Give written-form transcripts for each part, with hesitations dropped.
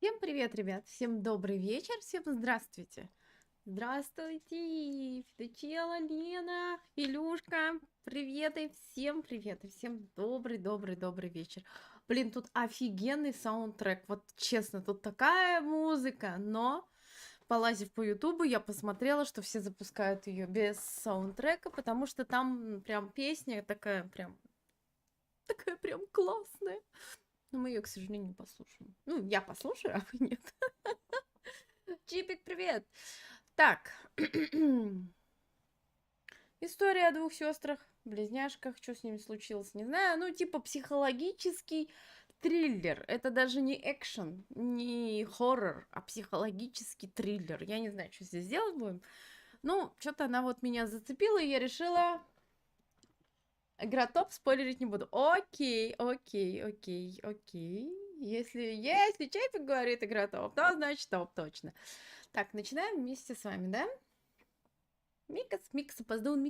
Всем привет, ребят! Всем добрый вечер, всем здравствуйте! Здравствуйте, Федочела, Лена, Илюшка, привет и всем добрый вечер. Блин, тут офигенный саундтрек, вот честно, тут такая музыка, но полазив по Ютубу, я посмотрела, что все запускают ее без саундтрека, потому что там прям песня такая прям классная. Но мы ее, к сожалению, не послушаем. Ну, я послушаю, а вы нет. Чипик, привет! Так, история о двух сестрах, близняшках, что с ними случилось, не знаю. Ну, типа психологический триллер. Это даже не экшен, не хоррор, а психологический триллер. Я не знаю, что здесь делать будем. Ну, что-то она вот меня зацепила, и я решила... Игра топ, спойлерить не буду. Окей. Если Чайпик говорит игра топ, то значит топ точно. Так, начинаем вместе с вами, да? Микс, опоздун.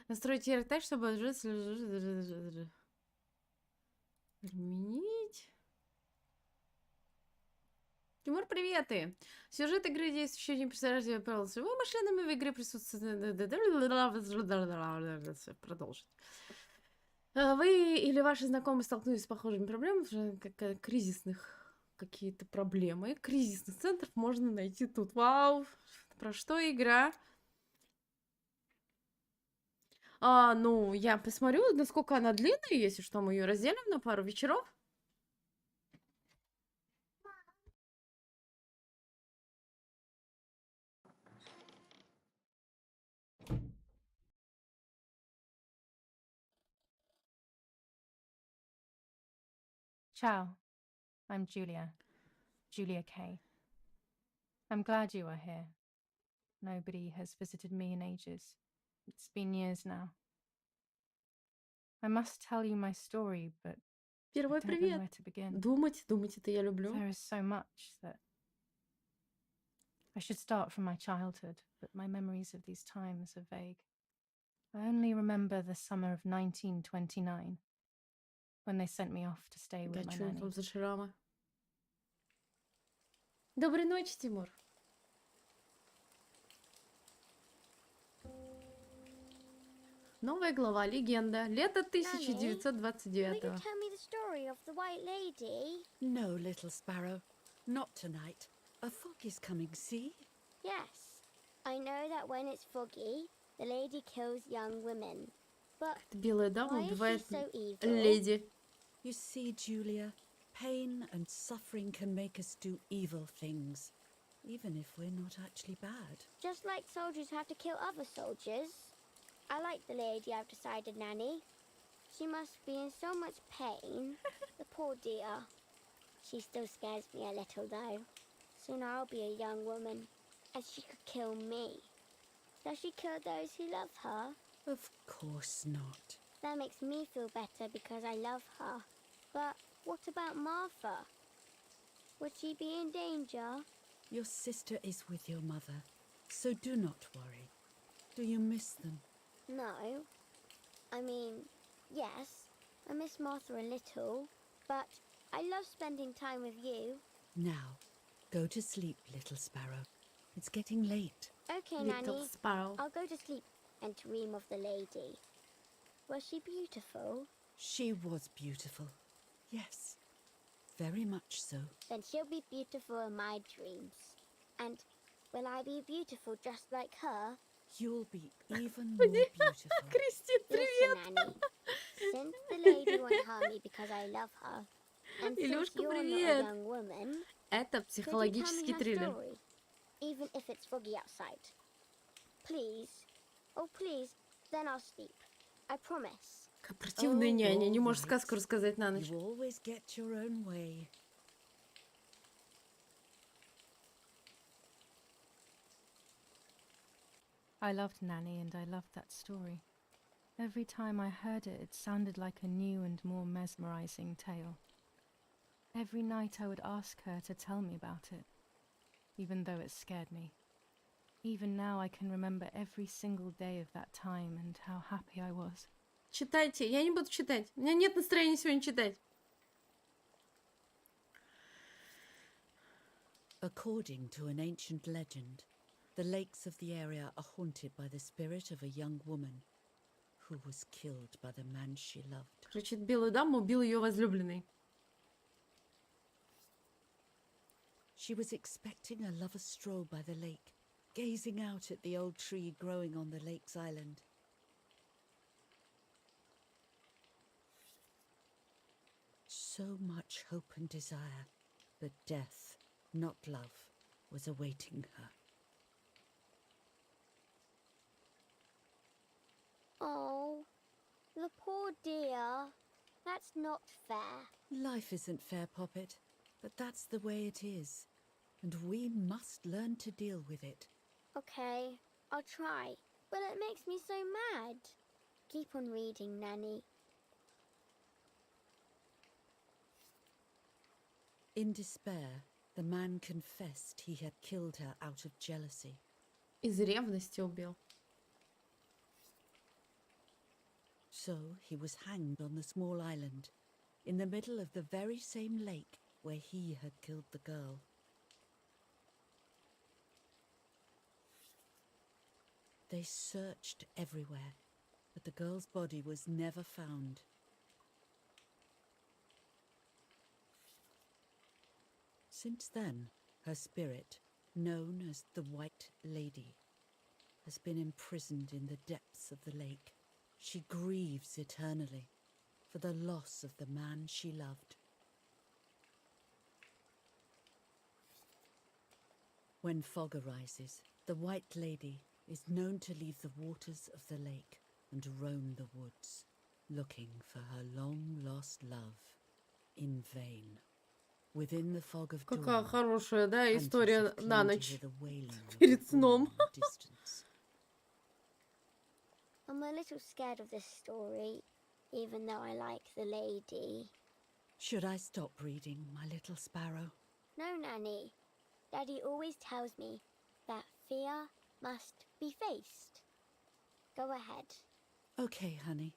Настройте R так, чтобы изменить. Тимур, привет ты! Сюжет игры действующий не представляет правила с его машинами в игре присутствует... Продолжить. Вы или ваши знакомые столкнулись с похожими проблемами, как кризисных какие-то проблемы. Кризисных центров можно найти тут. Вау! Про что игра? Ну, я посмотрю, насколько она длинная, если что, мы ее разделим на пару вечеров. Ciao, I'm Julia K. I'm glad you are here. Nobody has visited me in ages. It's been years now. I must tell you my story, but Первый I don't know привет. where to begin. Думать это я люблю. There is so much that I should start from my childhood, but my memories of these times are vague. I only remember the summer of 1929, when they sent me off to stay with my nanny. Тут за шрамы. Доброй ночи, Тимур. Новая глава, легенда. Лето 1929. Will you tell me the story of the White Lady? No, little sparrow, not tonight. A fog is coming, see? Yes. I know that when it's foggy, the lady kills young women. But Белая дама why is she убивает so evil? леди. You see, Julia, pain and suffering can make us do evil things, even if we're not actually bad. Just like soldiers have to kill other soldiers. I like the lady, I've decided, Nanny. She must be in so much pain. The poor dear. She still scares me a little, though. Soon I'll be a young woman, and she could kill me. Does she kill those who love her? Of course not. That makes me feel better because I love her. But what about Martha? Would she be in danger? Your sister is with your mother, so do not worry. Do you miss them? No. I mean, yes, I miss Martha a little, but I love spending time with you. Now, go to sleep, little sparrow. It's getting late. Okay, Little Nanny. Sparrow. I'll go to sleep and dream of the lady. Was she beautiful? She was beautiful. Yes, very much so. Then she'll be beautiful in my dreams. And will I be beautiful just like her? You'll be even more beautiful. Кристин, привет! Listen, Nanny. Since the lady won't harm me because I love her, and since Илюшка, you're not a привет! young woman, Это could you tell психологический me her триллер. story, even if it's foggy outside? Please. Oh, please. Then I'll sleep. I promise. Какая противная няня, не all может right. сказку рассказать на ночь. You always get your own way. I loved Nanny and I loved that story. Every time I heard it, it sounded like a new and more mesmerizing tale. Every night I would ask her to tell me about it, even though it scared me. Even now, I can remember every single day of that time and how happy I was. Читайте. Я не буду читать. У меня нет настроения сегодня читать. According to an ancient legend, the lakes of the area are haunted by the spirit of a young woman who was killed by the man she loved. Короче, белую даму убил ее возлюбленный. She was expecting a lover's stroll by the lake, gazing out at the old tree growing on the lake's island. So much hope and desire, but death, not love, was awaiting her. Oh, the poor dear. That's not fair. Life isn't fair, Poppet, but that's the way it is, and we must learn to deal with it. Okay, I'll try. But it makes me so mad. Keep on reading, Nanny. In despair, the man confessed he had killed her out of jealousy. Из ревности убил. So he was hanged on the small island, in the middle of the very same lake where he had killed the girl. They searched everywhere, but the girl's body was never found. Since then, her spirit, known as the White Lady, has been imprisoned in the depths of the lake. She grieves eternally for the loss of the man she loved. When fog arises, the White Lady is known to leave the waters of the lake and roam the woods, looking for her long-lost love in vain. Within the fog of Какая dawn, хорошая, да, hunters история have на claimed to ночь. hear the wailing of Перед the bull сном. in the distance. I'm a little scared of this story, even though I like the lady. Should I stop reading, my little sparrow? No, Nanny. Daddy always tells me that fear must be faced. Go ahead. Okay, honey.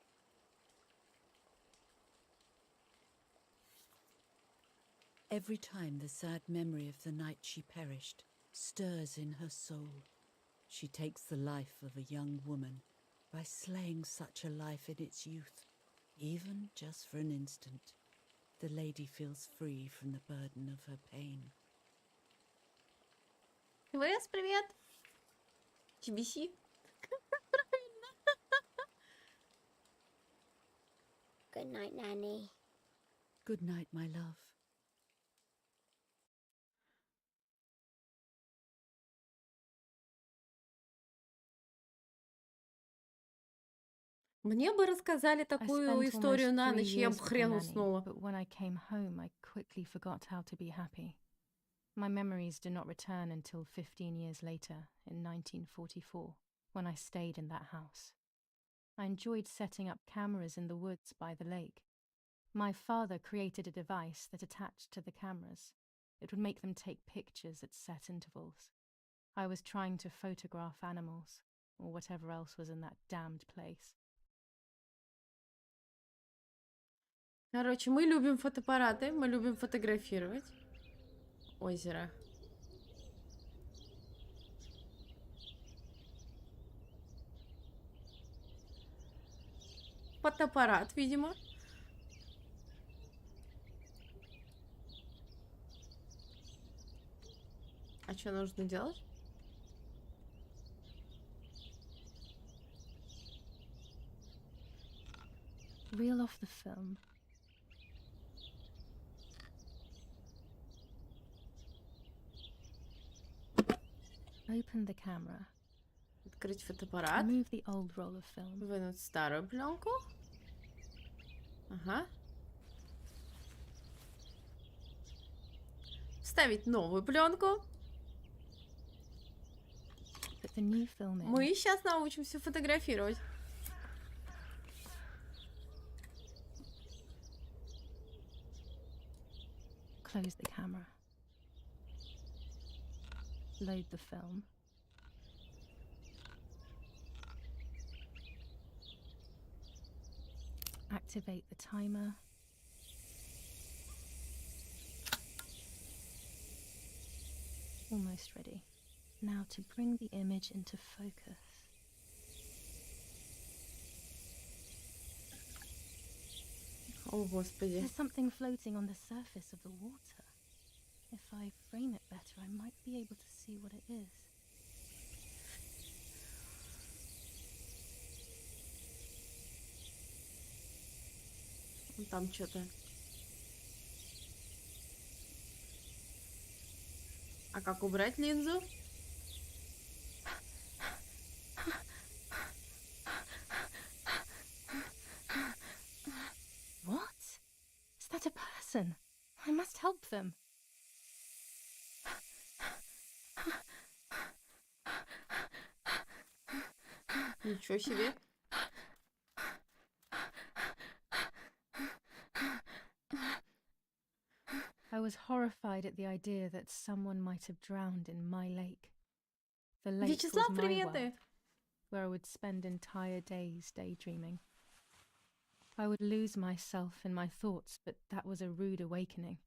Every time the sad memory of the night she perished stirs in her soul, she takes the life of a young woman by slaying such a life in its youth. Even just for an instant, the lady feels free from the burden of her pain. Вес, привет. TBC. Good night, Nanny. Good night, my love. Мне бы рассказали I такую spent историю almost на 3 ночь, я years бы with the хрен nanny, уснула. but when I came home, I quickly forgot how to be happy. My memories do not return until 15 years later, in 1944, when I stayed in that house. I enjoyed setting up cameras in the woods by the lake. My father created a device that attached to the cameras. It would make them take pictures at set intervals. I was trying to photograph animals, or whatever else was in that damned place. Короче, мы любим фотоаппараты, мы любим фотографировать. Озеро. Фотоаппарат, видимо. А что нужно делать? Reel off the film. Open the camera. Открыть фотоаппарат. Remove the old roll of film. Вынуть старую пленку. Ага. Вставить новую пленку. Put the new film in. Мы сейчас научимся фотографировать. Close the camera. Load the film. activate the timer. Almost ready. Now to bring the image into focus. О, Господи. There's something floating on the surface of the water. If I frame it better, I might be able to see what it is. Там что-то. А как убрать линзу? What? Is that a person? I must help them. Ничего себе. I was horrified at the idea that someone might have drowned in my lake. The lake was Вячеслав, my приветы. world, where I would spend entire days daydreaming. I would lose myself in my thoughts, but that was a rude awakening.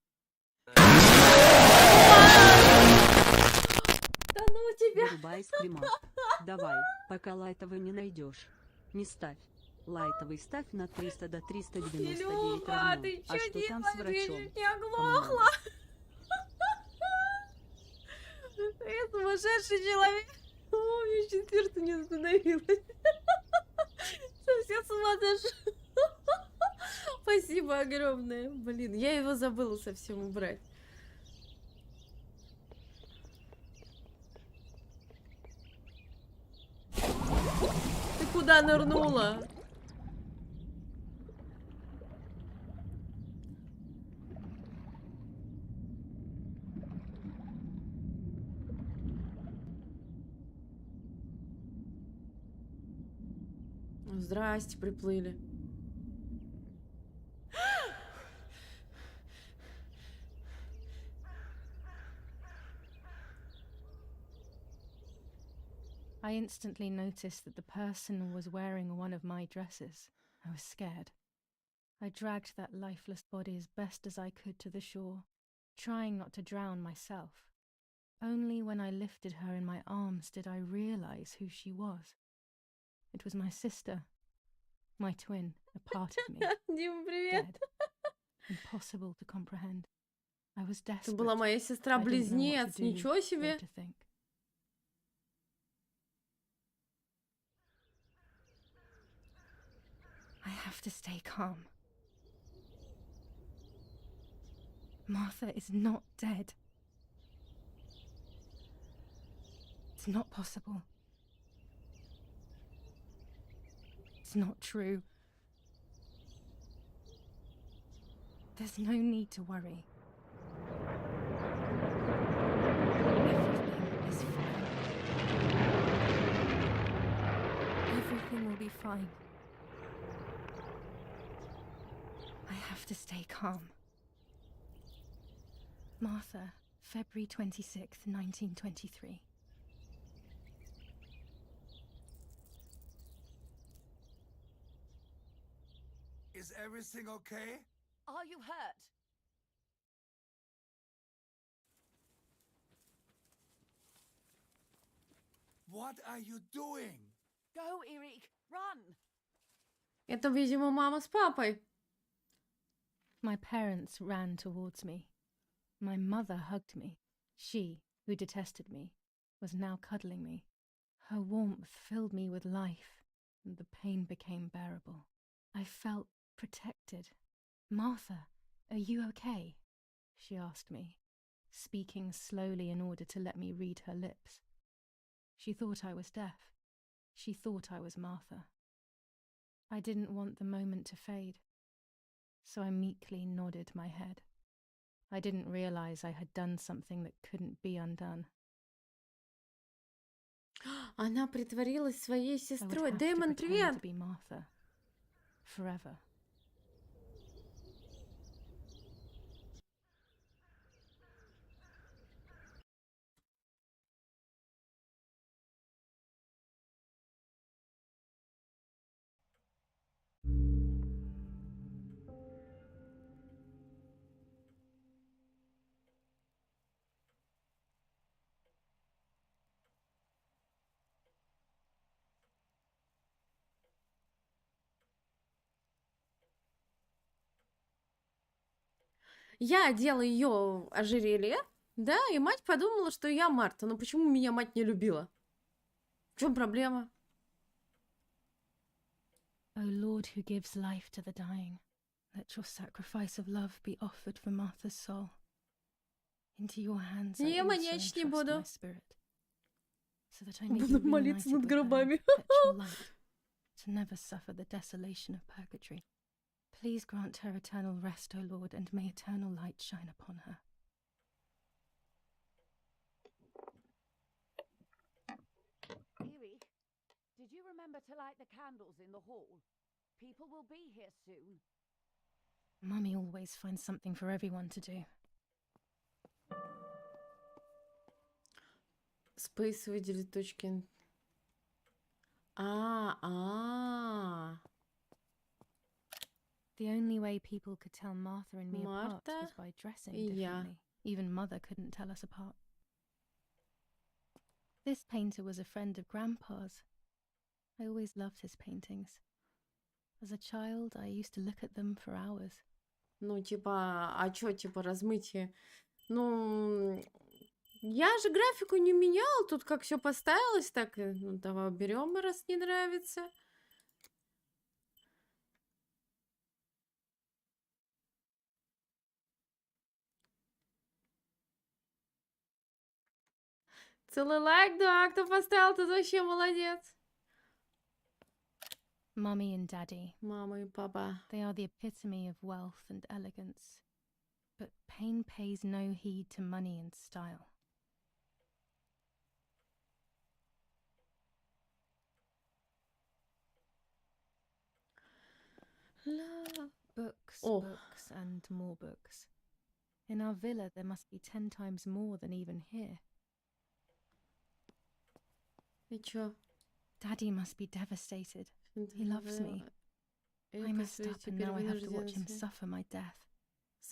Да ну тебя. Вырубай скримат. Давай, пока лайтовый не найдешь. Не ставь. Лайтовый ставь на 300 до 399 Илюха, равно. ты А чё что там с делаешь? Я врачом? чуть не оглохла. Я сумасшедший человек. О, мне чуть сердце не остановилось. Совсем с ума сошел. Спасибо огромное. Блин, я его забыла совсем убрать. Ты куда нырнула? Здрасте, приплыли. I instantly noticed that the person was wearing one of my dresses. I was scared. I dragged that lifeless body as best as I could to the shore, trying not to drown myself. Only when I lifted her in my arms did I realize who she was. It was my sister, my twin, a part of me, Дима, привет. dead, impossible to comprehend. I was Это desperate. была моя I didn't know what сестра-близнец. to do, Ничего or себе. to think. I have to stay calm. Martha is not dead. It's not possible. It's not true. There's no need to worry. Everything is fine. Everything will be fine. I have to stay calm. Martha, February 26th, 1923. Is everything okay? Are you hurt? What are you doing? Go, Eric, run! Это, видимо, мама с папой. My parents ran towards me. My mother hugged me. She, who detested me, was now cuddling me. Her warmth filled me with life, and the pain became bearable. I felt protected. Martha, are you okay? She asked me, speaking slowly in order to let me read her lips. She thought I was deaf. She thought I was Martha. I didn't want the moment to fade, so I meekly nodded my head. I didn't realize I had done something that couldn't be undone. Она притворилась своей I would сестрой. have to Дэймон, pretend привет. to be Martha forever. Я одела ее ожерелье, да, и мать подумала, что я Марта. Но почему меня мать не любила? В чем проблема? O Lord who gives life to the dying, let your sacrifice of love be offered for Martha's soul. Into your hands I Не, also маньячить не entrust буду. my spirit, so that I may be Буду молиться reunited над with her in гробами. perpetual light, to never suffer the desolation of purgatory. Please grant her eternal rest, O Lord, and may eternal light shine upon her. Erie, did you remember to light the candles in the hall? People will be here soon. Mummy always finds something for everyone to do. Space выделить точки. А. The only way people could tell Martha and me apart Marta was by dressing и я. differently. Even Mother couldn't tell us apart. This painter was a friend of Grandpa's. I always loved his paintings. As a child, I used to look at them for hours. Ну, типа, а чё, типа, размытие? Ну, я же графику не менял, тут как все поставилось, так, ну, давай уберем, раз не нравится. Целый лайк, да, кто поставил, тот вообще молодец. Mummy and Daddy, Мама и папа. they are the epitome of wealth and elegance. But pain pays no heed to money and style. Books, Oh. books, and more books. In our villa, there must be 10 times more than even here. И чё? Daddy must be devastated. He loves me. I messed up, and now I have to watch him suffer my death.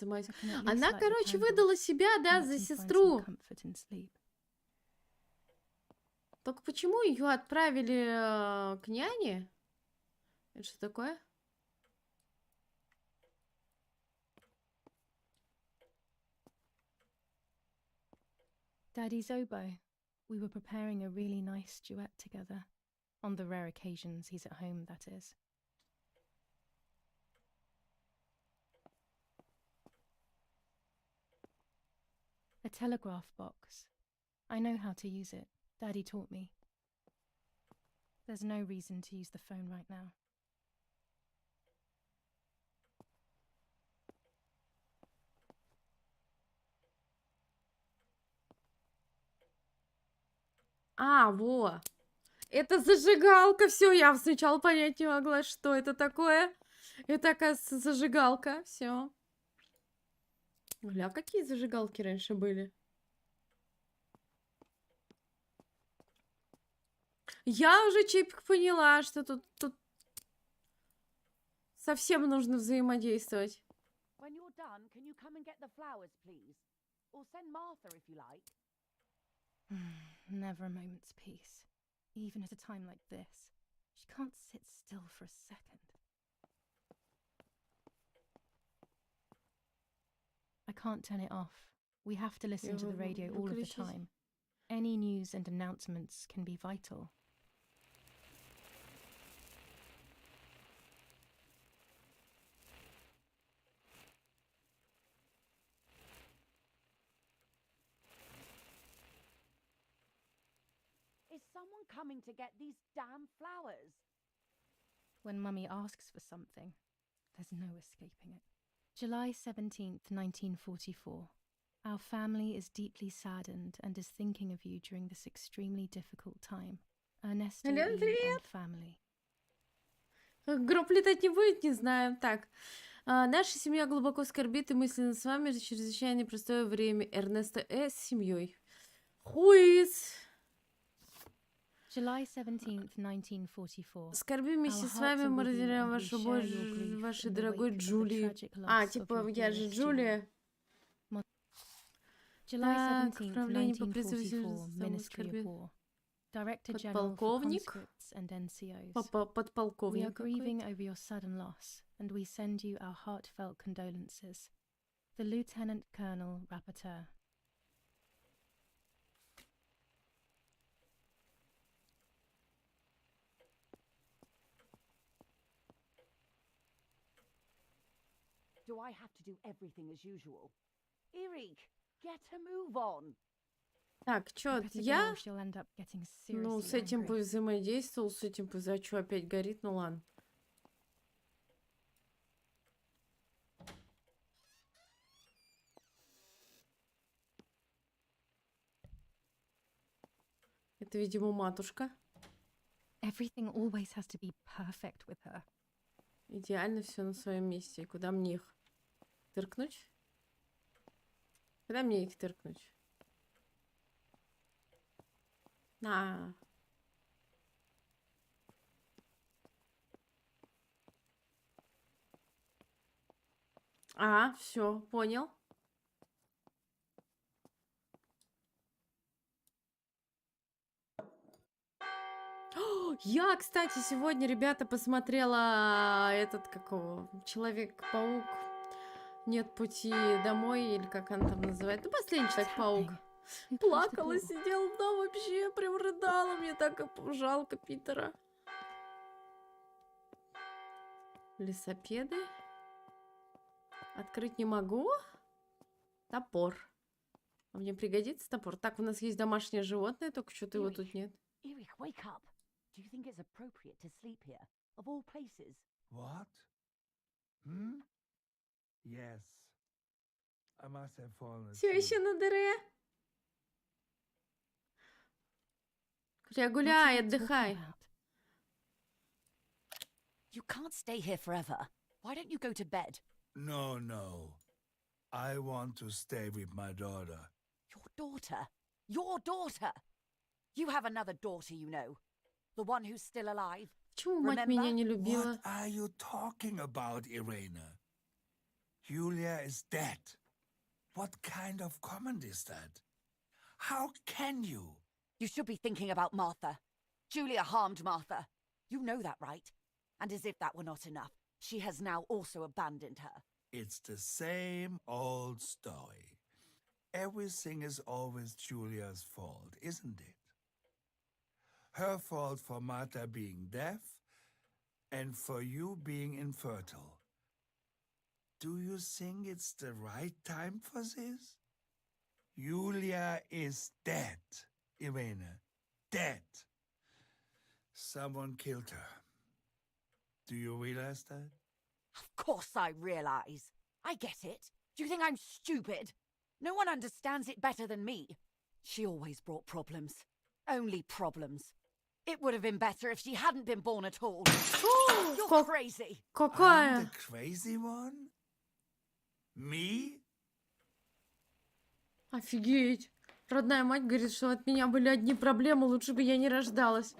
I can at least Она, light the короче, candles выдала себя, да, and let за him find some сестру. comfort in sleep. Только почему ее отправили к няне? Это что такое? Daddy's oboe. We were preparing a really nice duet together. On the rare occasions he's at home, that is. A telegraph box. I know how to use it. Daddy taught me. There's no reason to use the phone right now. А, во! Это зажигалка. Все, я сначала понять не могла, что это такое. Это, оказывается, зажигалка. Все. Гля, какие зажигалки раньше были? Я уже, Чипик, поняла, что тут совсем нужно взаимодействовать. When you're done, can you come and get the flowers, please? Or send Martha if you like. Never a moment's peace. Even at a time like this. She can't sit still for a second. I can't turn it off. We have to listen to the radio all of the time. Any news and announcements can be vital. Is someone coming to get these damn flowers? When Mummy asks for something, there's no escaping it. July 17th, 1944. Our family is deeply saddened and is thinking of you during this extremely difficult time. Ernesto Елена, E. привет! and family. Гроб летать не будет, не знаю. Так. Наша семья глубоко скорбит и мысленно с вами за чрезвычайно непростое время. Эрнесто с семьей. Хуиз! July 17th, 1944. Скорбим вместе с вами, мы разделяем вашей дорогой Джулии. А, типа, я же Джулия. July Так, 17th, управление по 1944, Ministry of War. Director General for Подполковник. Conscripts and NCOs. We are Подполковник grieving какой-то. over your sudden loss, and we send you our heartfelt condolences. The Lieutenant Colonel Rapporteur. Do I have to do everything as usual? Erik, get a move on. Так, чё, Better go я? or she'll end up getting Ну, seriously с этим angry. повзаимодействовал, с этим за чё опять горит, ну ладно. Это, видимо, матушка. Everything always has to be perfect with her. Идеально все на своем месте. И куда мне их тыркнуть? Куда мне их тыркнуть? На. А, все, понял. Я, кстати, сегодня, ребята, посмотрела этот, какого, Человек-паук. Нет пути домой, или как он там называет. Ну, последний Человек-паук. Who closed the Плакала, door? сидела, да, вообще, прям рыдала. Мне так жалко Питера. Лесопеды. Открыть не могу. Топор. А мне пригодится топор. Так, у нас есть домашнее животное, только что-то его тут нет. Erik, wake up. Do you think it's appropriate to sleep here, of all places? What? Hmm? Yes. I must have fallen Все asleep. еще на дыре. What Гуляй, are you talking отдыхай. about? You can't stay here forever. Why don't you go to bed? No, no. I want to stay with my daughter. Your daughter? Your daughter? You have another daughter, you know. The one who's still alive. Почему мать меня не любила? What are you talking about, Irena? Julia is dead. What kind of comment is that? How can you? You should be thinking about Martha. Julia harmed Martha. You know that, right? And as if that were not enough, she has now also abandoned her. It's the same old story. Everything is always Julia's fault, isn't it? Her fault for Martha being deaf and for you being infertile. Do you think it's the right time for this? Julia is dead, Irene. Dead. Someone killed her. Do you realize that? Of course I realize. I get it. Do you think I'm stupid? No one understands it better than me. She always brought problems. Only problems. It would have been better if she hadn't been born at all. You're crazy. I'm Какая? the crazy one? Me? Офигеть. Родная мать говорит, что от меня были одни проблемы, лучше бы я не рождалась.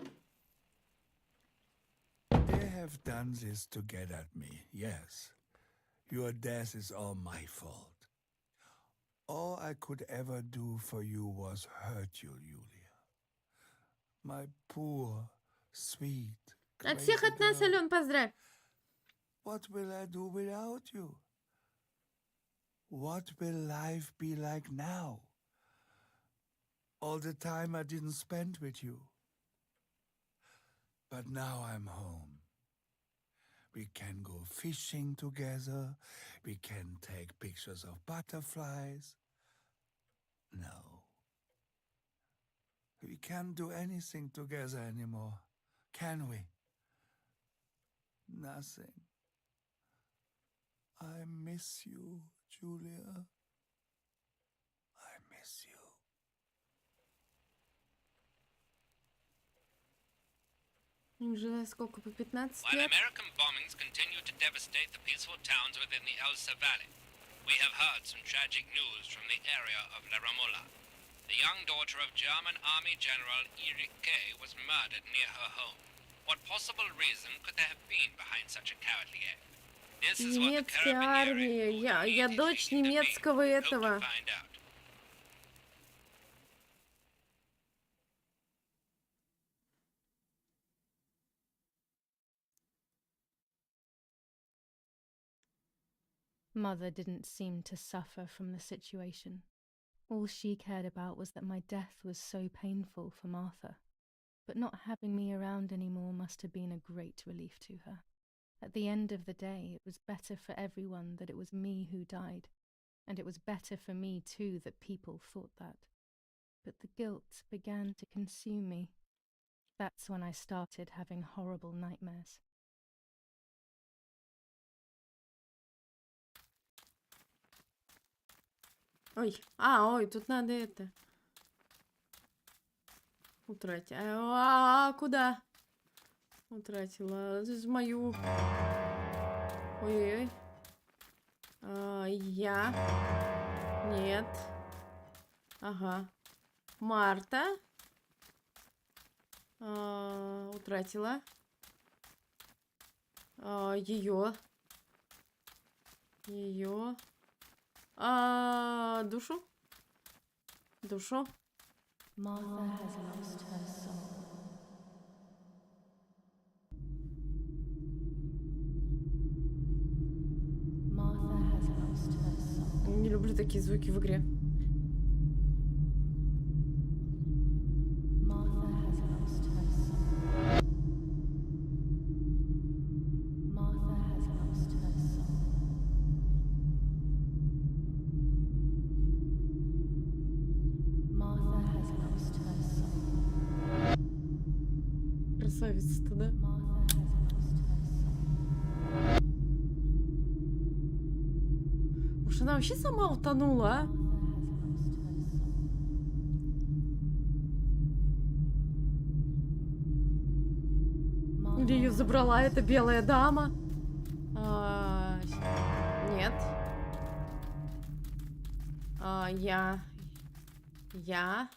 They have done this to get at me, yes. Your death is all my fault. All I could ever do for you was hurt you, Julia. My poor, sweet, От всех crazy от нас, girl. Ален, поздравь. What will I do without you? What will life be like now? All the time I didn't spend with you. But now I'm home. We can go fishing together. We can take pictures of butterflies. No. We can't do anything together anymore, can we? Nothing. I miss you, Julia. I miss you. Уже сколько, по 15 While лет? American bombings continue to devastate the peaceful towns within the Elsa Valley, we have heard some tragic news from the area of La Ramola. The young daughter of German Army General Erik K. was murdered near her home. What possible reason could there have been behind such a cowardly act? This is what the Немецкая Carabinieri, армия. who Я immediately дочь intervened, немецкого hope to этого. find out. Mother didn't seem to suffer from the situation. All she cared about was that my death was so painful for Martha. But not having me around anymore must have been a great relief to her. At the end of the day, it was better for everyone that it was me who died, and it was better for me too that people thought that. But the guilt began to consume me. That's when I started having horrible nightmares. Ой, ой, тут надо это... Утратить. Куда? Утратила мою... Ой-ой-ой. Я. Нет. Ага. Марта. Утратила. Ее. Душу. Душу. Martha has lost her soul. Martha has lost her soul. Не люблю такие звуки в игре. Martha has lost her soul. Martha has lost her soul. Martha has lost her soul. Красавица-то, да? Martha has lost her soul. Уж она вообще сама утонула, а? Martha has lost her soul. Или ее забрала эта белая дама? Нет. Я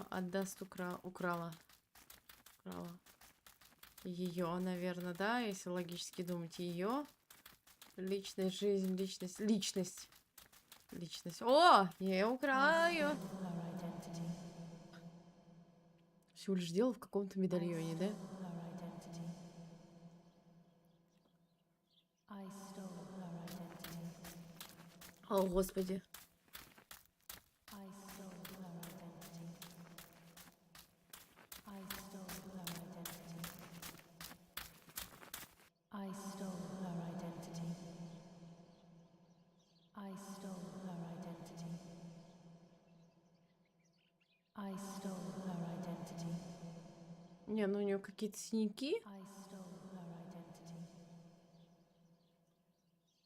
отдаст украла ее, наверное, да, если логически думать, ее личность, жизнь, личность. О, я украла ее. Всего лишь дело в каком-то медальоне, да? I stole her identity. О, господи. I stole her identity. I stole her identity. I stole her identity. I stole her identity. I stole her identity. Не, ну у нее какие-то синяки. I stole her identity.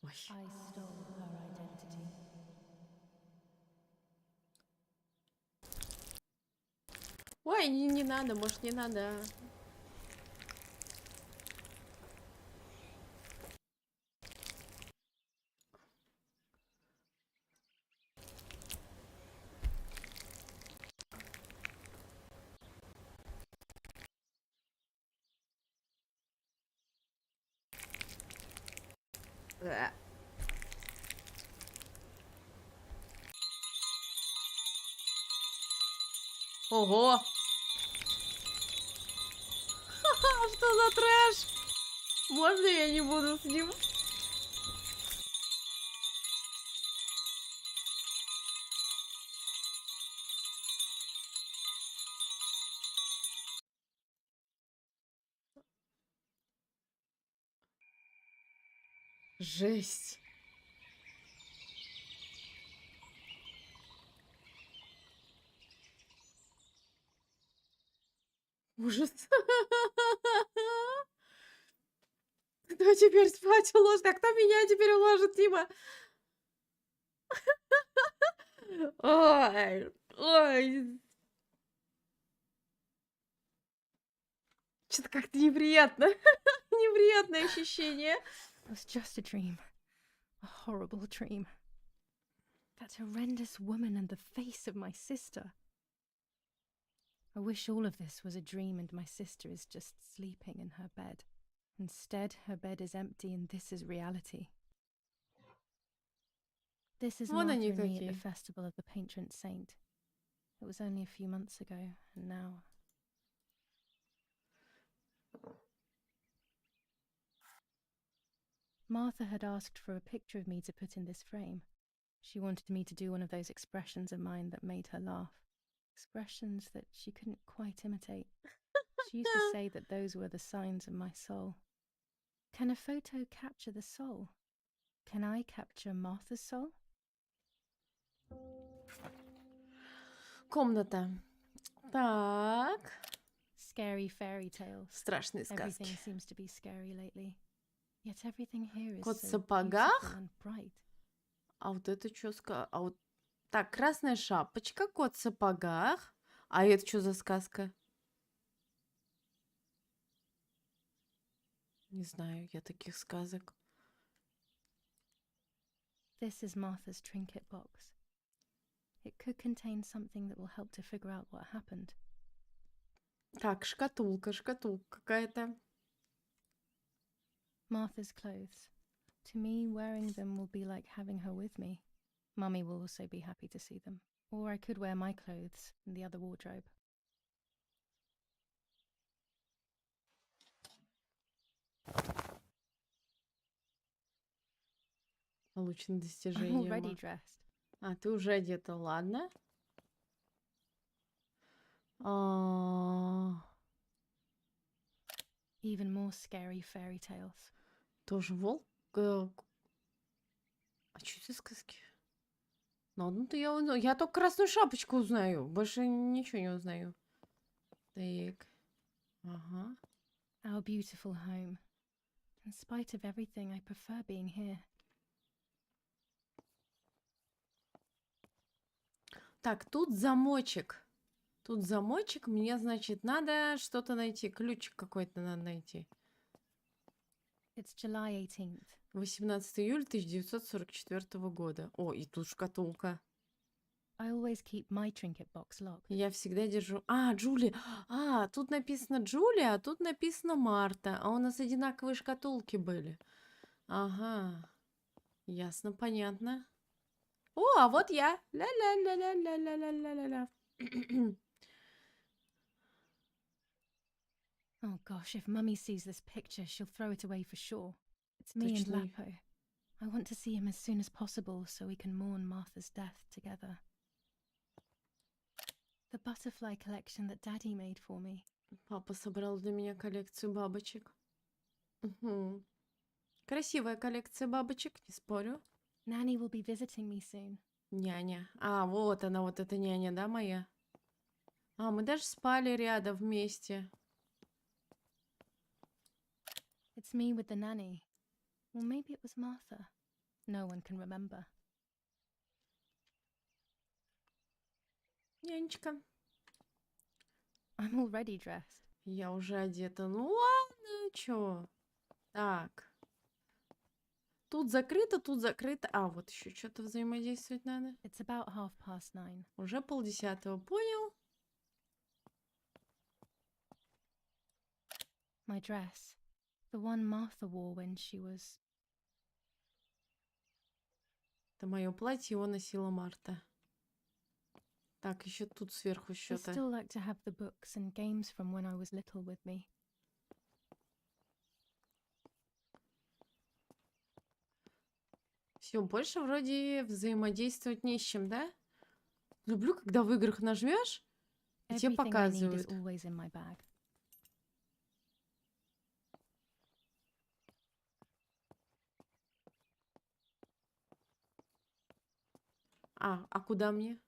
Ой. I stole her identity. Ой, не надо, может, не надо. Ого! Что за трэш? Можно я не буду с ним? Жесть. Ужас. Кто теперь спать уложит? А кто меня теперь уложит, Тима? Ой. Что-то как-то неприятно. Неприятное ощущение. It was just a dream. A horrible dream. That horrendous woman and the face of my sister. I wish all of this was a dream and my sister is just sleeping in her bed. Instead, her bed is empty and this is reality. This is Вон Martha они and me at какие. the festival of the patron saint. It was only a few months ago, and now... Martha had asked for a picture of me to put in this frame. She wanted me to do one of those expressions of mine that made her laugh. Expressions that she couldn't quite imitate. She used to say that those were the signs of my soul. Can a photo capture the soul? Can I capture Martha's soul? Комната. Так. Scary fairy tales. Страшные Everything сказки. seems to be scary lately. Yet everything here is Кот в so сапогах? beautiful and bright. А вот это что сказка? А вот... Так, красная шапочка, кот в сапогах. А это что за сказка? Не знаю я таких сказок. This is Martha's trinket box. It could contain something that will help to figure out what happened. Так, шкатулка какая-то. Martha's clothes. To me, wearing them will be like having her with me. Mummy will also be happy to see them. Or I could wear my clothes in the other wardrobe. Получено I'm достижение. already dressed. А, ты уже одета, ладно. А, Even more scary fairy tales. Тоже волк. А что это сказки? Ну, одну-то я только красную шапочку узнаю. Больше ничего не узнаю. Так. Ага. Our beautiful home. In spite of everything, I prefer being here. Так, тут замочек. Тут замочек. Мне, значит, надо что-то найти. Ключик какой-то надо найти. It's July 18th. 18 июля 1944 года. О, и тут шкатулка. I always keep my trinket box locked. Я всегда держу... А, Джулия. А, тут написано Джулия, а тут написано Марта. А у нас одинаковые шкатулки были. Ага. Ясно, понятно. О, а вот я. Ля-ля-ля-ля-ля-ля-ля-ля-ля. Oh gosh, if Mummy sees this picture, she'll throw it away for sure. It's me and Точно. Lapo. I want to see him as soon as possible so we can mourn Martha's death together. The butterfly collection that Daddy made for me. Папа собрал для меня коллекцию бабочек. Мгм. Красивая коллекция бабочек, не спорю. Nanny will be visiting me soon. Няня. А, вот она, вот эта няня, да, моя? А, мы даже спали рядом вместе. It's me with the nanny. Or maybe it was Martha. No one can remember. Нянечка. I'm already dressed. Я уже одета. Ну ладно, чё. Так. Тут закрыто, тут закрыто. А, вот еще что-то взаимодействовать надо. It's about 9:30. Уже 9:30. Понял? My dress. The one Martha wore when she was... Это мое платье, его носила Марта. Так, еще тут сверху I что-то. still like to have the books and games from when I was little with me. Все, больше вроде взаимодействовать не с чем, да? Люблю, когда в играх нажмешь, и тебе Everything I need is показывают. always in my bag. А куда мне?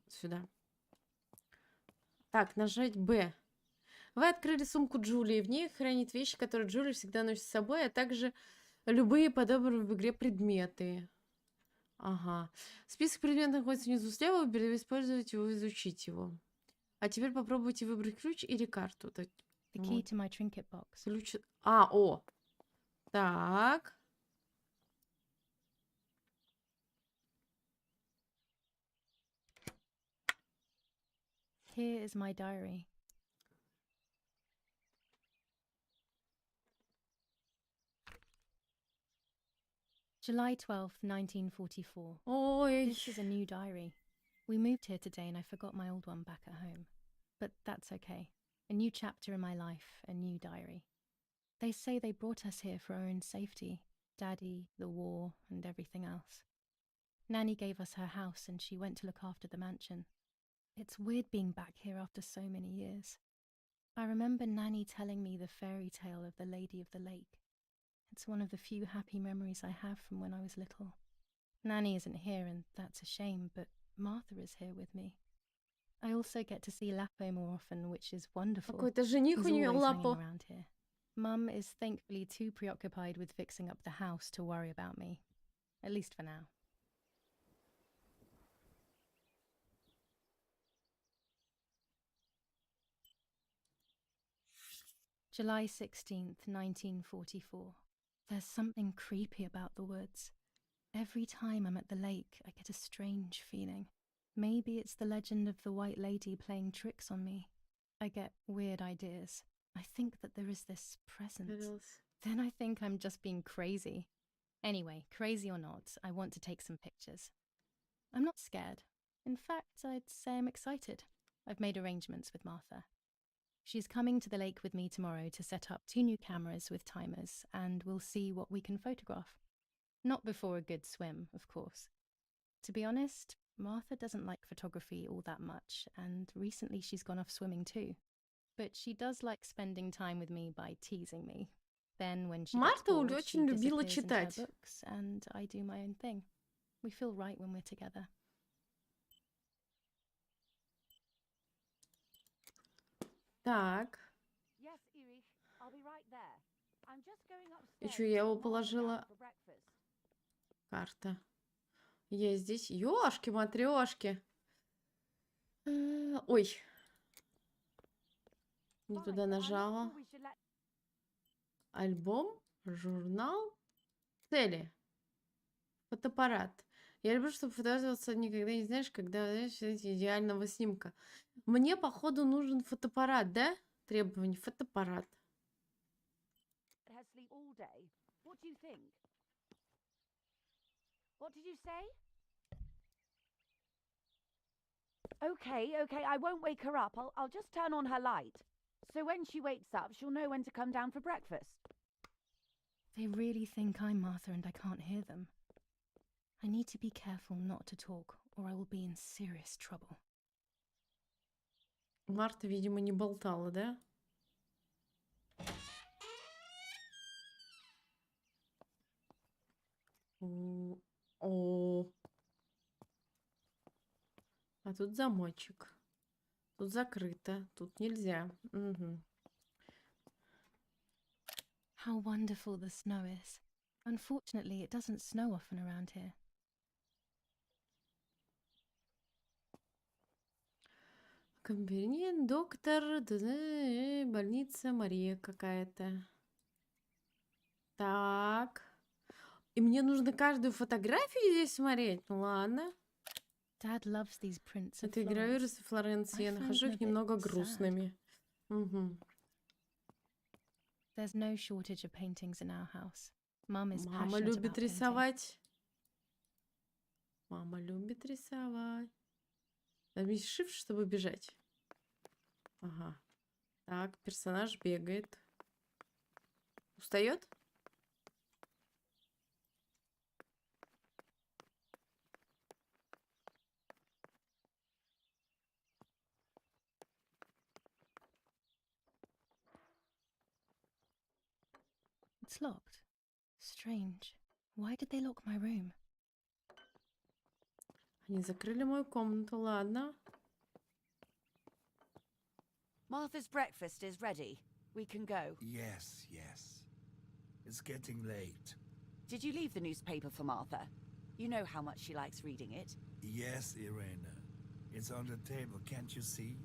Сюда. Так, нажать Б. Вы открыли сумку Джулии. В ней хранит вещи, которые Джулия всегда носит с собой, а также любые подобранные в игре предметы. Ага. Список предметов находится внизу слева. Вы используете его, изучить его. А теперь попробуйте выбрать ключ или карту. The key to my trinket box. Ключ... А, о. Так. Here is my diary. July 12th, 1944. Ой. This is a new diary. We moved here today and I forgot my old one back at home. But that's okay. A new chapter in my life, a new diary. They say they brought us here for our own safety, Daddy, the war, and everything else. Nanny gave us her house and she went to look after the mansion. It's weird being back here after so many years. I remember Nanny telling me the fairy tale of the Lady of the Lake. It's one of the few happy memories I have from when I was little. Nanny isn't here and that's a shame, but Martha is here with me. I also get to see Lapo more often, which is wonderful. Какой-то жених He's у нее always hanging Лапо. around here. Mum is thankfully too preoccupied with fixing up the house to worry about me. At least for now. July 16th, 1944. There's something creepy about the woods. Every time I'm at the lake, I get a strange feeling. Maybe it's the legend of the White Lady playing tricks on me. I get weird ideas. I think that there is this presence. Then I think I'm just being crazy. Anyway, crazy or not, I want to take some pictures. I'm not scared. In fact, I'd say I'm excited. I've made arrangements with Martha. She's coming to the lake with me tomorrow to set up 2 new cameras with timers, and we'll see what we can photograph. Not before a good swim, of course. To be honest, Martha doesn't like photography all that much, and recently she's gone off swimming too. But she does like spending time with me by teasing me. Then when she gets Марта bored, очень she любила disappears into her читать. books, and I do my own thing. We feel right when we're together. Так. Yes, Erich, I'll be right there. I'm just going И upstairs. чё, я его to Martha положила? down for breakfast. Карта. Я здесь. Ёшки-матрёшки. Ой. Не Fine, туда but I'm not нажала. sure we should let- Альбом, журнал, цели, фотоаппарат. Я люблю, чтобы фотографироваться никогда не знаешь, когда, знаешь, эти идеального снимка. Мне, походу, нужен фотоаппарат, да? Требование, фотоаппарат. let her sleep all day. What do you think? What did you say? Okay, I won't wake her up. I'll just turn on her light. So when she wakes up, she'll know when to come down for breakfast. They really think I'm Martha and I can't hear them. I need to be careful not to talk, or I will be in serious trouble. Марта, видимо, не болтала, да? О. А тут замочек. Тут закрыто. Тут нельзя. Угу. How wonderful the snow is. Unfortunately, it doesn't snow often around here. Компаньон, доктор, больница, Мария какая-то. Так. И мне нужно каждую фотографию здесь смотреть? Ну ладно. Dad loves these prints of Это гравюры Florence. из Флоренции. Я I find нахожу them a их bit немного sad. грустными. Угу. There's no shortage of paintings in our house. Mum is Мама passionate любит about painting. рисовать. Мама любит рисовать. Нажми shift, чтобы бежать. Ага. Так, персонаж бегает. Устает? It's locked. Strange. Why did they lock my room? Они закрыли мою комнату, ладно. Martha's breakfast is ready. We can go. Yes. It's getting late. Did you leave the newspaper for Martha? You know how much she likes reading it. Yes, Irena. It's on the table, can't you see?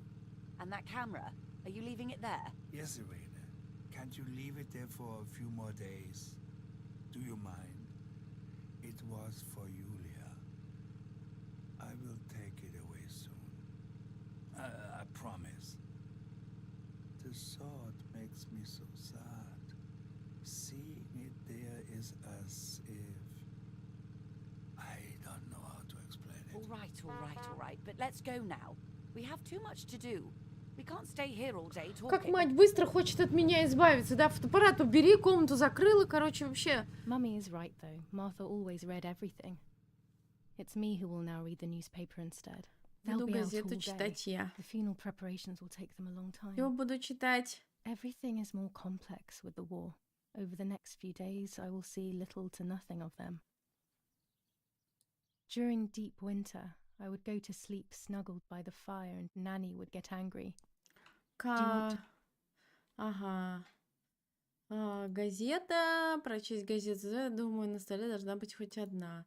And that camera, are you leaving it there? Yes, Irena. Can't you leave it there for a few more days? Do you mind? It was for Julia. I will take it away soon. I promise. The thought makes me so sad. Seeing it there is as if... I don't know how to explain it. All right. But let's go now. We have too much to do. We can't stay here all day Как talking. мать быстро хочет от меня избавиться, да? Фотоаппарат убери, комнату закрыла, короче, вообще. Mummy is right, though. Martha always read everything. It's me who will now read the newspaper instead. They'll Буду be out all газету day. читать я. The funeral preparations will take them a long time. Я буду читать. Everything is more complex with the war. Over the next few days, I will see little to nothing of them. During deep winter, I would go to sleep snuggled by the fire and Nanny would get angry. Ага. Газета. Прочесть газету. Я думаю, на столе должна быть хоть одна.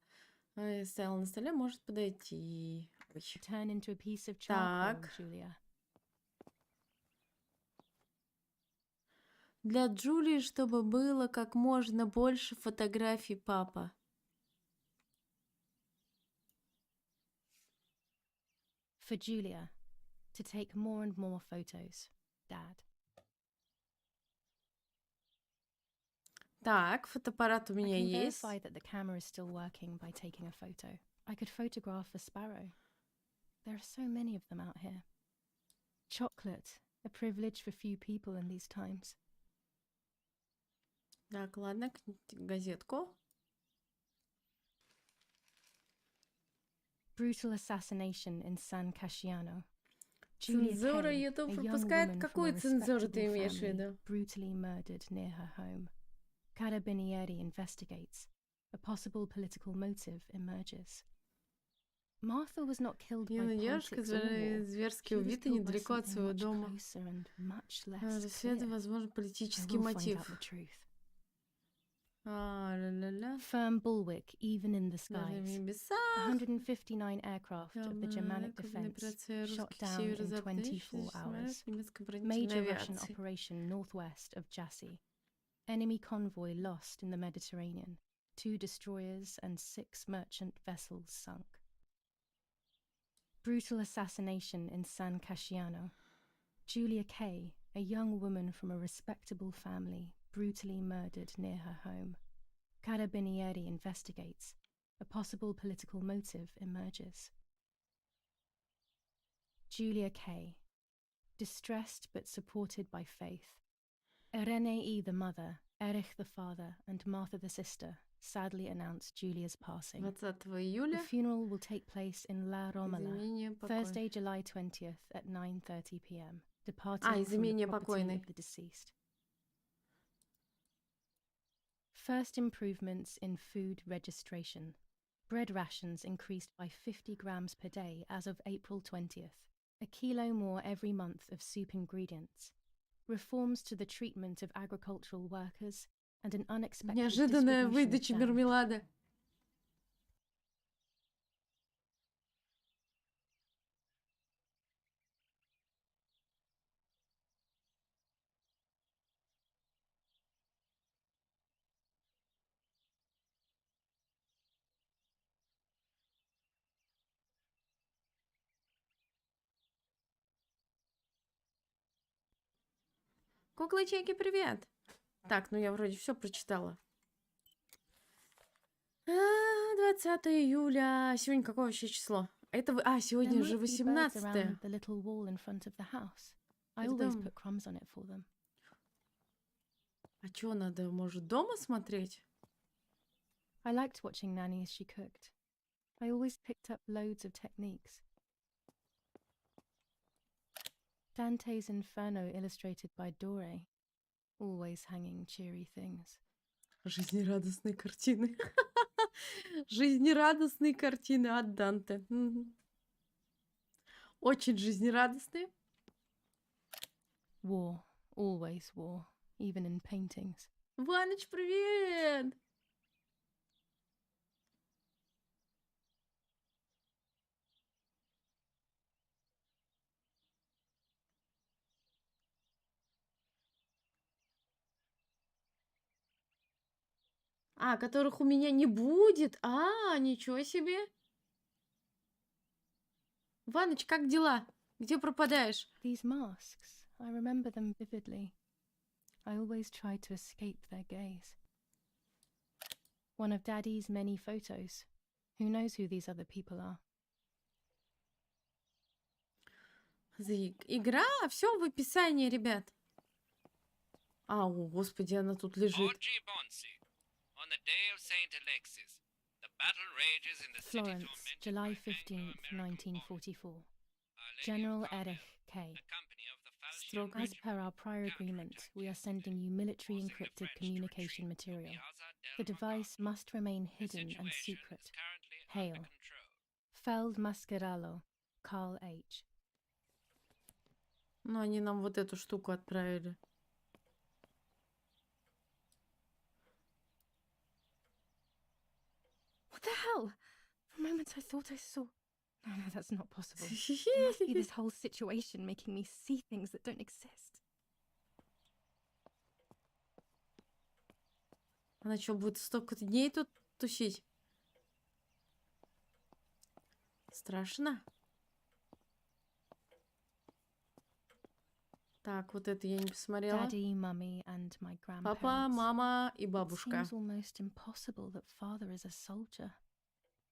Я стояла на столе, может подойти. Ой. Turn into a piece of charcoal, Julia. Для Джулии, чтобы было как можно больше фотографий, папа. For Julia, to take more and more photos, Dad. Так, фотоаппарат у I меня can есть. verify that the camera is still working by taking a photo. I could photograph a sparrow. There are so many of them out here. Chocolate, a privilege for few people in these times. Так, ладно, газетку. Brutal assassination in San Casciano. Julia Цензура Kay, YouTube a young пропускает. woman from Какую a цензуру ты respectable имеешь в family, виду? brutally murdered near her home. Carabinieri investigates. A possible political motive emerges. Martha was not killed by Юная девушка politics or war. зверски She was убита killed by недалеко от something своего much дома. closer and much less Расследует, clear. возможно, I политический will find мотив. out the truth. Ля-ля-ля. Firm bulwark even in the Даже в skies. небесах. 159 aircraft of the Germanic defense shot down in 24 hours. Немецкой Major бронетанной Russian авиации. operation northwest of Jassy. Enemy convoy lost in the Mediterranean. 2 destroyers and 6 merchant vessels sunk. Brutal assassination in San Casciano. Julia Kay, a young woman from a respectable family, brutally murdered near her home. Carabinieri investigates. A possible political motive emerges. Julia Kay. Distressed but supported by faith. Irene E. the mother, Erich the father, and Martha the sister sadly announced Julia's passing. 20 The июля. funeral will take place in La Romola, Изменение покойной. Thursday, July 20th at 9:30 p.m. Departing from the изменение property покойной. of the deceased. First improvements in food registration. Bread rations increased by 50 grams per day as of April 20th. A kilo more every month of soup ingredients. Reforms to the treatment of agricultural workers and an unexpected Неожиданная distribution of выдача jam. мармелада. Куклы-чайки, привет! Так, ну я вроде все прочитала. 20 июля. Сегодня какое вообще число? Это вы... There сегодня же might be birds 18. around the little wall in front of the house. I Это always дом. put crumbs on it for them. А что надо, может, дома смотреть? I liked watching Nanny as she cooked. I always picked up loads of techniques. Dante's Inferno illustrated by Dore. Always hanging cheery things. Жизнерадостные картины. Жизнерадостные картины от Данте. Мгм. Очень жизнерадостные. War. Always war. Even in paintings. Ваныч, привет! Которых у меня не будет? Ничего себе! Ваныч, как дела? Где пропадаешь? These masks. I remember them vividly. I always tried to escape their gaze. One of Daddy's many photos. Who knows who these other people are? Игра, все в описании, ребят. О, господи, она тут лежит. Oggi Bonsi. On the day of Saint Alexis, the battle rages in the city Florence, tormented July by 15th, Anglo-American 1944. bombing. Our Lady General of Carmel, Erich K. the company of the Falchion Stroke. As Regiment, per our prior agreement, we are sending you military forcing the encrypted French to communication retreat to material. Piazza del The device Mercato. must remain The hidden and situation secret. is currently Hail. under control. Feldmaskerallo, Carl H. Ну, они нам вот эту штуку отправили. What the hell? For a moment I thought I saw... No, that's not possible. It must be this whole situation making me see things that don't exist. Она что, будет столько дней тут тусить? Страшно. Так, вот это я не посмотрела. Daddy, mummy, and my grandparents. Папа, мама и It бабушка. seems almost impossible that father is a soldier.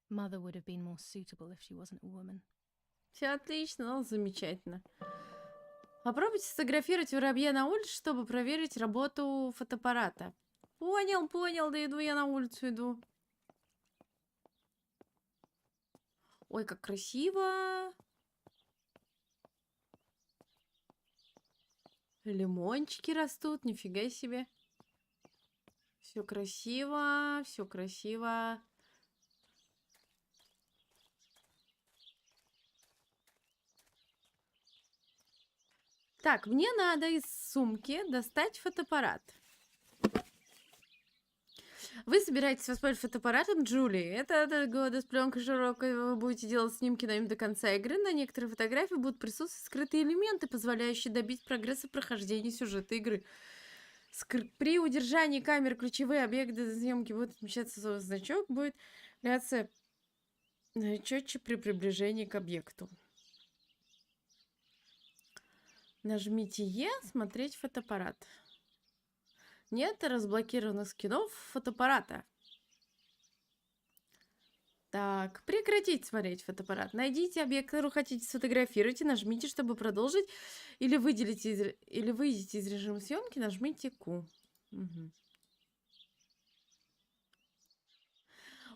Mother would have been more suitable if she wasn't a woman. Все отлично, ну, замечательно. Попробуйте сфотографировать воробья на улице, чтобы проверить работу фотоаппарата. Понял, понял, да иду я на улицу, иду. Ой, как красиво. Лимончики растут, нифига себе. Все красиво, все красиво. Так, мне надо из сумки достать фотоаппарат. Вы собираетесь воспользоваться фотоаппаратом Джулии. Это года с пленкой широкой. Вы будете делать снимки на ним до конца игры. На некоторых фотографиях будут присутствовать скрытые элементы, позволяющие добить прогресса в прохождении сюжета игры. При удержании камеры ключевые объекты съемки будут отмечаться, значок будет являться четче при приближении к объекту. Нажмите Е, смотреть фотоаппарат. Нет разблокированных скинов фотоаппарата. Так, прекратить смотреть фотоаппарат. Найдите объект, который хотите сфотографировать, и нажмите, чтобы продолжить. Или выйдите из режима съемки, нажмите Q. Угу.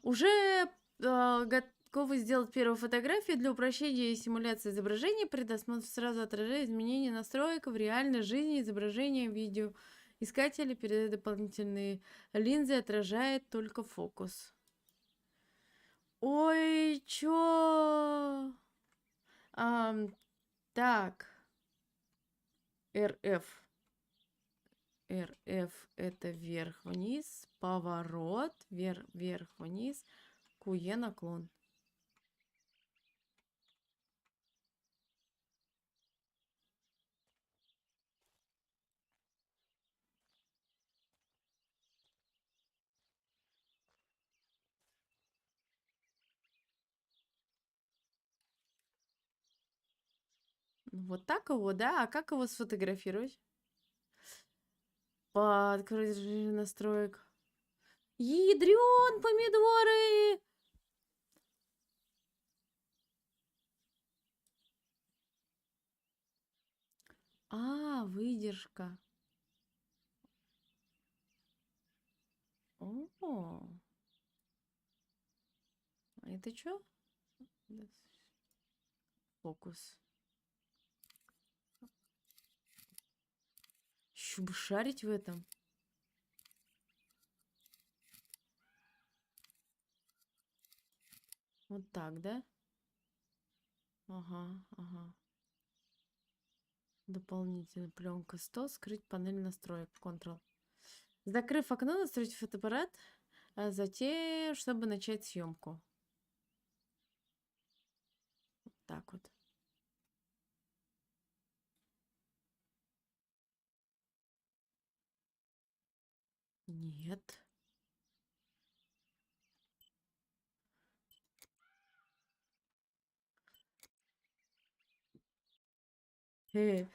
Уже готовы сделать первую фотографию. Для упрощения и симуляции изображения предосмотр сразу отражает изменения настроек в реальной жизни изображения видео. Искатели передают дополнительные линзы, отражает только фокус. Ой, чё? Так. РФ. РФ это вверх-вниз. Поворот. Вверх-вниз. КУЕ наклон. Вот так его, да? А как его сфотографировать? Открыть режим настроек. Ядрён, помидоры! Выдержка. О, это что? Фокус. Еще бы шарить в этом. Вот так, да? Ага, ага. Дополнительно пленка 100. Скрыть панель настроек. Ctrl. Закрыв окно, настройте фотоаппарат, а затем, чтобы начать съемку. Вот так вот. Нет. В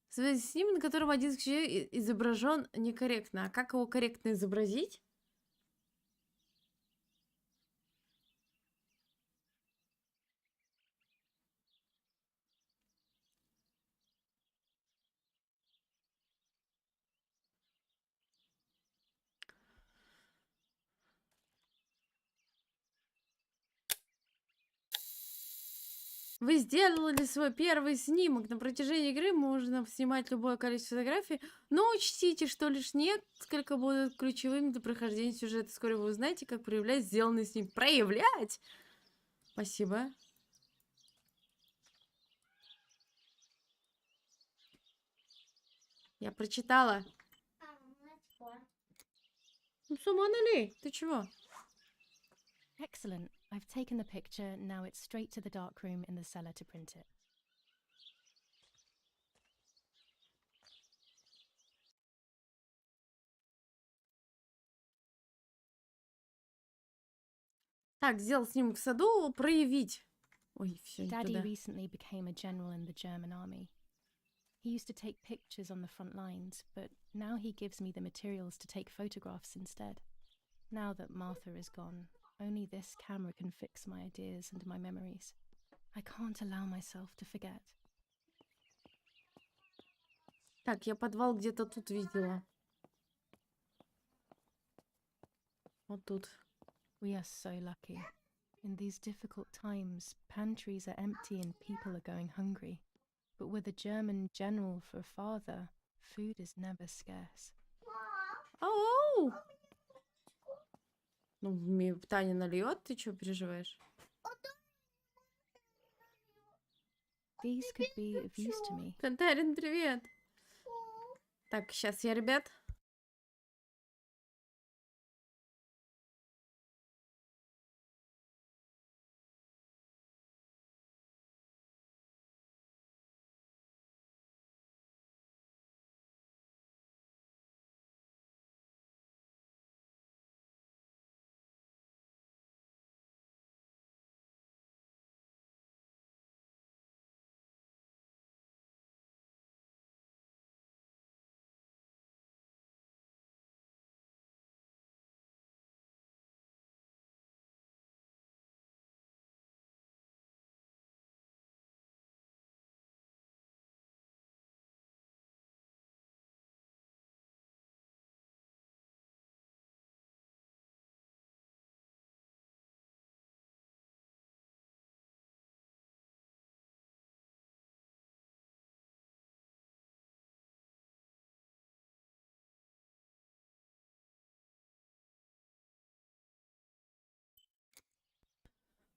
связи с ним, на котором один человек изображен некорректно. А как его корректно изобразить? Вы сделали свой первый снимок. На протяжении игры можно снимать любое количество фотографий, но учтите, что лишь несколько будут ключевыми для прохождения сюжета. Вскоре вы узнаете, как проявлять сделанный снимок. Проявлять? Спасибо. Я прочитала. Ну, с ума налей. Ты чего? Excellent. I've taken the picture. Now it's straight to the dark room in the cellar to print it. Так, сделал снимок в саду, проявить. Ой, все не Daddy туда. recently became a general in the German army. He used to take pictures on the front lines, but now he gives me the materials to take photographs instead. Now that Martha is gone, only this camera can fix my ideas and my memories. I can't allow myself to forget. Так, я подвал где-то тут видела. Вот тут. We are so lucky. In these difficult times, pantries are empty and people are going hungry. But with a German general for a father, food is never scarce. Ау! Ну, Таня нальет, ты что переживаешь? These could be of use to me. Татарин, привет! Так, сейчас я, ребят.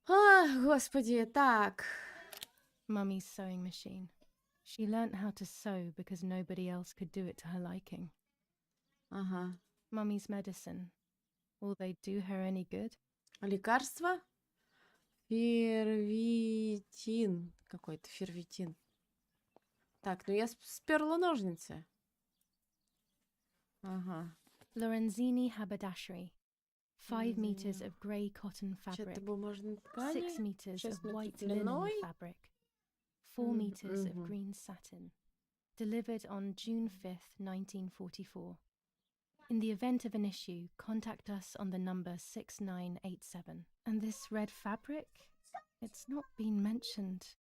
Ах, господи, так. Mummy's sewing machine. She learnt how to sew because nobody else could do it to her liking. Ага. Mummy's medicine. Will they do her any good? Лекарство? Фервитин. Какой-то фервитин. Так, ну я сперла ножницы. Ага. Lorenzini haberdashery. 5 meters of grey cotton fabric. Что-то бумажной ткани. 6 meters 6 of метров white linen длиной. fabric. 4 meters of green satin. Delivered on June 5th, 1944. In the event of an issue, contact us on the number 6987. And this red fabric? It's not been mentioned.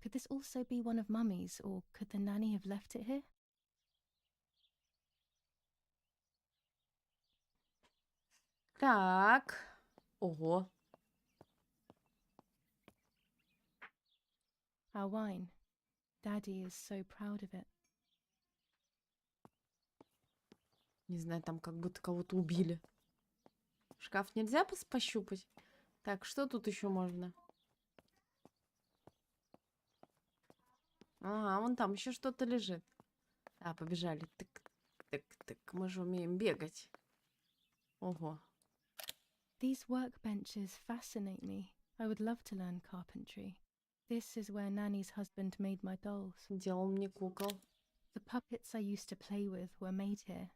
Could this also be one of Mummy's, or could the nanny have left it here? Так. Ого. Our wine. Daddy is so proud of it. Не знаю, там как будто кого-то убили. Шкаф нельзя пощупать? Так, что тут еще можно? Ага, вон там еще что-то лежит. А, побежали. Тык, тык, тык. Мы же умеем бегать. Ого. These workbenches fascinate me. I would love to learn carpentry. This is where Nanny's husband made my dolls. Делал мне кукол. The puppets I used to play with were made here.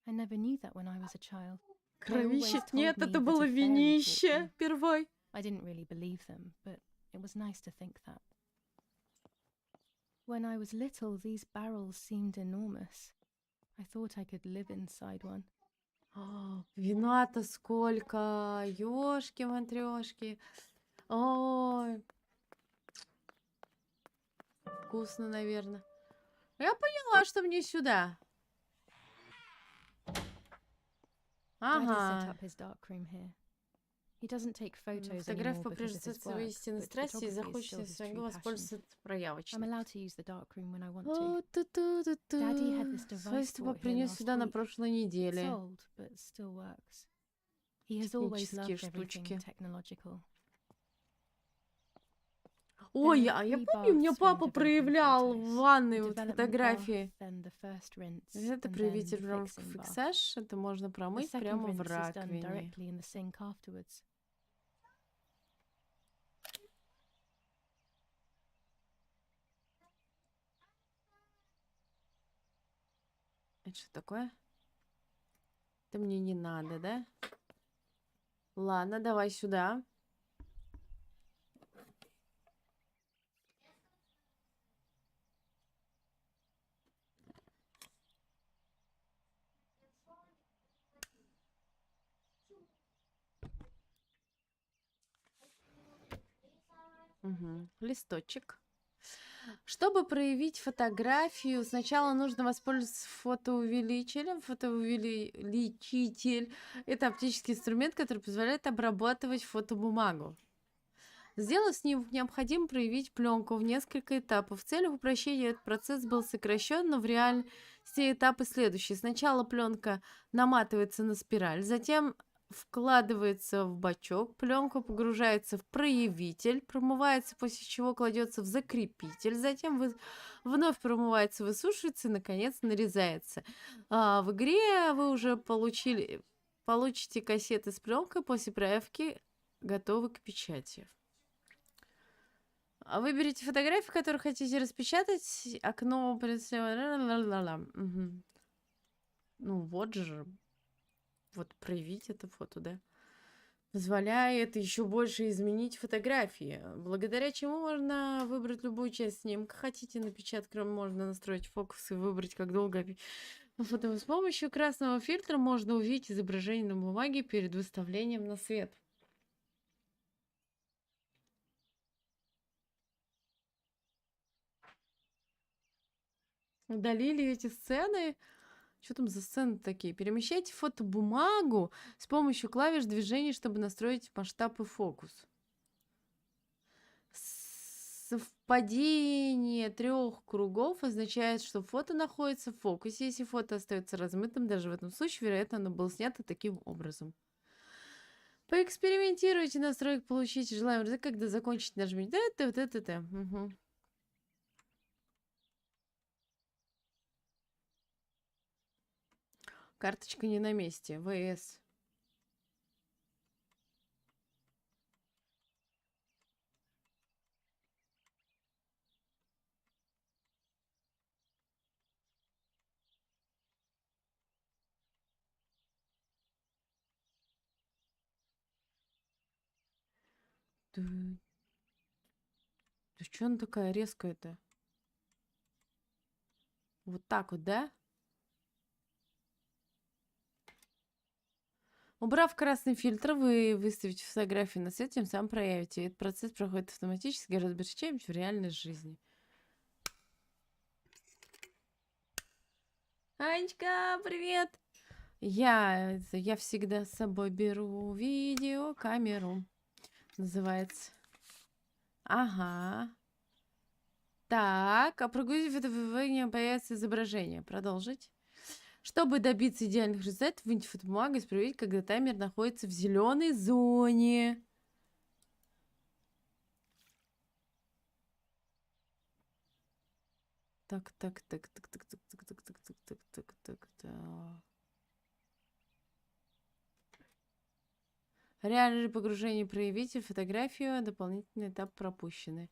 I never knew that when I was a child. Кровище. told Нет, me это that было a fairy taught винище. me. Первой. I didn't really believe them, but it was nice to think that. When I was little, these barrels seemed enormous. I thought I could live inside one. Вина-то сколько. Ёшки-матрёшки. Ой. Вкусно, наверное. Я поняла, что мне сюда. Daddy set Ага. up his dark room here. He doesn't take photos Фотограф anymore по-прежнему because of his остается своей work, истинной but страстью и photography is захочет still his своего true passion. воспользоваться I'm проявочно. allowed to use the darkroom when I want to. О-ту-ту-ту-ту. Daddy had this device Свойство brought here принес last сюда на week. прошлой It's неделе. old, but still works. He has always Технические loved everything штучки. technological. Ой, There are а я three помню, мне baths when папа developing проявлял photos. в The ванной вот development фотографии. bath, then the first rinse, Это and then проявитель the прям fixing bath. фиксаж. Это можно The промыть second прямо в rinse is done раковине. directly in the sink afterwards. Это что такое? Это мне не надо, да? Ладно, давай сюда. Угу. Листочек. Чтобы проявить фотографию, сначала нужно воспользоваться фотоувеличителем. Фотоувеличитель — это оптический инструмент, который позволяет обрабатывать фотобумагу. Сделав снимок, необходимо проявить пленку в несколько этапов. В целях упрощения этот процесс был сокращен, но в реальности этапы следующие. Сначала пленка наматывается на спираль, затем вкладывается в бачок, пленка погружается в проявитель, промывается, после чего кладется в закрепитель, затем вновь промывается, высушивается и, наконец, нарезается. В игре вы уже получите кассеты с пленкой, после проявки готовы к печати. Выберите фотографии, которые хотите распечатать. Окно угу. Ну вот же. Вот проявить это фото, да? Позволяет еще больше изменить фотографии, благодаря чему можно выбрать любую часть снимка. Хотите напечатать, можно настроить фокус и выбрать, как долго фото. С помощью красного фильтра можно увидеть изображение на бумаге перед выставлением на свет. Удалили эти сцены. Что там за сцены такие? Перемещайте фотобумагу с помощью клавиш движения, чтобы настроить масштаб и фокус. Совпадение 3 кругов означает, что фото находится в фокусе. Если фото остается размытым, даже в этом случае, вероятно, оно было снято таким образом. Поэкспериментируйте, настройки, получите желаемый результат. Когда закончите, нажмите. Угу. Карточка не на месте. ВС. Да что она такая резкая-то? Вот так вот, да? Убрав красный фильтр, вы выставите фотографии на свет, тем самым проявите. Этот процесс проходит автоматически, гораздо быстрее, чем в реальной жизни. Анечка, привет! Я всегда с собой беру видеокамеру. Называется. Ага. Так, а прогрузив это выведение, появится изображение. Продолжить. Чтобы добиться идеальных результатов, выньте фотобумагу и проверить, когда таймер находится в зеленой зоне. Так. Реальное погружение проявитель, фотографию, дополнительный этап пропущены.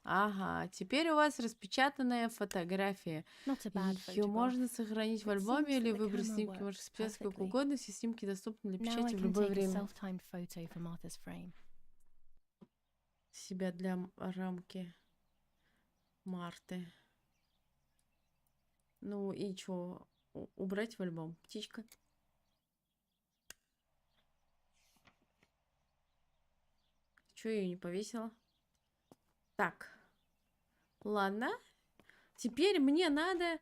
Ага, теперь у вас распечатанная фотография. Ее можно сохранить в альбоме или выбрать снимки, можно распечатать сколько угодно, все снимки доступны для печати в любое время. Себя для рамки Марты. Ну и что? Убрать в альбом. Птичка. Чё я ее не повесила? Так. Ладно. Теперь мне надо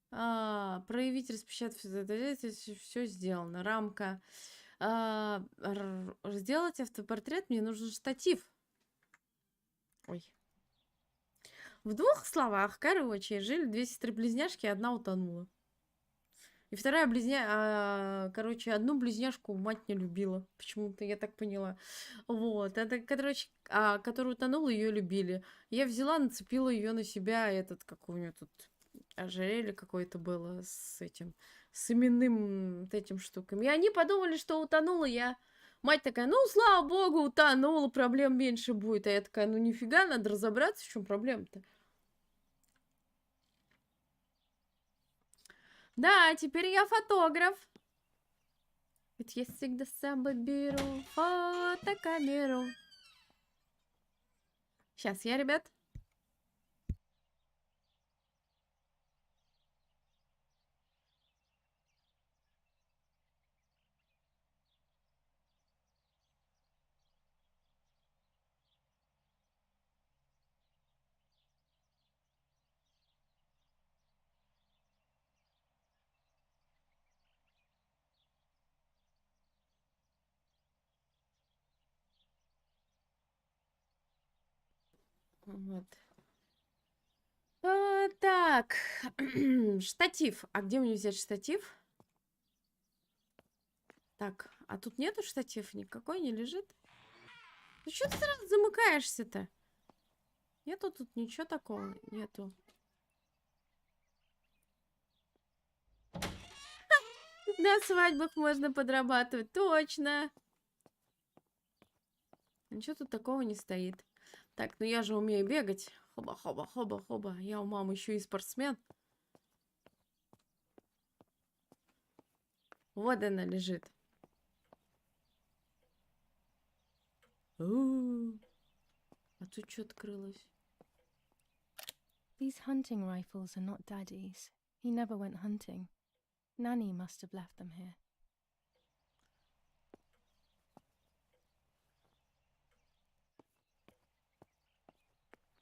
проявить, распечатать. Это все сделано. Рамка. Сделать автопортрет мне нужен штатив. Ой. В двух словах, короче, жили две сестры-близняшки, одна утонула. И вторая короче, одну близняшку мать не любила. Почему-то, я так поняла. Вот. Это, короче, которая утонула, ее любили. Я взяла, нацепила ее на себя, как у нее тут ожерелье какое-то было с именным вот этим штуками. И они подумали, что утонула я. Мать такая, ну, слава богу, утонула, проблем меньше будет. А я такая, ну, нифига, надо разобраться, в чем проблема-то. Да, теперь я фотограф. Ведь я всегда с собой беру фотокамеру. Сейчас я, ребят. Вот. Так, штатив. А где мне взять штатив? Так, а тут нету штатив? Никакой не лежит? Ну что ты сразу замыкаешься-то? Нету тут ничего такого? Нету. На свадьбах можно подрабатывать. Точно. Ничего тут такого не стоит. Так, ну я же умею бегать. Хоба-хоба-хоба-хоба. Я у мамы еще и спортсмен. Вот она лежит. А тут что открылось? These hunting rifles are not Daddy's. He never went hunting. Nanny must have left them here.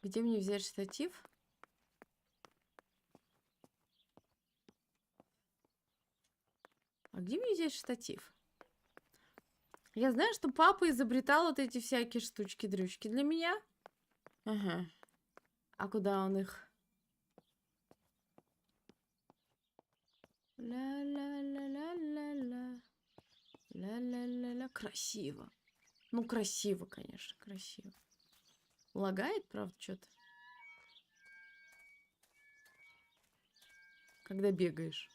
Где мне взять штатив? А где мне взять штатив? Я знаю, что папа изобретал вот эти всякие штучки-дрючки для меня. Ага. А куда он их? Ла-ла-ла-ла-ла-ла. Ла-ла-ла-ла. Красиво. Ну, красиво, конечно, красиво. Лагает, правда, что-то? Когда бегаешь.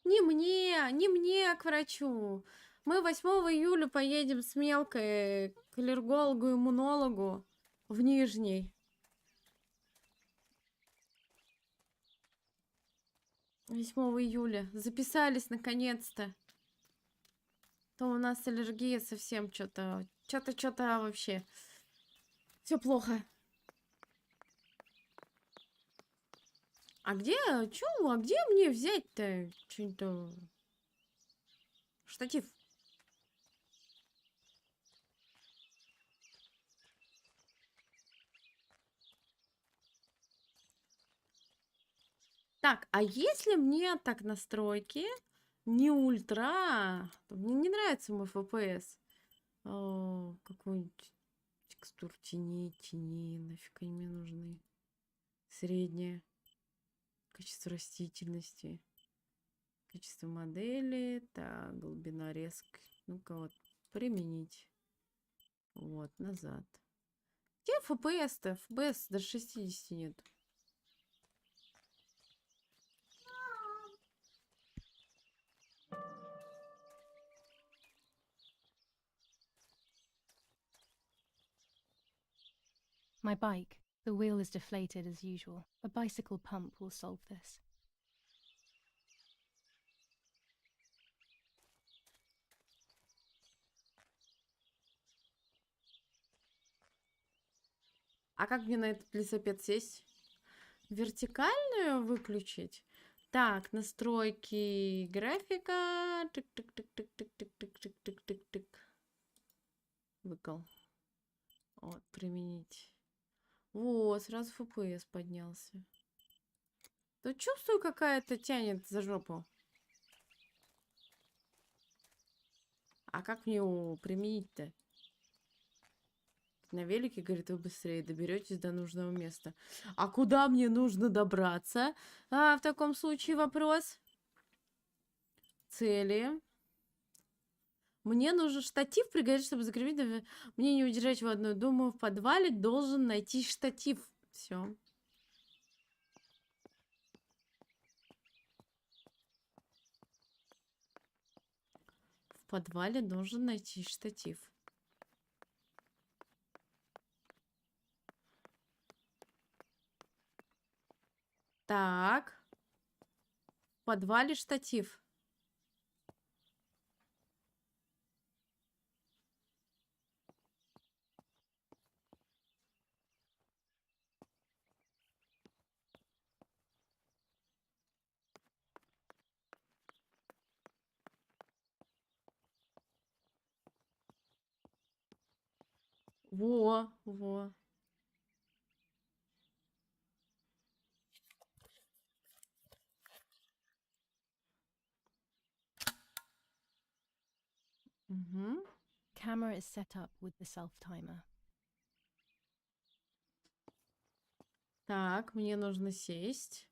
Не мне к врачу. Мы 8 июля поедем с мелкой к аллергологу, иммунологу в Нижний. 8 июля. Записались наконец-то. То у нас аллергия совсем что-то вообще. Все плохо. А где мне взять-то что-то? Штатив. Так, а если мне так настройки не ультра, мне не нравится мой FPS. Какой-нибудь текстур тени, нафиг они мне нужны. Среднее. Качество растительности. Качество модели. Так, глубина резк. Ну-ка вот, применить. Вот, назад. Где FPS-то? FPS даже 60 нет. My bike. The wheel is deflated as usual. A bicycle pump will solve this. А как мне на этот велосипед сесть? Вертикальную выключить? Так, настройки графика. Тык-тык-тык-тык-тык-тык-тык-тык-тык-тык. Выкол. Вот, применить. Вот, сразу FPS поднялся. Да чувствую, какая-то тянет за жопу. А как мне его применить-то? На велике, говорит, вы быстрее доберетесь до нужного места. А куда мне нужно добраться? В таком случае вопрос. Цели. Мне нужен штатив, пригодится, чтобы закрепить. Мне не удержать его одной. Думаю, в подвале должен найти штатив. Все. В подвале должен найти штатив. Так. В подвале штатив. Во. Угу. Camera is set up with the self-timer. Так, мне нужно сесть.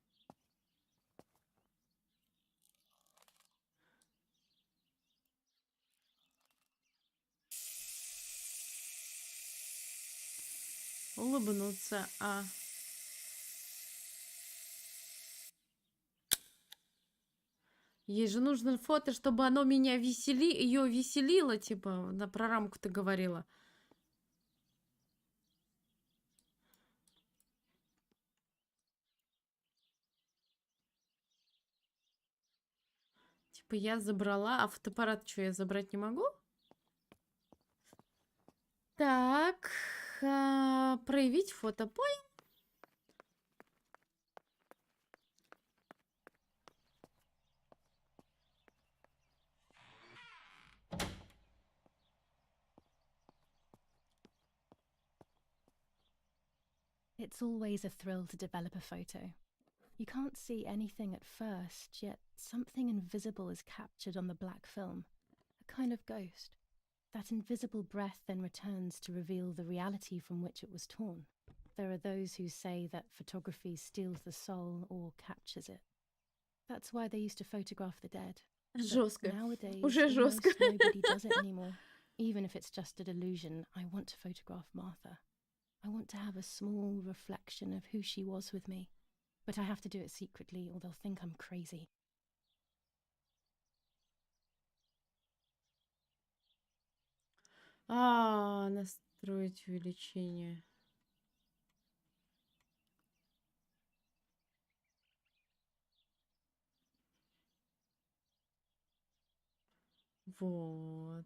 Улыбнуться. Ей же нужно фото, чтобы оно меня ее веселило, типа, про рамку ты говорила. Типа я забрала, а фотоаппарат что, я забрать не могу? Так, проявить фото. Понял? It's always a thrill to develop a photo. You can't see anything at first, yet something invisible is captured on the black film, a kind of ghost. That invisible breath then returns to reveal the reality from which it was torn. There are those who say that photography steals the soul or captures it. That's why they used to photograph the dead. But Жестко. nowadays, Уже жестко. almost nobody does it anymore. Even if it's just a delusion, I want to photograph Martha. I want to have a small reflection of who she was with me. But I have to do it secretly or they'll think I'm crazy. Настроить увеличение. Вот.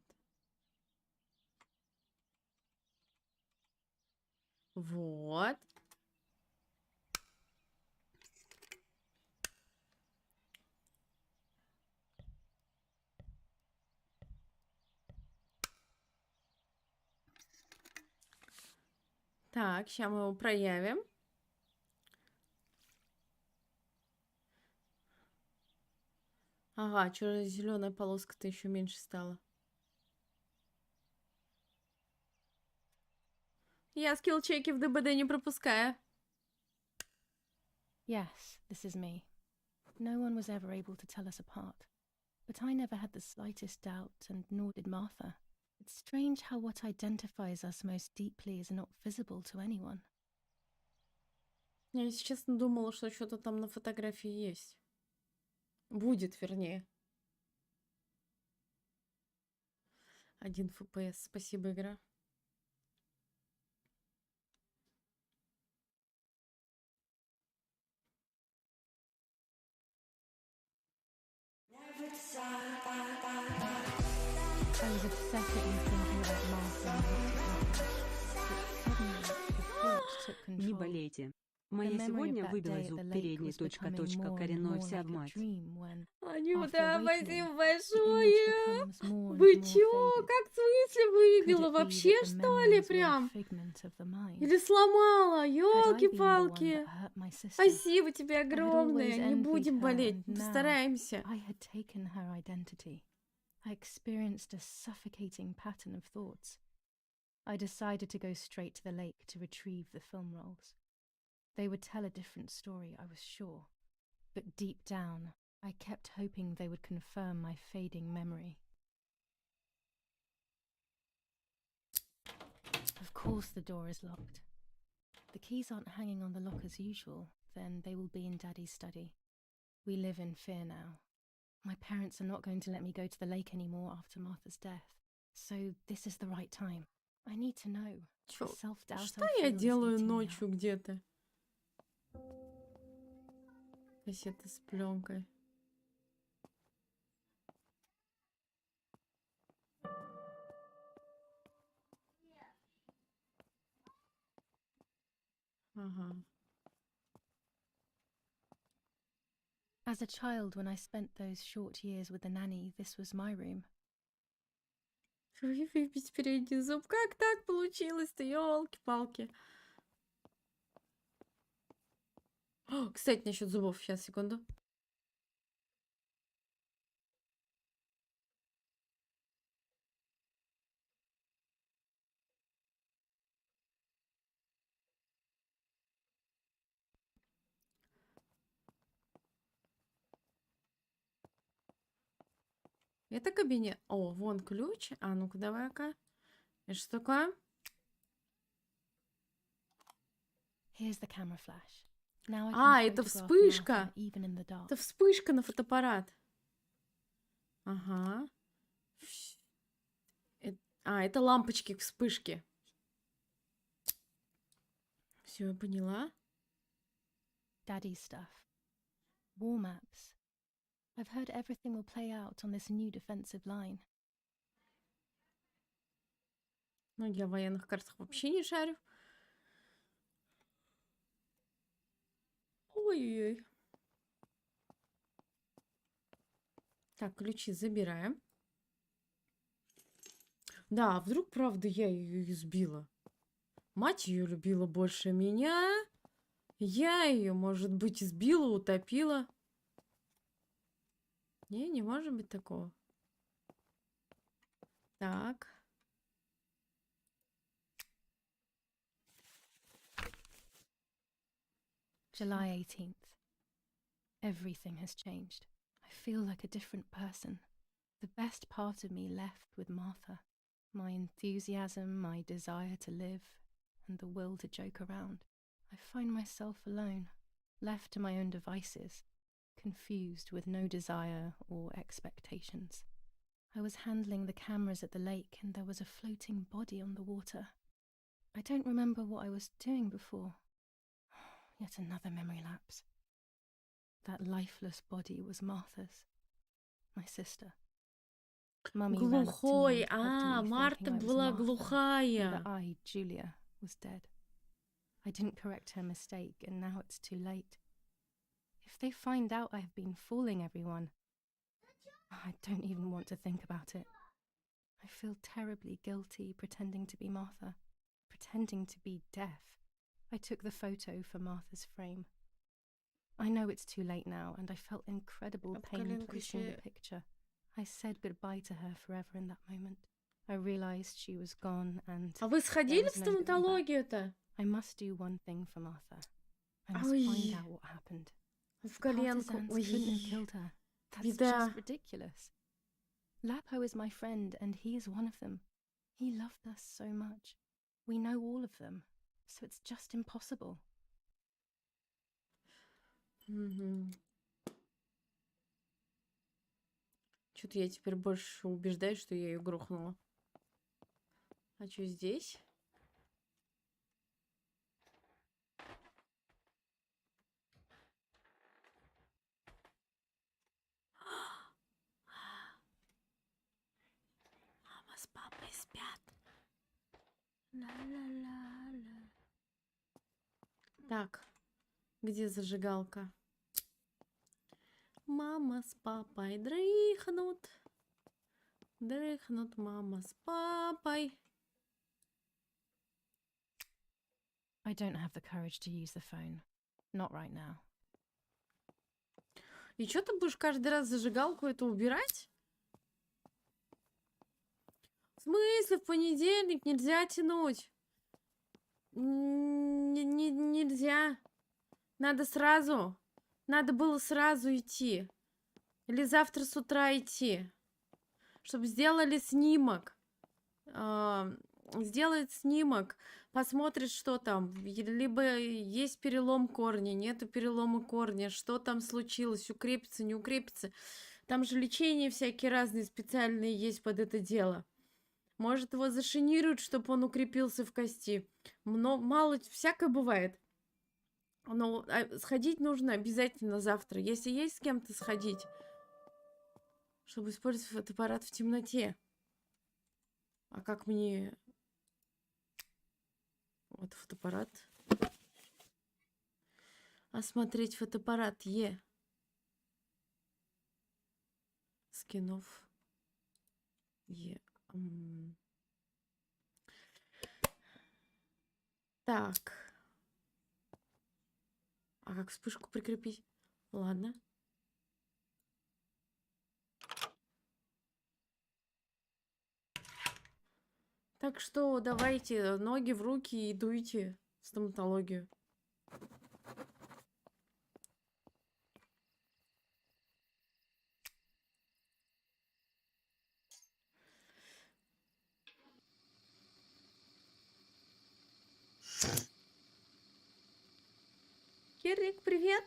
Вот. Так, сейчас мы его проявим. Ага, что зеленая полоска-то еще меньше стала. Я скилл-чеки в ДБД не пропускаю. Yes, this is me. No one was ever able to tell us apart. But I never had the slightest doubt, and nor did Martha. It's strange how what identifies us most deeply is not visible to anyone. Я, если честно, думала, что что-то там на фотографии есть. Будет, вернее. 1 FPS. Спасибо, игра. I was obsessively thinking about Martha and what it happened. But suddenly, the thought took Не control. болейте. Моя memory of сегодня that day выбила at зуб the lake передний, was точка, becoming точка, more and коренной more вся like в a мать. dream when, Анюта, after спасибо awakening, the image большое. becomes more and Вы more чё? faded. Как в смысле Could выбила? it be Вообще, that the что ли, memories were a прям? figment of the mind? Или сломала? Had I been the one that Ёлки-палки. hurt my sister? Спасибо тебе I had огромное. always Не envied будем her, болеть. and now Постараемся. I had taken her identity. I experienced a suffocating pattern of thoughts. I decided to go straight to the lake to retrieve the film rolls. They would tell a different story, I was sure. But deep down, I kept hoping they would confirm my fading memory. Of course the door is locked. The keys aren't hanging on the lock as usual, then they will be in Daddy's study. We live in fear now. My parents are not going to let me go to the lake anymore after Martha's death. So this is the right time. I need to know. Чё? The self-doubt Что I я feel is делаю eating me up. ночью где-то? Кассета с пленкой. Ага. As a child, when I spent those short years with the nanny, this was my room. Выпить передний зуб. Как так получилось-то? Ёлки-палки. О, кстати, насчет зубов. Сейчас, секунду. Это кабинет. О, вон ключ. А ну-ка, давай-ка. Это что такое? Here's the camera flash. Now I А, can это photograph вспышка. Martha even in the dark. Это вспышка на фотоаппарат. Ага. А, это лампочки вспышки. Все, я поняла. Daddy's stuff. War maps. I've heard everything will play out on this new defensive line. Ну, я в военных картах вообще не шарю. Ой-ой-ой. Так, ключи забираем. Да, вдруг, правда, я ее избила. Мать ее любила больше меня. Я ее, может быть, избила, утопила. Не может быть такого. Так. July 18th. Everything has changed. I feel like a different person. The best part of me left with Martha. My enthusiasm, my desire to live, and the will to joke around. I find myself alone, left to my own devices, confused with no desire or expectations. I was handling the cameras at the lake and there was a floating body on the water. I don't remember what I was doing before. Yet another memory lapse. That lifeless body was Martha's, my sister. Mummy ran up to me Глухой. and hugged А, me, Марта thinking I was была Martha, and глухая. that I, Julia, was dead. I didn't correct her mistake, and now it's too late. If they find out I have been fooling everyone, I don't even want to think about it. I feel terribly guilty pretending to be Martha, pretending to be deaf. I took the photo for Martha's frame. I know it's too late now, and I felt incredible pain placing the picture. I said goodbye to her forever in that moment. I realized she was gone, and А вы сходили в there was no going back. стоматологию-то? I must do one thing for Martha. I must Ой. find out what happened. В коленку. Partisans Ой. couldn't have killed her. That's Беда. just ridiculous. Lapo is my friend, and he is one of them. He loved us so much. We know all of them, so it's just impossible. Угу. Что-то я теперь больше убеждаюсь, что я ее грохнула. А что здесь? Мама с папой спят. Ла-ла-ла-ла. Так. Где зажигалка? Мама с папой дрыхнут. Дрыхнут мама с папой. I don't have the courage to use the phone. Not right now. И что ты будешь каждый раз зажигалку эту убирать? В смысле, в понедельник нельзя тянуть? Нельзя. Надо сразу. Надо было сразу идти. Или завтра с утра идти. Чтобы сделали снимок. Сделает снимок. Посмотрит, что там. Либо есть перелом корня, нету перелома корня. Что там случилось? Укрепится, не укрепится. Там же лечения всякие разные специальные есть под это дело. Может, его зашинируют, чтобы он укрепился в кости. Мало всякое бывает. Но сходить нужно обязательно завтра. Если есть с кем-то сходить, чтобы использовать фотоаппарат в темноте. А как мне... Вот фотоаппарат. Осмотреть фотоаппарат Е. Скинов. Е. Так. А как вспышку прикрепить? Ладно. Так что давайте ноги в руки и дуйте в стоматологию. Кирик, привет.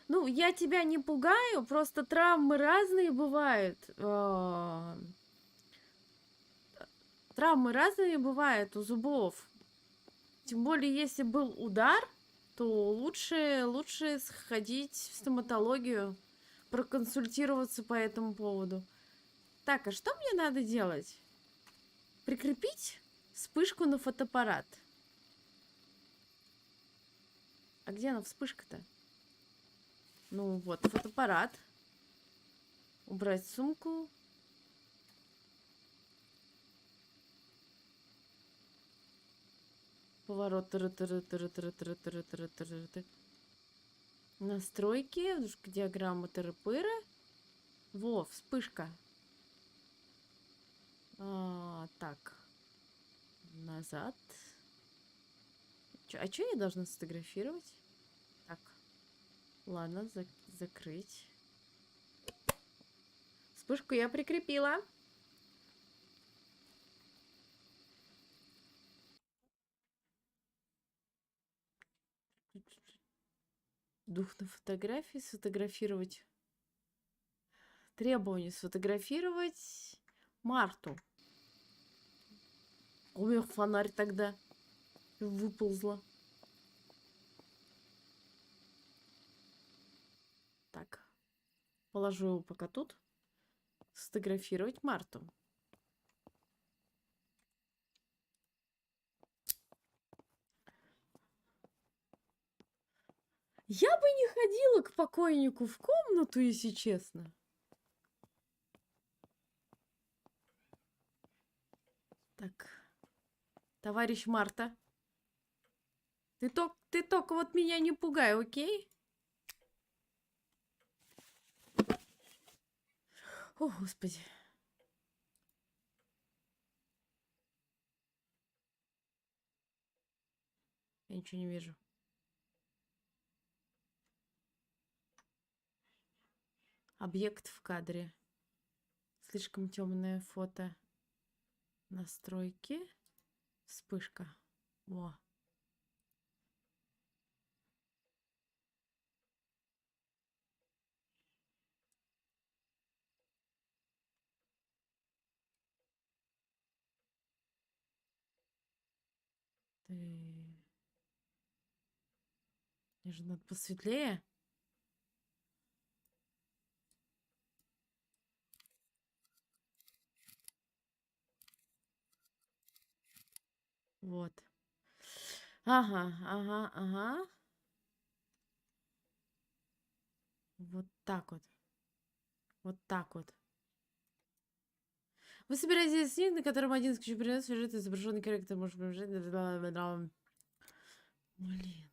Ну, я тебя не пугаю, просто травмы разные бывают. Травмы разные бывают у зубов. Тем более, если был удар, то лучше сходить в стоматологию, проконсультироваться по этому поводу. Так, а что мне надо делать? Прикрепить вспышку на фотоаппарат. А где она, вспышка-то? Ну вот, фотоаппарат. Убрать сумку. Поворот. Настройки. Диаграмма тыры-пыры. Во, вспышка. Так. Назад. А что я должна сфотографировать? Так. Ладно, закрыть. Вспышку я прикрепила. Дух на фотографии. Сфотографировать. Требование сфотографировать Марту. Умер фонарь тогда. Выползла. Так. Положу его пока тут. Сфотографировать Марту. Я бы не ходила к покойнику в комнату, если честно. Так. Товарищ Марта. Ты только вот меня не пугай, окей? О, Господи. Я ничего не вижу. Объект в кадре. Слишком темное фото. Настройки. Вспышка. Во. Мне же надо посветлее. Вот. Ага. Вот так вот. Вот так вот. Вы собираетесь снимок, на котором один из ключевых персонажей сюжет изображенный характер может приближать. Блин.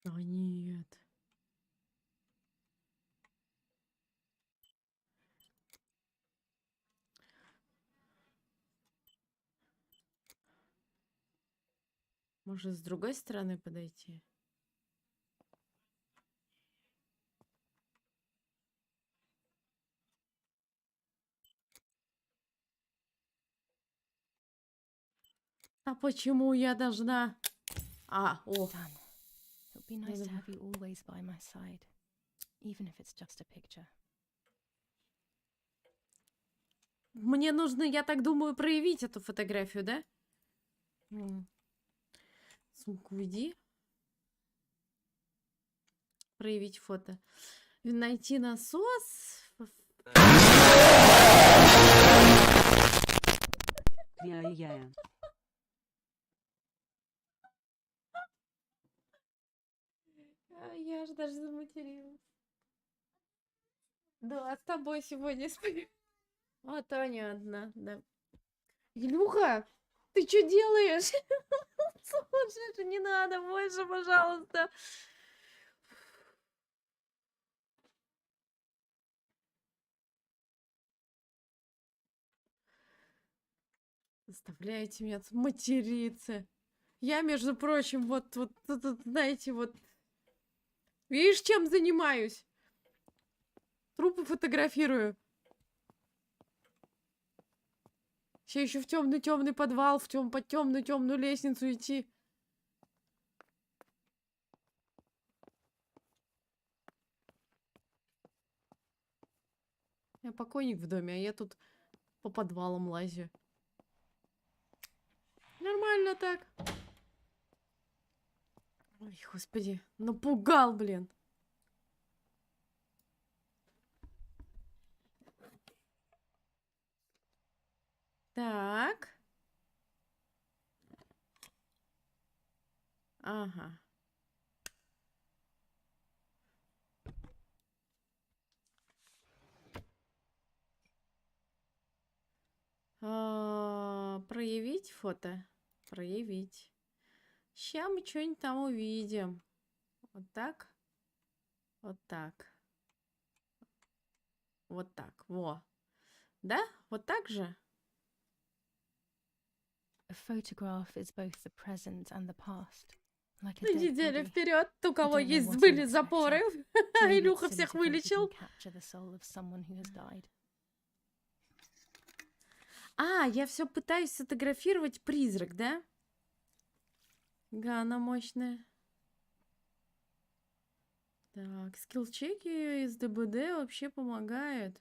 А нет. Может, с другой стороны подойти? А почему я должна... А, о. Done. It would be nice to have you always by my side, even if it's just a picture. Мне нужно, я так думаю, проявить эту фотографию, да? Сумку веди. Проявить фото. Найти насос. Я. Я же даже заматерилась. Да, с тобой сегодня сплю. А, понятно, да. Илюха, ты что делаешь? Слушай, не надо больше, пожалуйста. Заставляете меня материться. Я, между прочим, вот, знаете, вот... Видишь, чем занимаюсь? Трупы фотографирую. Сейчас еще в темный подвал, под темную лестницу идти. Я покойник в доме, а я тут по подвалам лазю. Нормально так. Ой, господи, напугал, блин. Так. Ага. Проявить фото? Проявить. Сейчас мы что-нибудь там увидим. Вот так. Вот так. Вот так. Во. Да? Вот так же? A photograph is both the present and the past. Like a На dead неделю body. вперед. У кого I don't know есть what были I'm запоры. Maybe Илюха it's silly всех to think you вылечил. can capture the soul of someone who has died. А, я все пытаюсь сфотографировать призрак, да? Да, она мощная. Так, скилл-чеки из ДБД вообще помогают.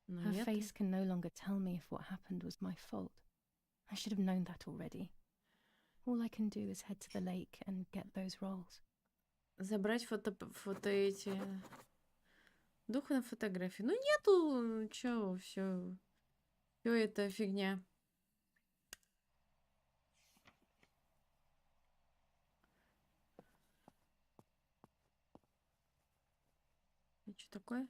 Но Her нет. face can no longer tell me if what happened was my fault. I should have known that already. All I can do is head to the lake and get those rolls. Забрать фото эти... Дух на фотографии. Ну нету, чё, все это фигня. И что такое?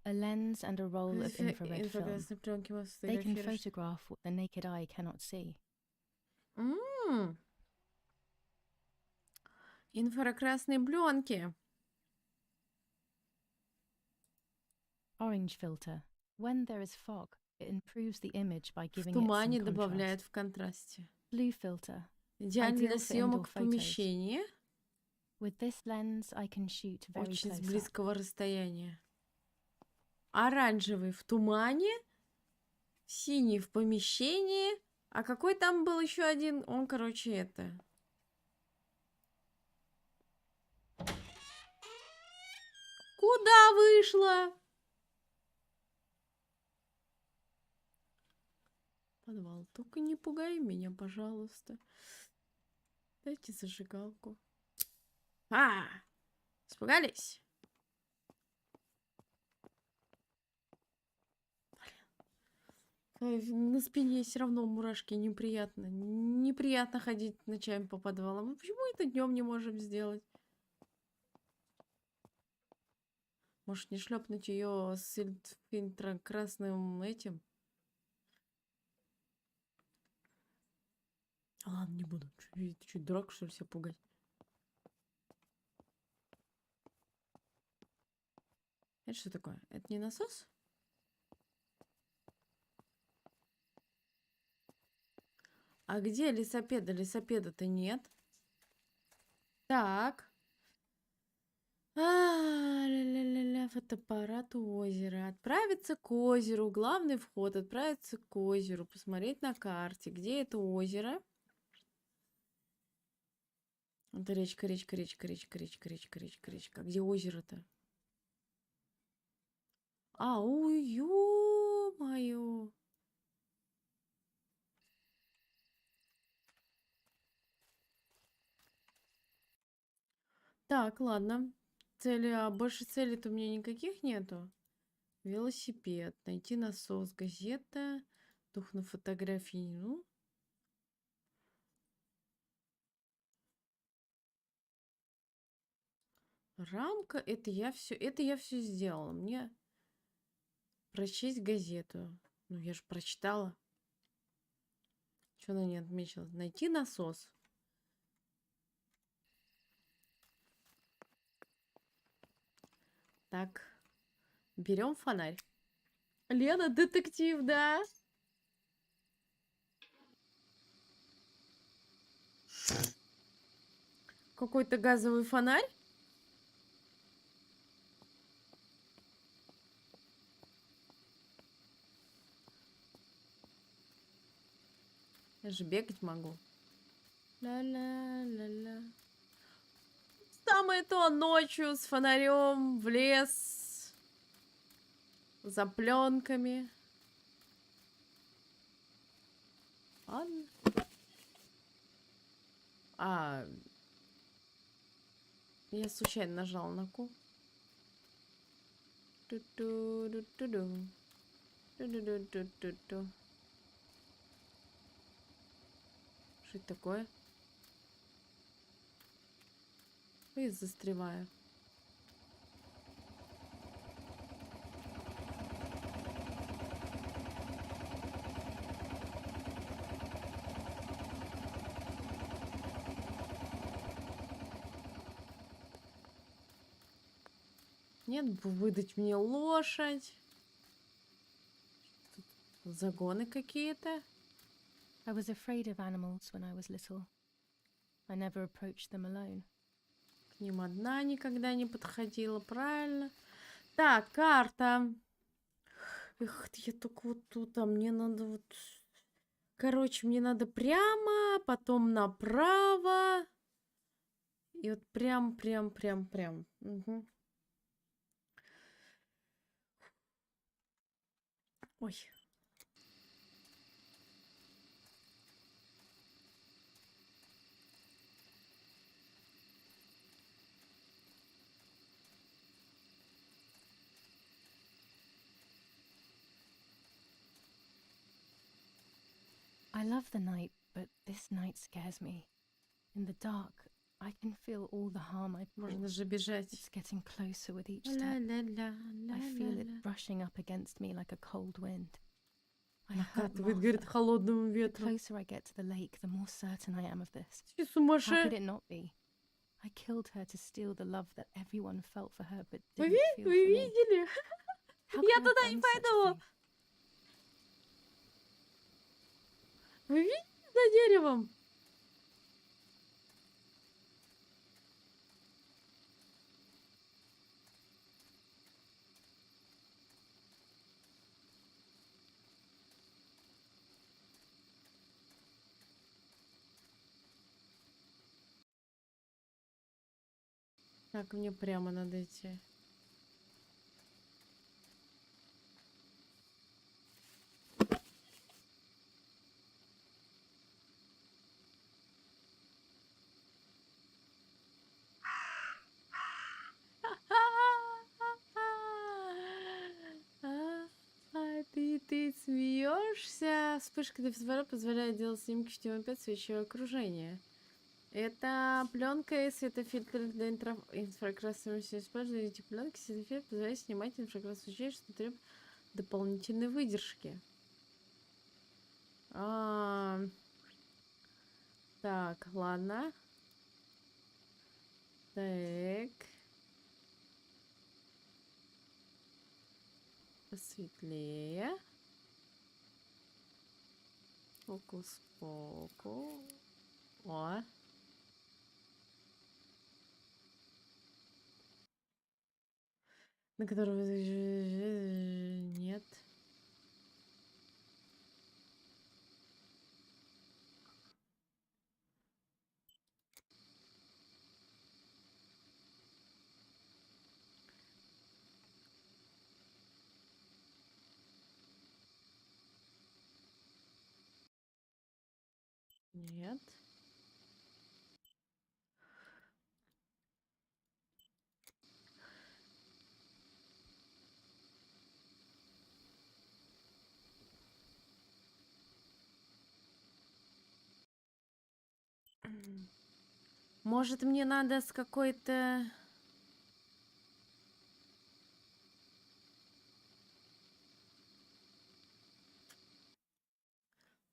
A lens and a roll of infrared film. Инфракрасной пленки можно They can сфотографировать. photograph what the naked eye cannot see. Инфракрасные пленки. Orange filter. When there is fog, it improves the image by В giving it тумане some добавляет contrast. в контрасте. Blue filter. Идеально Ideal для for съемок indoor в помещении. With this lens, I can shoot very Очень с close up. близкого расстояния. Оранжевый в тумане. Синий в помещении. А какой там был еще один? Он, короче, это... Куда вышла? Подвал. Только не пугай меня, пожалуйста. Дайте зажигалку. А! Испугались? На спине все равно мурашки, неприятно. Неприятно ходить ночами по подвалам. Почему это днем не можем сделать? Может, не шлепнуть ее с инфракрасным этим? Ладно, не буду. Чуть дурак, что ли, себя пугать? Это что такое? Это не насос? А где лесопеда? Лесопеда-то нет. Так. Ля-ля-ля-ля, фотоаппарат у озера. Отправиться к озеру. Главный вход. Отправиться к озеру. Посмотреть на карте. Где это озеро? Это речка, речка, речка, речка, речка, речка, речка, речка. Где озеро-то? Ой, ё-моё. Так, ладно. Цели, а больше целей-то у меня никаких нету. Велосипед, найти насос, газета, дух на фотографии. Ну. Рамка, это я все сделала. Мне прочесть газету. Ну, я же прочитала. Что она не отмечала? Найти насос. Так, берем фонарь. Лена, детектив, да? Какой-то газовый фонарь? Я же бегать могу. Ла-ла-ла-ла. Самое то ночью с фонарем в лес. За пленками. Ладно. Я случайно нажала на ку. Ту-ту-ду-ту-ду. Ту-ду-ду-ту-ту-ту. Что это такое? И застреваю. Нет бы выдать мне лошадь. Тут загоны какие-то. I was afraid of animals when I was little. I never approached them alone. К ним одна никогда не подходила, правильно? Так, карта. Эх, я только вот тут, а мне надо вот... Короче, мне надо прямо, потом направо. И вот прям. Угу. Ой. I love the night, but this night scares me. In the dark, I can feel all the harm I've brought. Можно же бежать. It's getting closer with each step. I feel it brushing up against me like a cold wind. I hurt Накатывает, говорит, Martha. холодным The ветром. closer I get to the lake, the more certain I am of this. Ты How could сумасшедший. it not be? I killed her to steal the love that everyone felt for her, but Вы didn't feel for me. видели? How Я could I туда have не done such a пойду. thing? Вы видите за деревом? Так, мне прямо надо идти. Ты смеешься? Вспышка дефизора позволяет делать снимки в темном свечевое окружение. Это пленка и светофильтр для инфракрасного света. Используя эти пленки, светофильтр позволяет снимать инфракрасное свечение, что требует дополнительной выдержки. Так, ладно. Так. Посветлее. Фокус-покус. О. На которого... Нет. Нет. Может, мне надо с какой-то...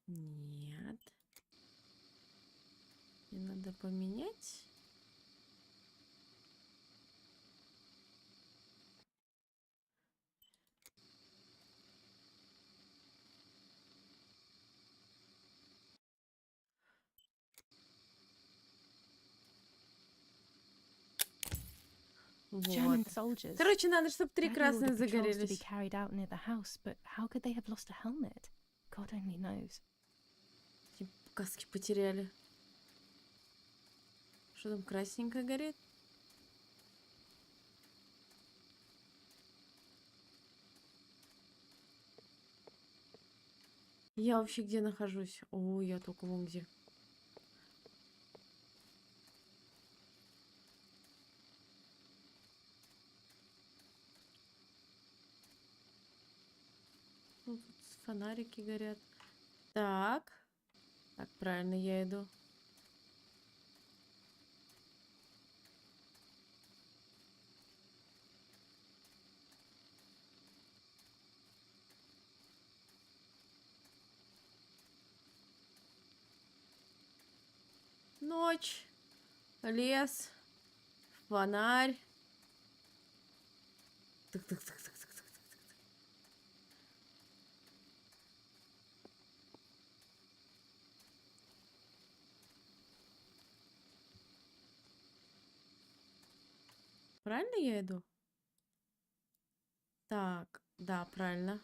Нет. Мне надо поменять. German Вот. soldiers. Короче, надо, чтобы три Daddy красных ordered patrols to be загорелись. carried out near the house, but how could they have lost a helmet? God only knows. Типа, каски потеряли. Что там красненько горит? Я вообще где нахожусь? О, я только вон где. Ну, тут фонарики горят. Так. Так, правильно я иду. Ночь. Лес. Фонарь. Тык-тык-тык-тык-тык-тык. Правильно я иду? Так, да, правильно.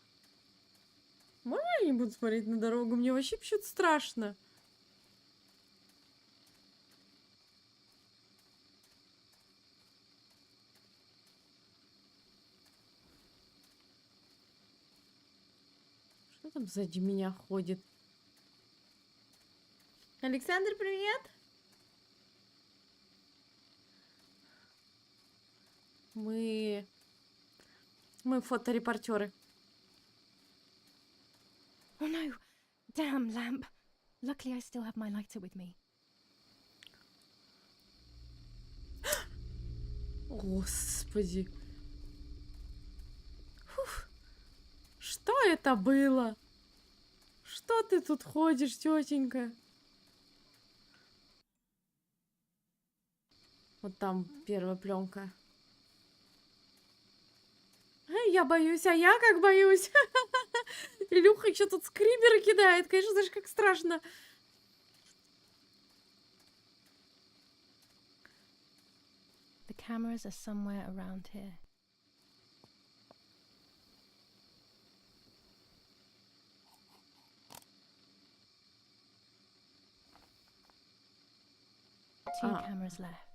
Можно я не буду смотреть на дорогу? Мне вообще почему-то страшно. Что там сзади меня ходит? Александр, привет! Мы фоторепортеры. Oh no! Damn lamp! Luckily, I still have my lighter with me. Господи. Фух. Что это было? Что ты тут ходишь, тетенька? Вот там первая пленка. Я боюсь, а я как боюсь. Илюха еще тут скримеры кидает. Конечно, даже как страшно. The cameras are somewhere around here. Two cameras left.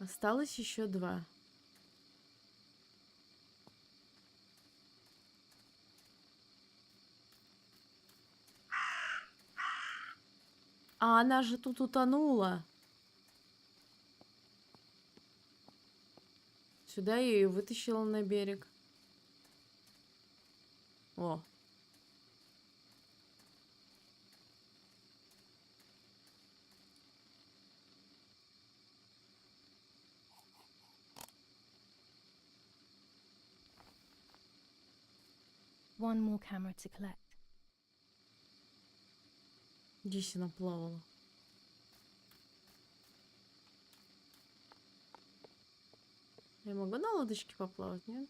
Осталось еще 2. А она же тут утонула. Сюда я ее вытащила на берег. О. One more camera to collect. Здесь она плавала. Я могу на лодочке поплавать, нет?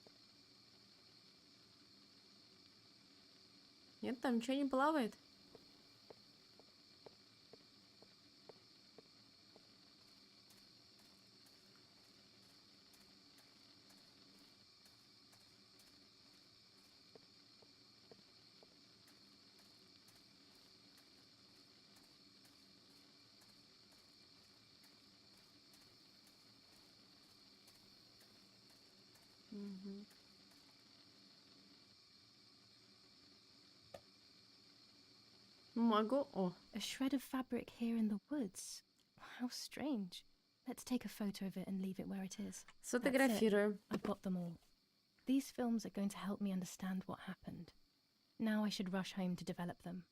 Нет, там ничего не плавает. Мгм. Могу. О, A shred of fabric here in the woods. How strange. Let's take a photo of it and leave it where it is. сфотографирую. I've got them all. These films are going to help me understand what happened. Now I should rush home to develop them.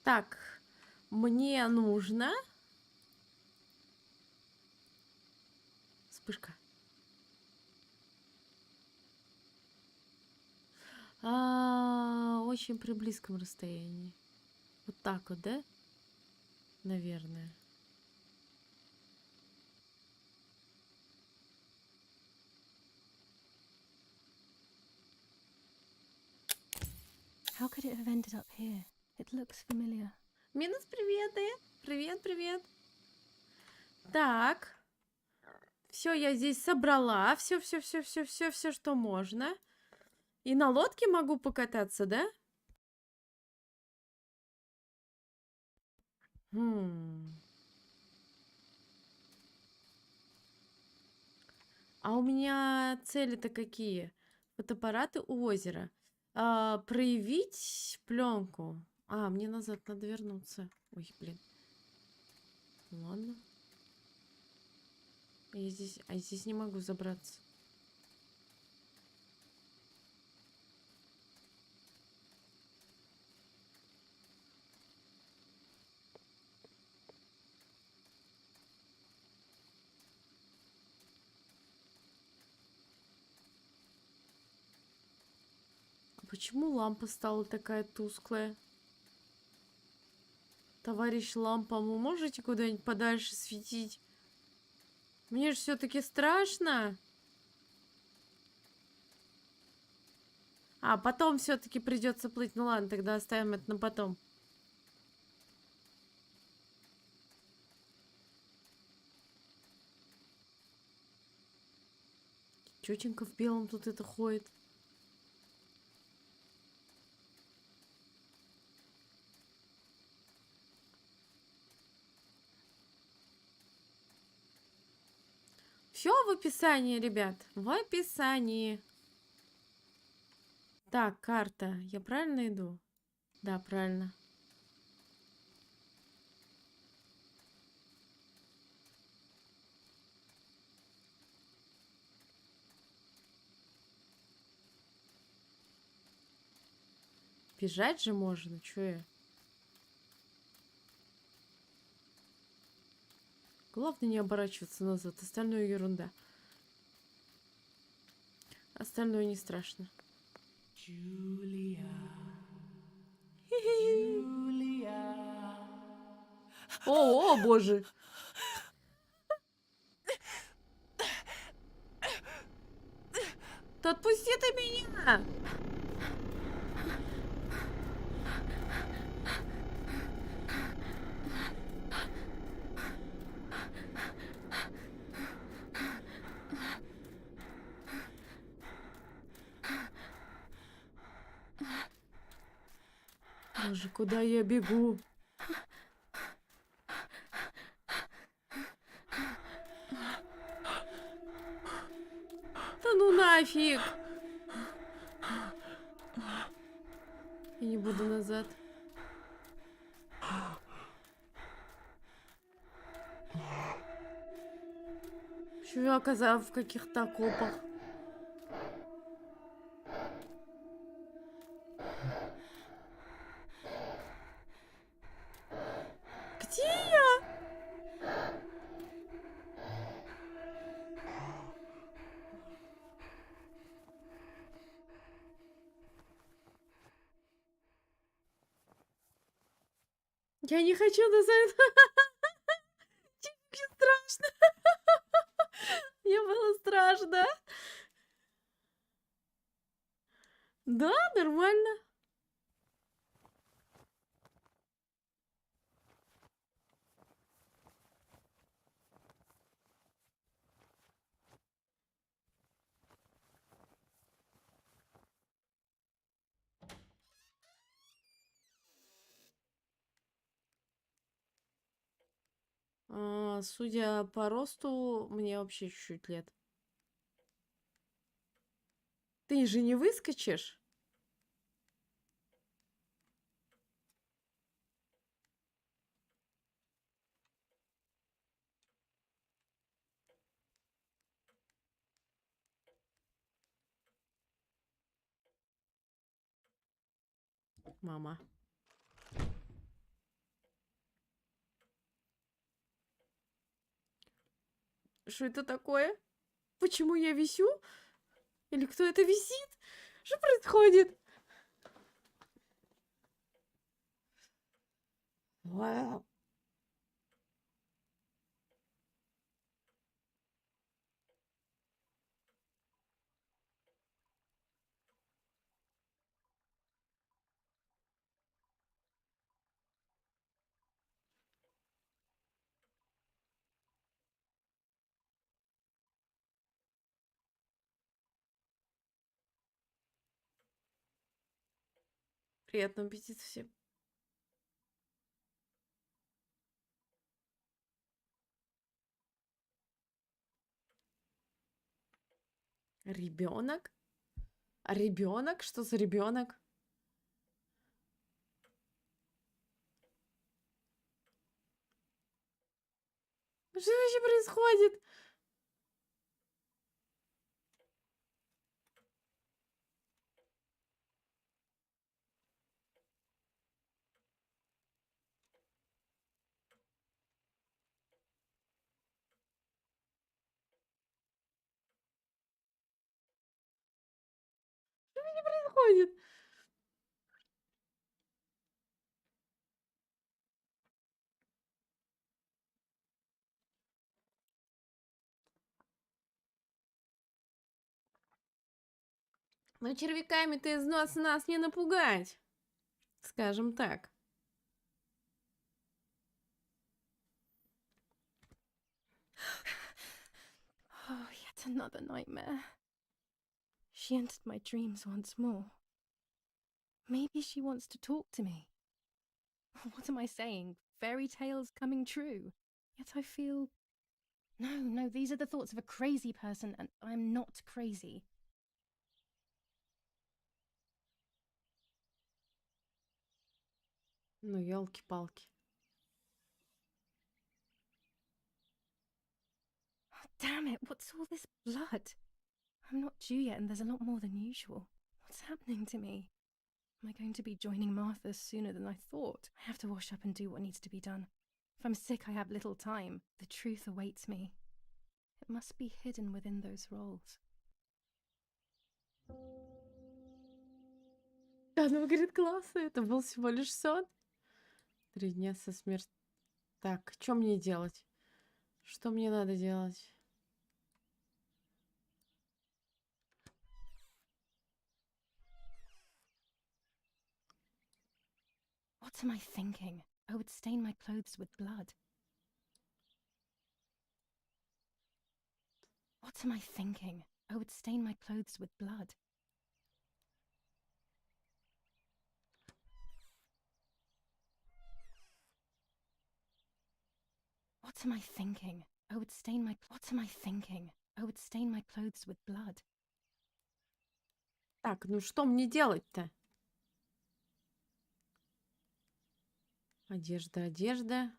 Так, мне нужно... Вспышка. Очень при близком расстоянии. Вот так вот, да? Наверное. How could it have ended up here? It looks familiar. Минус приветы. Привет, привет. Так. Все, я здесь собрала. Все, что можно. И на лодке могу покататься, да? А у меня цели-то какие? Фотоаппараты у озера. Проявить пленку. Мне назад надо вернуться. Ой, блин. Ладно. Я здесь не могу забраться. Почему лампа стала такая тусклая? Товарищ лампа, вы можете куда-нибудь подальше светить? Мне же все-таки страшно. Потом все-таки придется плыть. Ну ладно, тогда оставим это на потом. Тетенька в белом тут это ходит. Все в описании, ребят. В описании. Так, карта. Я правильно иду? Да, правильно. Бежать же можно, чё я? Главное не оборачиваться назад, остальное ерунда. Остальное не страшно. Джулия. О, боже. Да отпусти ты меня! Боже, куда я бегу? Да ну нафиг! Я не буду назад. Почему я оказалась в каких-то окопах? Где я? Я не хочу назад. Мне страшно. Мне было страшно. Да, нормально. Судя по росту, мне вообще чуть-чуть лет. Ты же не выскочишь? Мама. Что это такое? Почему я висю? Или кто это висит? Что происходит? Вау. Приятного аппетита всем. Ребенок? А ребенок? Что за ребенок? Что вообще происходит? Что вообще происходит? Но червяками-то из нас не напугать. Скажем так. Oh, yet another nightmare. She entered my dreams once more. Maybe she wants to talk to me. What am I saying? Fairy tales coming true. Yet I feel... No, these are the thoughts of a crazy person, and I'm not crazy. Ну, елки-палки. Oh, damn it, what's all this blood? I'm not due yet, and there's a lot more than usual. What's happening to me? Am I going to be joining Martha sooner than I thought? I have to wash up and do what needs to be done. If I'm sick, I have little time. The truth awaits me. It must be hidden within those rolls. Она говорит, классно, это был всего лишь сон. 3 дня со смерти. Так, что мне делать? Что мне надо делать? What am I thinking? I would stain my clothes with blood. What am I thinking? I would stain my clothes with blood. What am I thinking? I would stain my... What am I thinking? I would stain my clothes with blood. Так, ну что мне делать-то? Одежда, одежда.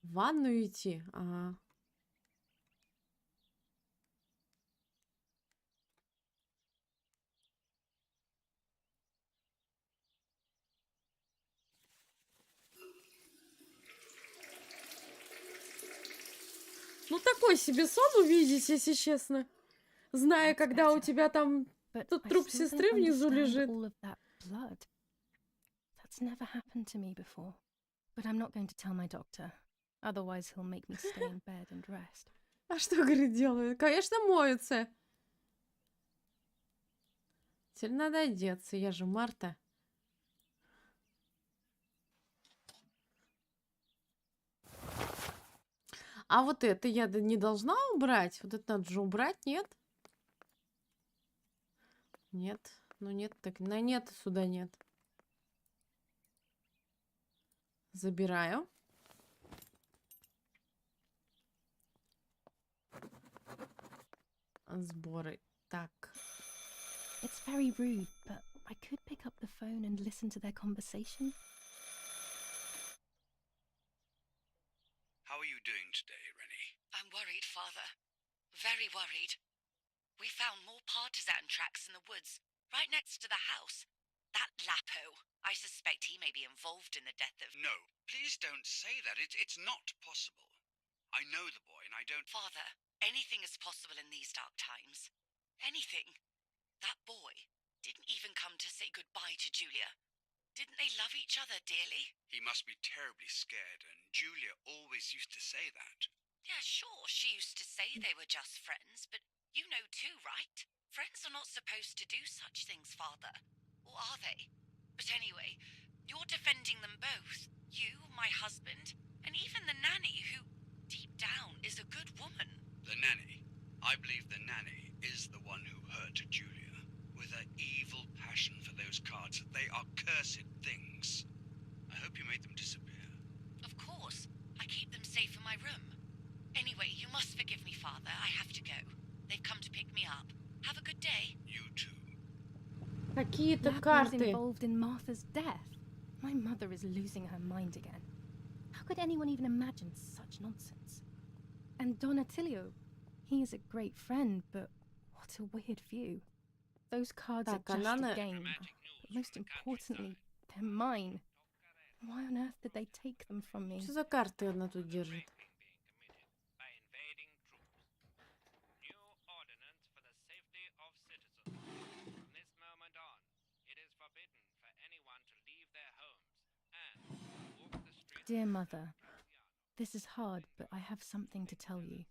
В ванную идти? Ага. Ну, такой себе сон увидеть, если честно. Зная, That's когда у better. тебя там But тут I труп still сестры don't внизу understand лежит. all of that blood. That's never happened to me before. But I'm not going to tell my doctor. Otherwise he'll make me stay in bed and rest. А что, говорит, делают? Конечно, моются. Теперь надо одеться. Я же Марта. А вот это я не должна убрать? Вот это надо же убрать, нет? Нет. Ну нет, так на нет, сюда нет. Забираю. Сборы. Так. It's very rude, but I could pick up the phone and listen to their conversation. How are you doing today, Rennie? I'm worried, Father. Very worried. We found more partisan tracks in the woods, right next to the house. That Lapo, I suspect he may be involved in the death of... No, please don't say that. It's not possible. I know the boy and I don't... Father, anything is possible in these dark times. Anything. That boy didn't even come to say goodbye to Julia. Didn't they love each other dearly? He must be terribly scared, and Julia always used to say that. Yeah, sure, she used to say they were just friends, but you know too, right? Friends are not supposed to do such things, Father. Or are they? But anyway, you're defending them both. You, my husband, and even the nanny who, deep down, is a good woman. The nanny. I believe the nanny is the one who hurt Julia. With her evil passion for those cards. They are cursed things. I hope you made them disappear. Of course. I keep them safe in my room. Anyway, you must forgive me, Father. I have to go. They've come to pick me up. Have a good day. You too. Какие-то Lapo's карты. involved in Martha's death. My mother is losing her mind again. How could anyone even imagine such nonsense? And Don Attilio, he is a great friend, but what a weird view. Those cards are Так, just она a game, but most importantly, they're mine. Why on earth did they take them from me? Что за карты она тут держит? By invading troops. New ordinance for the safety of citizens. From this moment on, it is forbidden for anyone to leave their homes and walk the streets. Dear mother, this is hard, but I have something to tell you.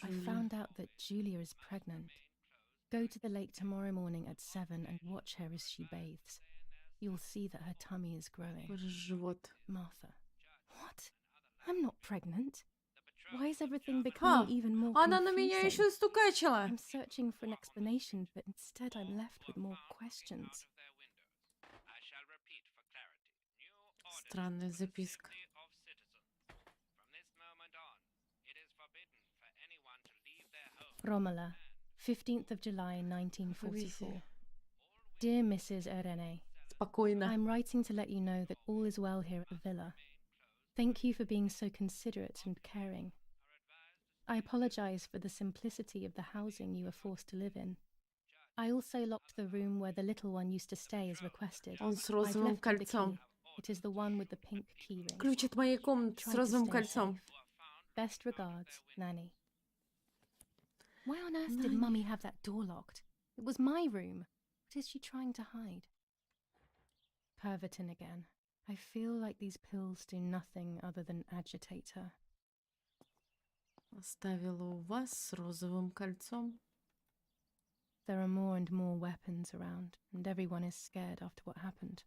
I found out that Julia is pregnant. Go to the lake tomorrow morning at 7 and watch her as she bathes. You'll see that her tummy is growing. Живот. Martha. What? I'm not pregnant. Why is everything becoming even more Она на меня confusing? еще стукачила. I'm searching for an explanation, but instead I'm left with more questions. I shall repeat for clarity. New ordinance Странная for the записка. safety of citizens. From this moment on, it is forbidden for anyone to leave their homes. Romola, 15th of July 1944. Dear Mrs. Irene, Спокойно. I'm writing to let you know that all is well here at the villa. Thank you for being so considerate and caring. I apologize for the simplicity of the housing you were forced to live in. I also locked the room where the little one used to stay as requested. Он с I've розовым left you the кольцом. key. It is the one with the pink key ring. Ключ от моей комнаты Try с to розовым stay кольцом. safe. Best regards, Nanny. Why on earth did Nanny. Mummy have that door locked? It was my room. What is she trying to hide? Pervertin again. I feel like these pills do nothing other than agitate her. Оставила у вас с розовым кольцом. There are more and more weapons around, and everyone is scared after what happened.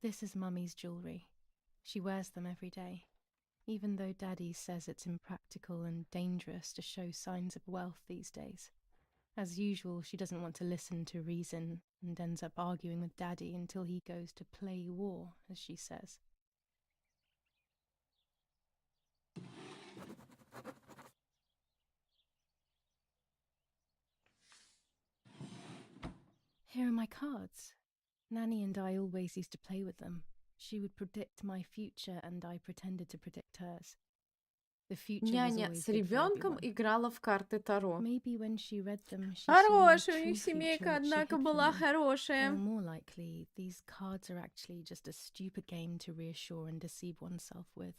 This is Mummy's jewellery. She wears them every day, even though Daddy says it's impractical and dangerous to show signs of wealth these days. As usual, she doesn't want to listen to reason and ends up arguing with Daddy until he goes to play war, as she says. Here are my cards. Nanny and I always used to play with them. She would predict my future, and I pretended to predict hers. The future was Няня always с good for ребенком everyone. играла в карты Таро. Maybe when she read them, she saw my Хорошая у true них future, семейка, which she однако, hid была from me. Or хорошая. more likely, these cards are actually just a stupid game to reassure and deceive oneself with.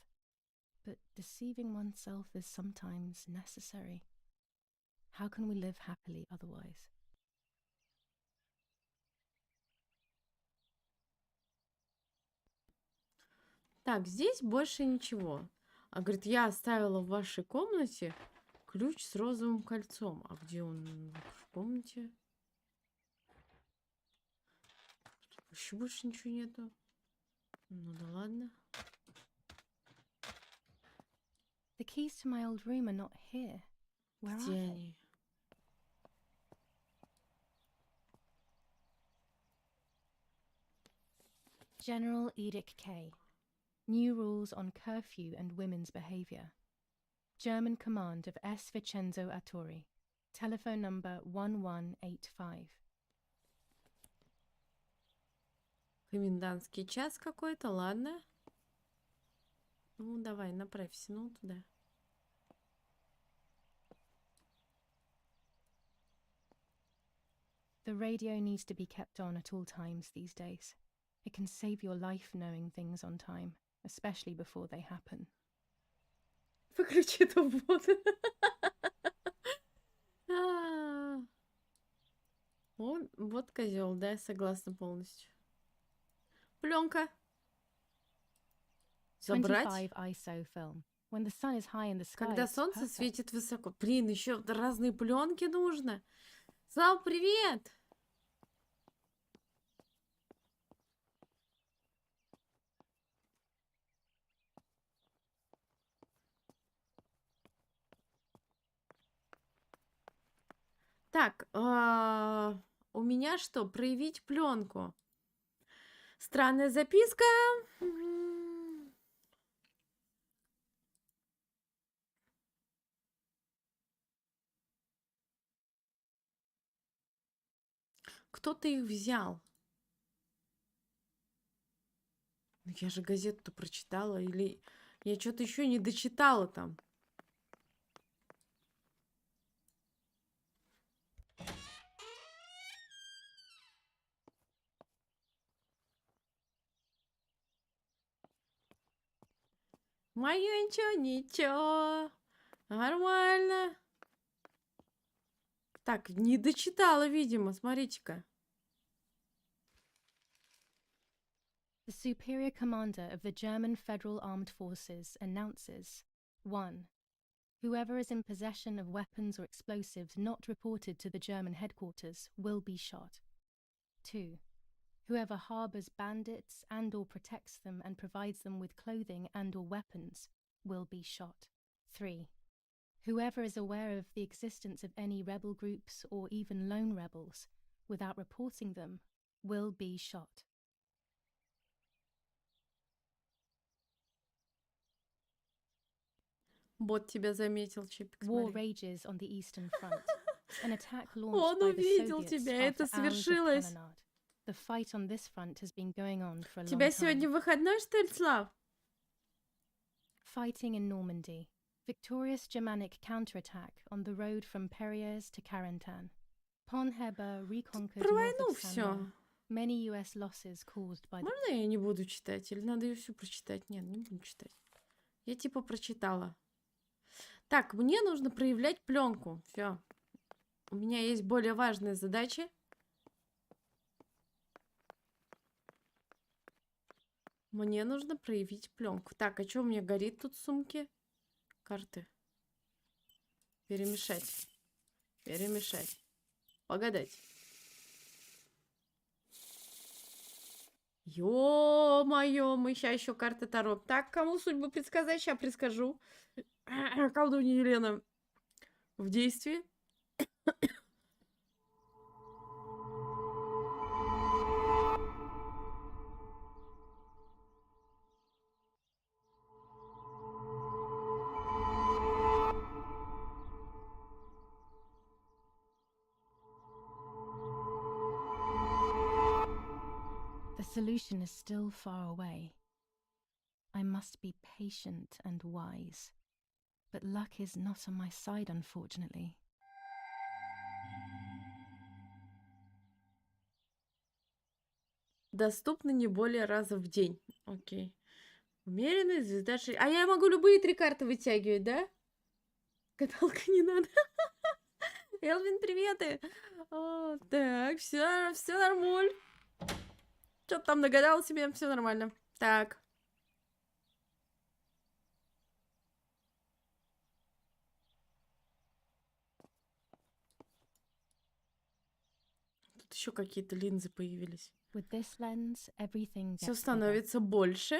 But deceiving oneself is sometimes necessary. How can we live happily otherwise? Так, здесь больше ничего. А говорит, я оставила в вашей комнате ключ с розовым кольцом. А где он? В комнате? Еще больше ничего нету. Ну да ладно. The keys to my old room are not here. Where are Где they? они? General Edict K. New rules on curfew and women's behavior. German command of S. Vincenzo Attori. Telephone number 1185. Комендантский час какой-то, ладно. Ну, давай, направься, ну, туда. The radio needs to be kept on at all times these days. It can save your life knowing things on time, especially before they happen. Выключи эту воду. А. Вот козел, да, я согласна полностью. Пленка. Забрать. 25 ISO film. When the sun is high in the sky, Когда it's солнце perfect. светит высоко. Блин, еще разные пленки нужно. Слава, привет! Так, у меня что? Проявить пленку. Странная записка. Кто-то их взял. Ну, я же газету прочитала, или я что-то еще не дочитала там. Мое ничего. Нормально. Так, не дочитала, видимо, смотрите-ка. The superior commander of the German Federal Armed Forces announces 1. Whoever is in possession of weapons or explosives not reported to the German headquarters will be shot. 2. Whoever harbors bandits and or protects them and provides them with clothing and or weapons will be shot. 3. Whoever is aware of the existence of any rebel groups or even lone rebels without reporting them will be shot. Бот тебя заметил, Чипик, War смотри. rages on the Eastern Front. An attack launched Он by the увидел Soviets тебя, after это hours of свершилось. cannonade. The fight on this front has been going on for a У long тебя time. сегодня выходной, что ли, Слав? Fighting in Normandy. Victorious Germanic counterattack on the road from Perriers to Carentan. Pon-Heber reconquered Про north войну of все. Saint-Lô. Many US losses caused by the... Можно я не буду читать? Или надо ее всю прочитать? Нет, не буду читать. Я типа прочитала. Так, мне нужно проявлять пленку. Все. У меня есть более важные задачи. Мне нужно проявить пленку. Так, а что у меня горит тут в сумке? Карты. Перемешать. Перемешать. Погадать. Ё-моё, мы сейчас еще карты Таро. Так, кому судьбу предсказать? Сейчас предскажу. Колдунья Елена в действии. solution is still far away. I must be patient and wise. But luck is not on my side, unfortunately. Доступно не более раза в день. Окей. Умеренный, звезда 6. А я могу любые 3 карты вытягивать, да? Гадалка не надо. Элвин, приветы. Так, все нормуль. Что там нагадал себе? Все нормально. Так. Тут еще какие-то линзы появились. With this lens, everything Все gets bigger. становится больше.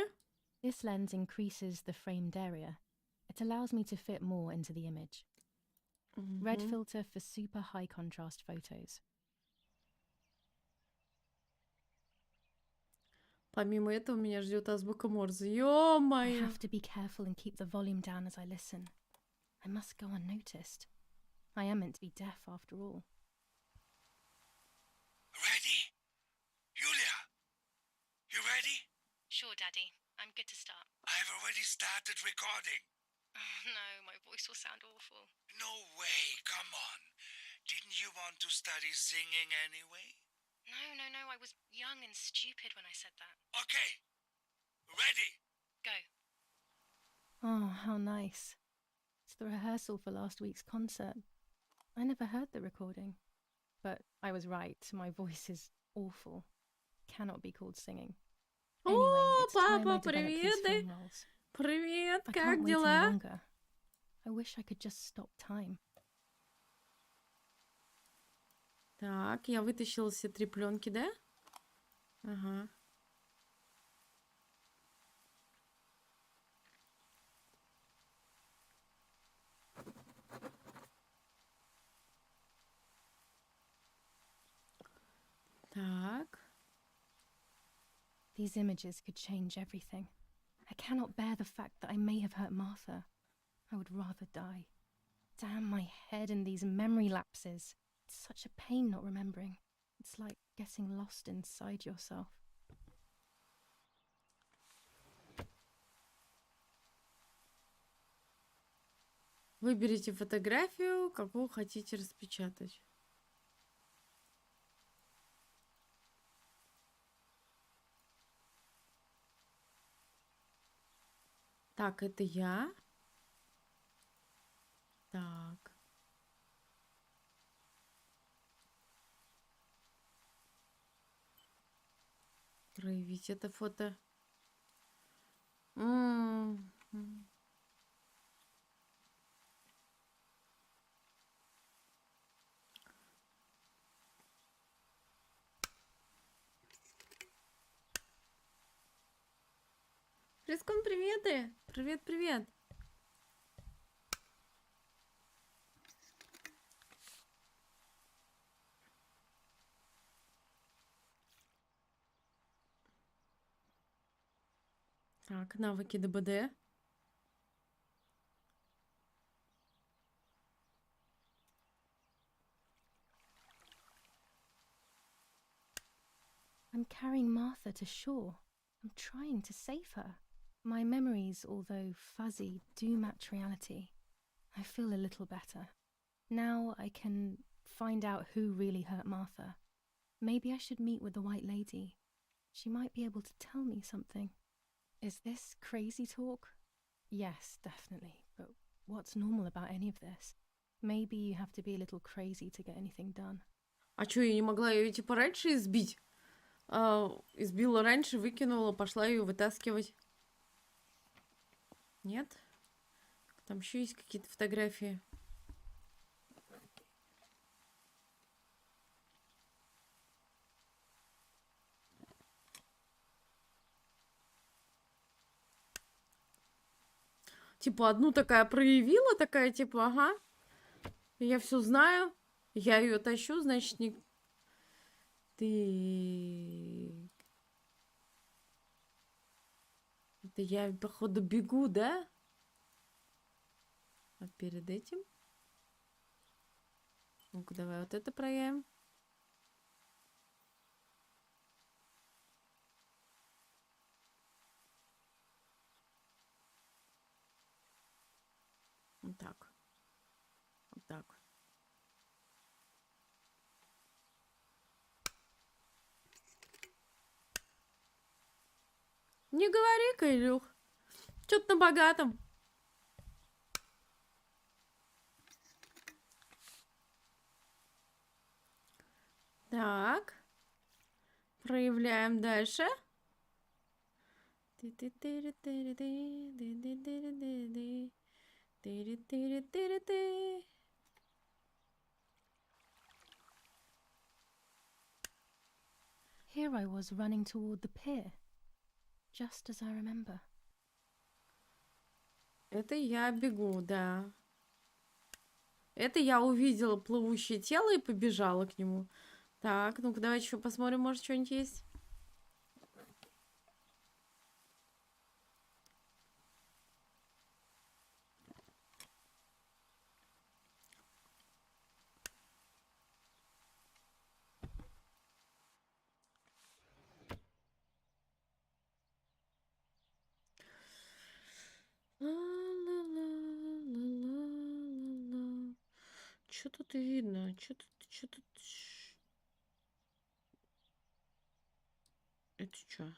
This lens increases the framed area. It allows me to fit more into the image. Red filter for super high contrast photos. Помимо этого меня ждет азбука Морзе. I Ё-моё! have to be careful and keep the volume down as I listen. I must go unnoticed. I am meant to be deaf after all. Ready? Julia? You ready? Sure, Daddy. I'm good to start. I've already started recording. Oh, no, my voice will sound awful. No way, come on. Didn't you want to study singing anyway? No, I was young and stupid when I said that. Okay. Ready? Go. Oh, how nice. It's the rehearsal for last week's concert. I never heard the recording. But I was right, my voice is awful. Cannot be called singing. Anyway, О, it's time I папа, develop these привет! film roles. Привет, I как can't wait any дела? longer. I wish I could just stop time. Так, я вытащила все 3 пленки, да? Ага. Так. These images could change everything. I cannot bear the fact that I may have hurt Martha. I would rather die. Damn my head and these memory lapses. It's such a pain not remembering. It's like getting lost inside yourself. Выберите фотографию, какую хотите распечатать. Так, это я. Так. Проявить это фото. М. Рискон, приветы! Привет, привет! Так, навыки ДБД. I'm carrying Martha to shore. I'm trying to save her. My memories, although fuzzy, do match reality. I feel a little better. Now I can find out who really hurt Martha. Maybe I should meet with the White Lady. She might be able to tell me something. Is this crazy talk? Yes, definitely. But what's normal about any of this? Maybe you have to be a little crazy to get anything done. А чё, я не могла ее типа раньше избить? Избила раньше, выкинула, пошла ее вытаскивать. Нет? Там еще есть какие-то фотографии. Типа одну такая проявила, такая типа, ага, я все знаю, я ее тащу, значит, не... Ты... Это я, походу, бегу, да? А перед этим? Ну-ка, давай вот это проявим. так. Вот так. Не говори-ка, Илюх. Чё-то на богатом. Так. Проявляем дальше. Here I was running toward the pier, just as I remember. Это я бегу, да. Это я увидела плывущее тело и побежала к нему. Так, ну-ка давайте еще посмотрим, может что-нибудь есть. Что тут видно? Что тут... Это что?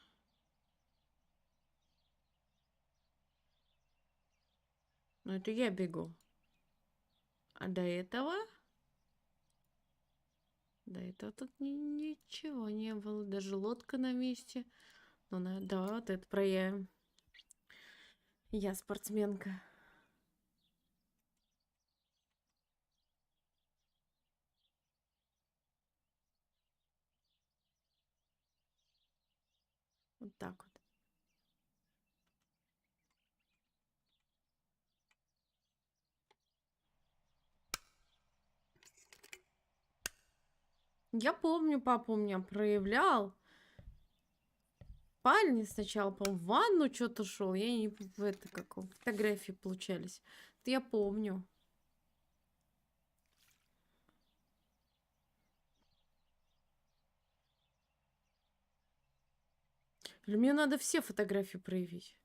Ну, это я бегу. А до этого? До этого тут ничего не было. Даже лодка на месте. Ну, да, вот это про я. Я спортсменка. Вот так вот. Я помню, папа у меня проявлял. В спальне сначала, по-моему, в ванну что-то шел. Я не в это как фотографии получались. Это я помню. Или мне надо все фотографии проявить?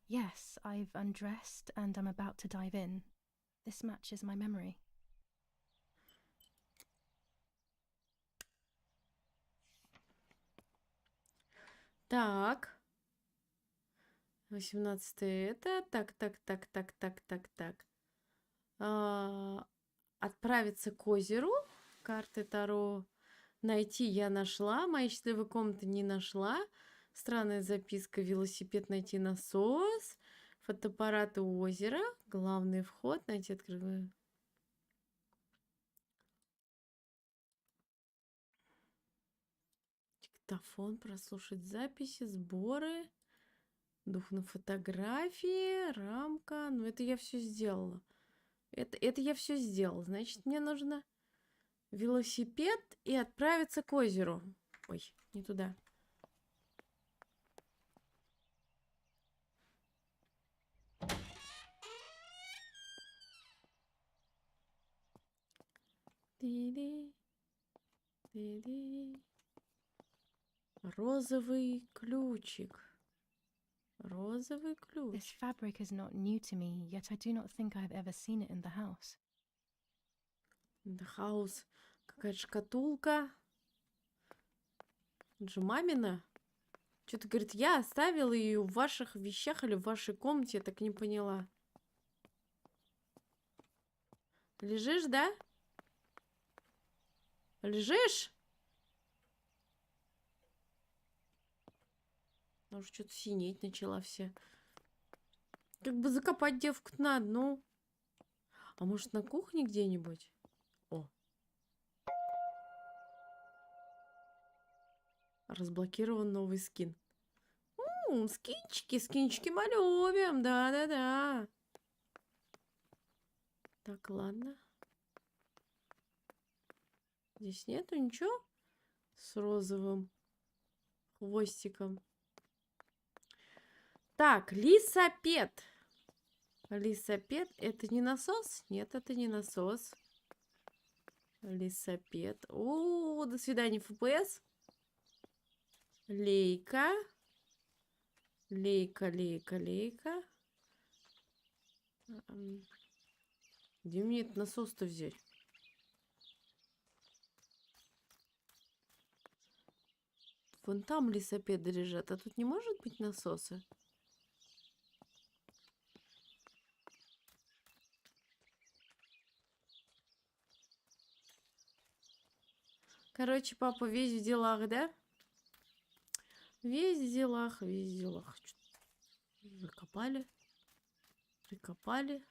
Yes, I've undressed and I'm about to dive in. This matches my memory. Так. 18-е это. Так. Отправиться к озеру. Карты Таро. Найти я нашла. Мои счастливые комнаты не нашла. Странная записка. Велосипед найти насос. Фотоаппарат у озера. Главный вход. Найти открываю. Диктофон. Прослушать записи. Сборы. Дух на фотографии. Рамка. Ну, это я все сделала. Это я все сделала. Значит, мне нужно велосипед и отправиться к озеру. Ой, не туда. Розовый ключик. Розовый ключ. This fabric is not new to me, yet I do not think I've ever seen it in the house. The house. Какая-то шкатулка. Джумамина. Что-то говорит, я оставила ее в ваших вещах или в вашей комнате, я так не поняла. Лежишь, да? Лежишь? Она уже что-то синеть начала все. Как бы закопать девку на одну. А может, на кухне где-нибудь? О. Разблокирован новый скин. Скинчики мы любим. Да. Так, ладно. Здесь нету ничего с розовым хвостиком. Так, лисапед. Лисапед. Это не насос? Нет, это не насос. Лисапед. О, до свидания, ФПС. Лейка. Лейка, лейка, лейка. Где мне этот насос-то взять? Вон там лесопеды лежат, а тут не может быть насоса? Короче, папа весь в делах, да? Весь в делах, весь в делах. Закопали. Прикопали.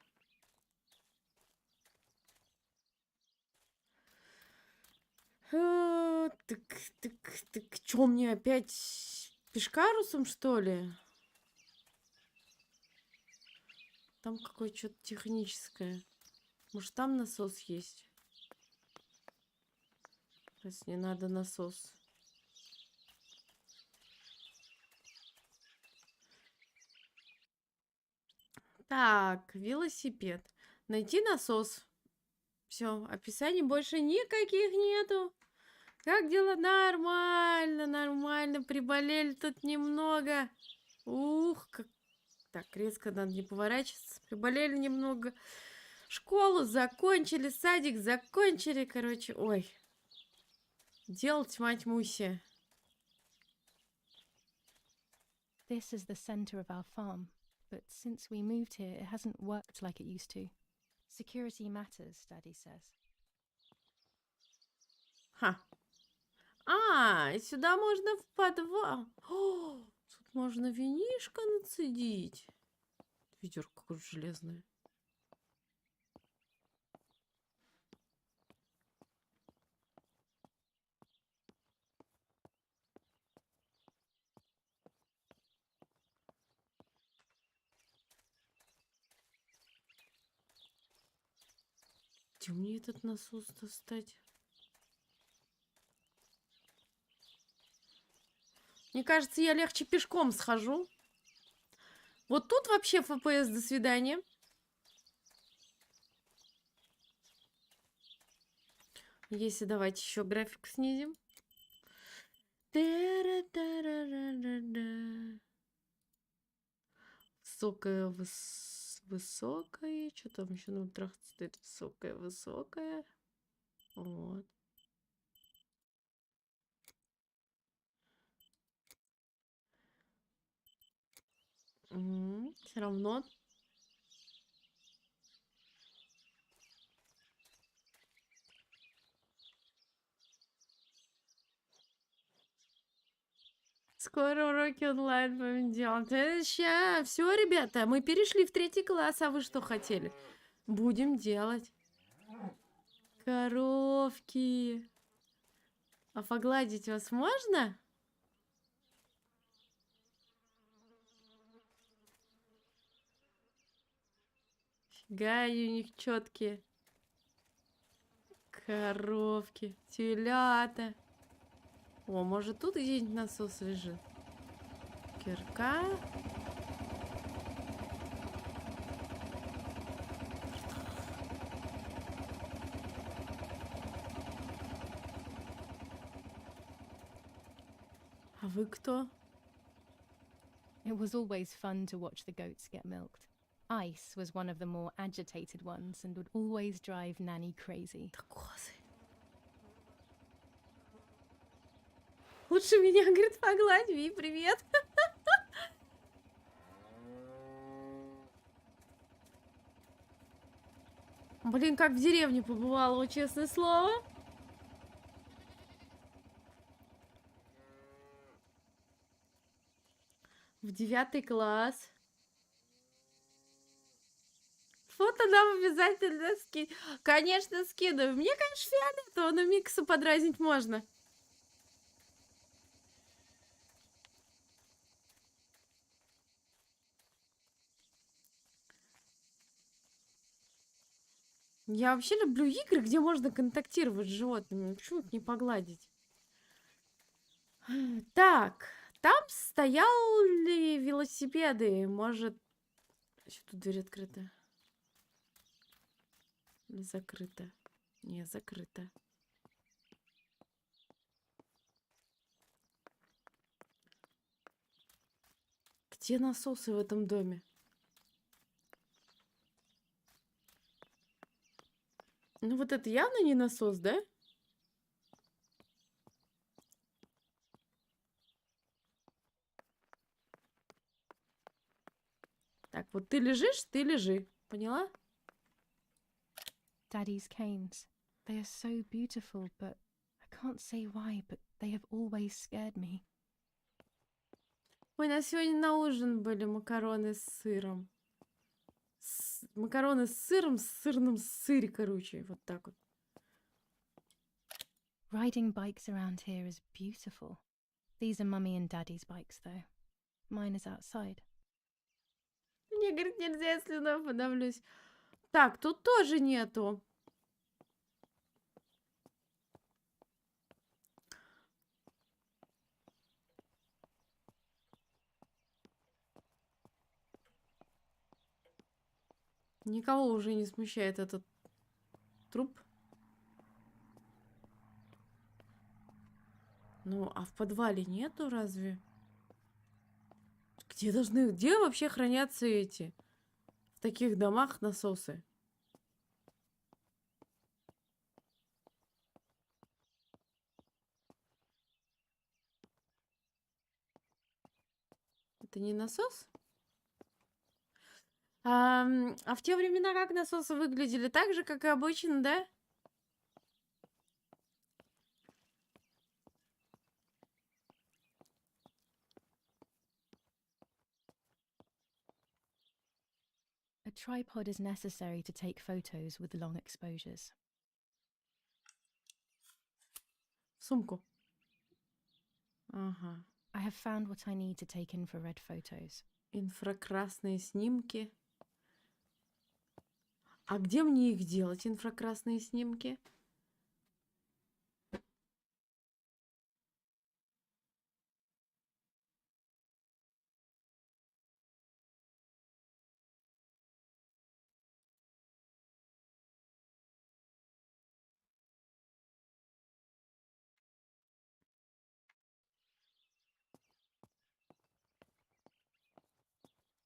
Так, чё мне опять пешкарусом, что ли? Там какое-то что-то техническое. Может, там насос есть? Раз не надо насос. Так, велосипед. Найти насос. Все, описаний больше никаких нету. Как дела? Нормально, нормально. Приболели тут немного. Ух, как... Так, резко надо не поворачиваться. Приболели немного. Школу закончили, садик закончили. Короче, ой. Дел тьма тьмуся. This is the center of our farm, but since we moved here, it hasn't worked like it used to. Security matters, Daddy says. Ха. А, и сюда можно в подвал. О, тут можно винишко нацедить. Ведерко какое железное. Где мне этот насос достать? Мне кажется, я легче пешком схожу. Вот тут вообще ФПС до свидания. Если давайте еще график снизим. Высокая, высокая. Что там еще на утрах стоит? Высокая, высокая. Вот. Все равно. Скоро уроки онлайн будем делать. Сейчас. Все, ребята, мы перешли в 3 класс. А вы что хотели? Будем делать. Коровки. А погладить вас можно? Фига, они у них четкие. Коровки. Телята. О, может, тут где-нибудь насос лежит? Кирка. А вы кто? It was always fun to watch the goats get milked. Ice was one of the more agitated ones and would always drive Nanny crazy. Да козы. Лучше меня, говорит, погладь. Ви, привет. Блин, как в деревне побывала, честное слово. В 9 класс. Фото нам обязательно скинь. Конечно, скидываю. Мне, конечно, фиолетово, но Микса подразнить можно. Я вообще люблю игры, где можно контактировать с животными. Почему их не погладить? Так, там стояли велосипеды. Может... Еще тут дверь открыта. Или закрыта? Не, закрыта. Где насосы в этом доме? Ну вот это явно не насос, да? Так, вот ты лежишь, ты лежи. Поняла? Daddy's canes. They are so beautiful, but I can't say why, but they have always scared me. Ой, у нас сегодня на ужин были макароны с сыром. Макароны с сыром, с сырным сыре, короче. Вот так вот. Riding bikes around here is beautiful. These are Mummy and Daddy's bikes, though. Mine is outside. Мне, говорит, нельзя, я слюной подавлюсь. Так, тут тоже нету. Никого уже не смущает этот труп. Ну, а в подвале нету разве? Где вообще хранятся эти? В таких домах насосы? Это не насос? А в те времена как насосы выглядели? Так же, как и обычно, да? A tripod is necessary to take photos with long exposures. В сумку. Ага. I have found what I need to take infrared photos. Инфракрасные снимки. А где мне их делать, инфракрасные снимки?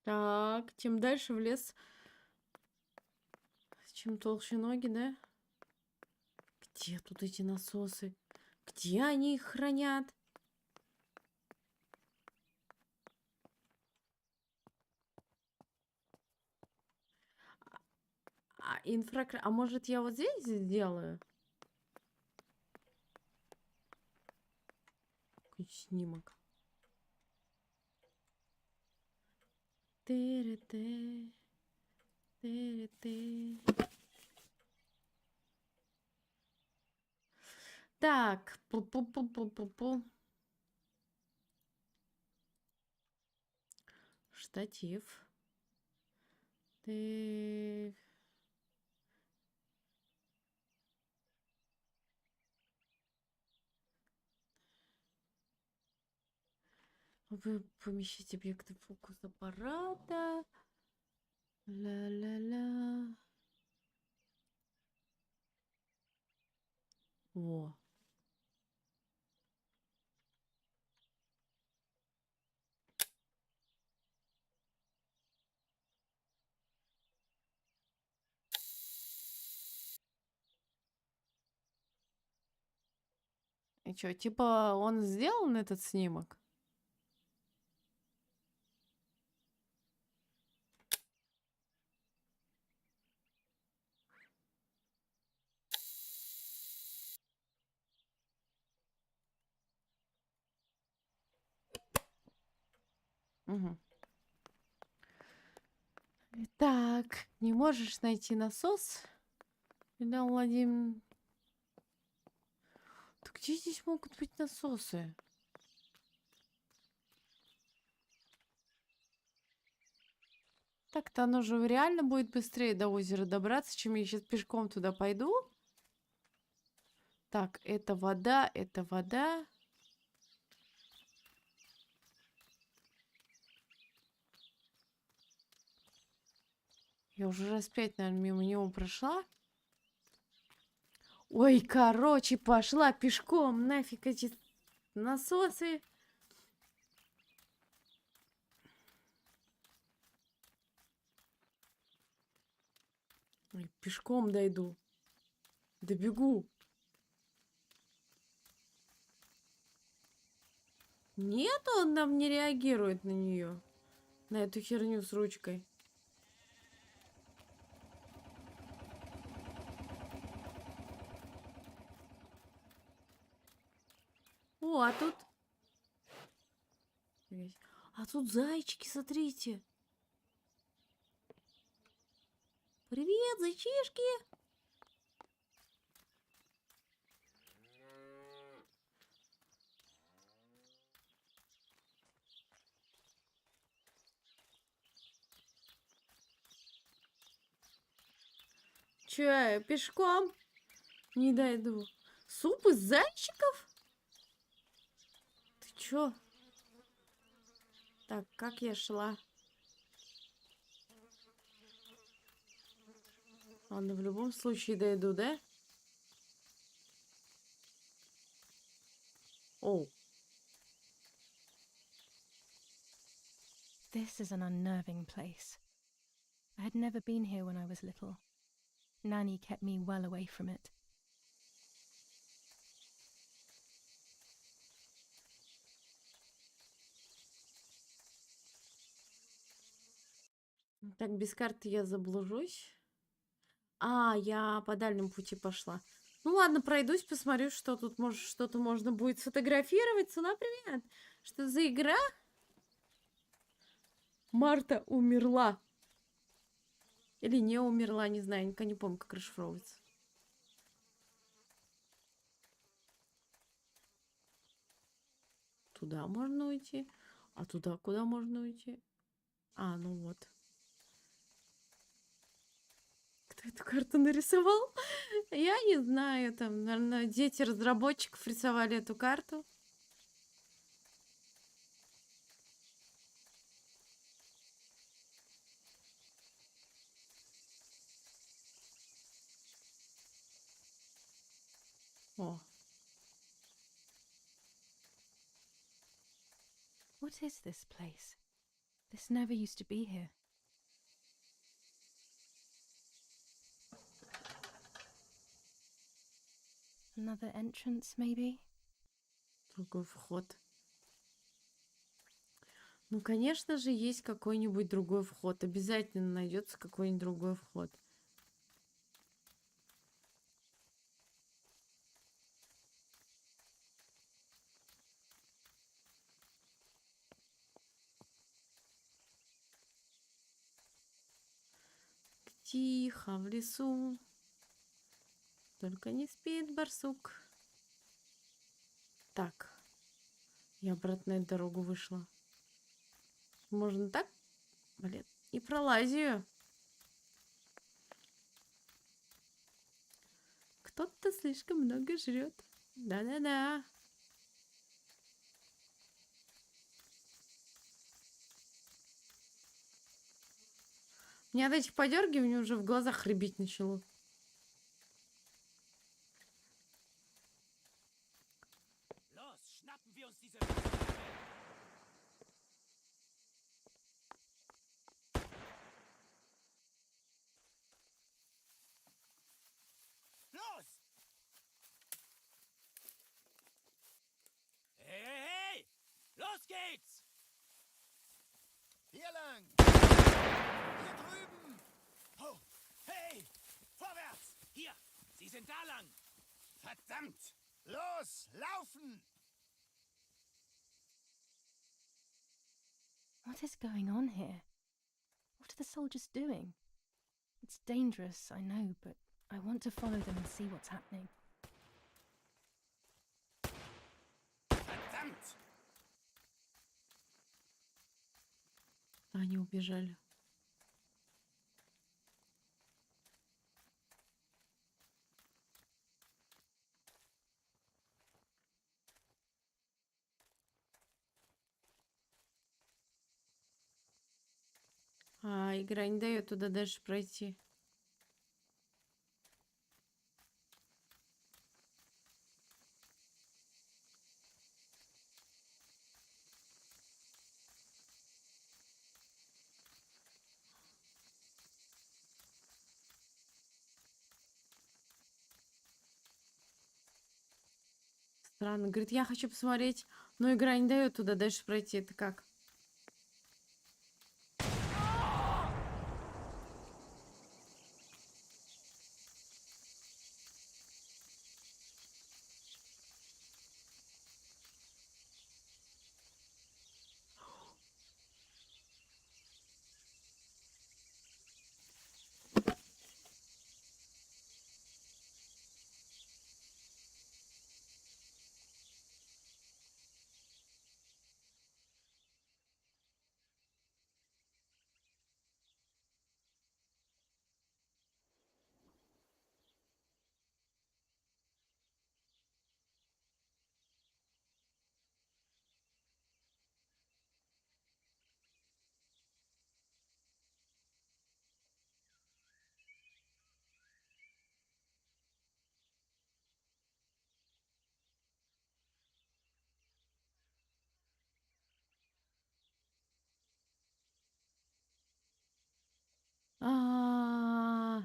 Так, чем дальше в лес, чем толще ноги, да? Где тут эти насосы? Где они их хранят? А может я вот здесь сделаю? Какой снимок. Ты-ры-ты, ты-ры-ты. Так, пу-пу-пу-пу-пу-пу. Штатив. Ты... Вы помещите объекты в фокус аппарата. Ля-ля-ля. Во. И чё, типа он сделан, этот снимок? Угу. Так, не можешь найти насос? Илья Владимир. Так где здесь могут быть насосы? Так-то оно же реально будет быстрее до озера добраться, чем я сейчас пешком туда пойду. Так, это вода, это вода. Я уже раз 5, наверное, мимо него прошла. Ой, короче, пошла пешком. Нафиг эти насосы. Ой, пешком дойду. Добегу. Нет, он нам не реагирует на нее. На эту херню с ручкой. О, а тут... А тут зайчики, смотрите. Привет, зайчишки. Че, я пешком не дойду. Суп из зайчиков? Ты чё? Так, как я шла? Ладно, в любом случае дойду, да? О. This is an unnerving place. I had never been here when I was little. Nanny kept me well away from it. Так, без карты я заблужусь. А, я по дальнему пути пошла. Ну ладно, пройдусь, посмотрю, что тут может, что-то можно будет сфотографировать. Цена, привет. Что за игра? Марта умерла. Или не умерла, не знаю, никогда не помню, как расшифровывается. Туда можно уйти. А туда куда можно уйти? А, ну вот. Кто эту карту нарисовал? Я не знаю. Там, наверное, дети разработчиков рисовали эту карту. О. What is this place? This never used to be here. Another entrance, maybe? Другой вход. Ну, конечно же, есть какой-нибудь другой вход. Обязательно найдется какой-нибудь другой вход. Тихо в лесу, только не спит барсук. Так, я обратную дорогу вышла. Можно так? Блин, и пролазию. Кто-то слишком много жрет. Да-да-да. Меня от этих подергиваний уже в глазах рябить начало. Hey! Los geht's! Hier lang! Hier drüben! Oh, hey! Vorwärts! Hier! Sie sind da lang! Verdammt! Los, laufen! What is going on here? What are the soldiers doing? It's dangerous, I know, but I want to follow them and see what's happening. Verdammt! Они убежали. А, игра не дает туда дальше пройти. Странно. Говорит, я хочу посмотреть, но игра не дает туда дальше пройти. Это как? А,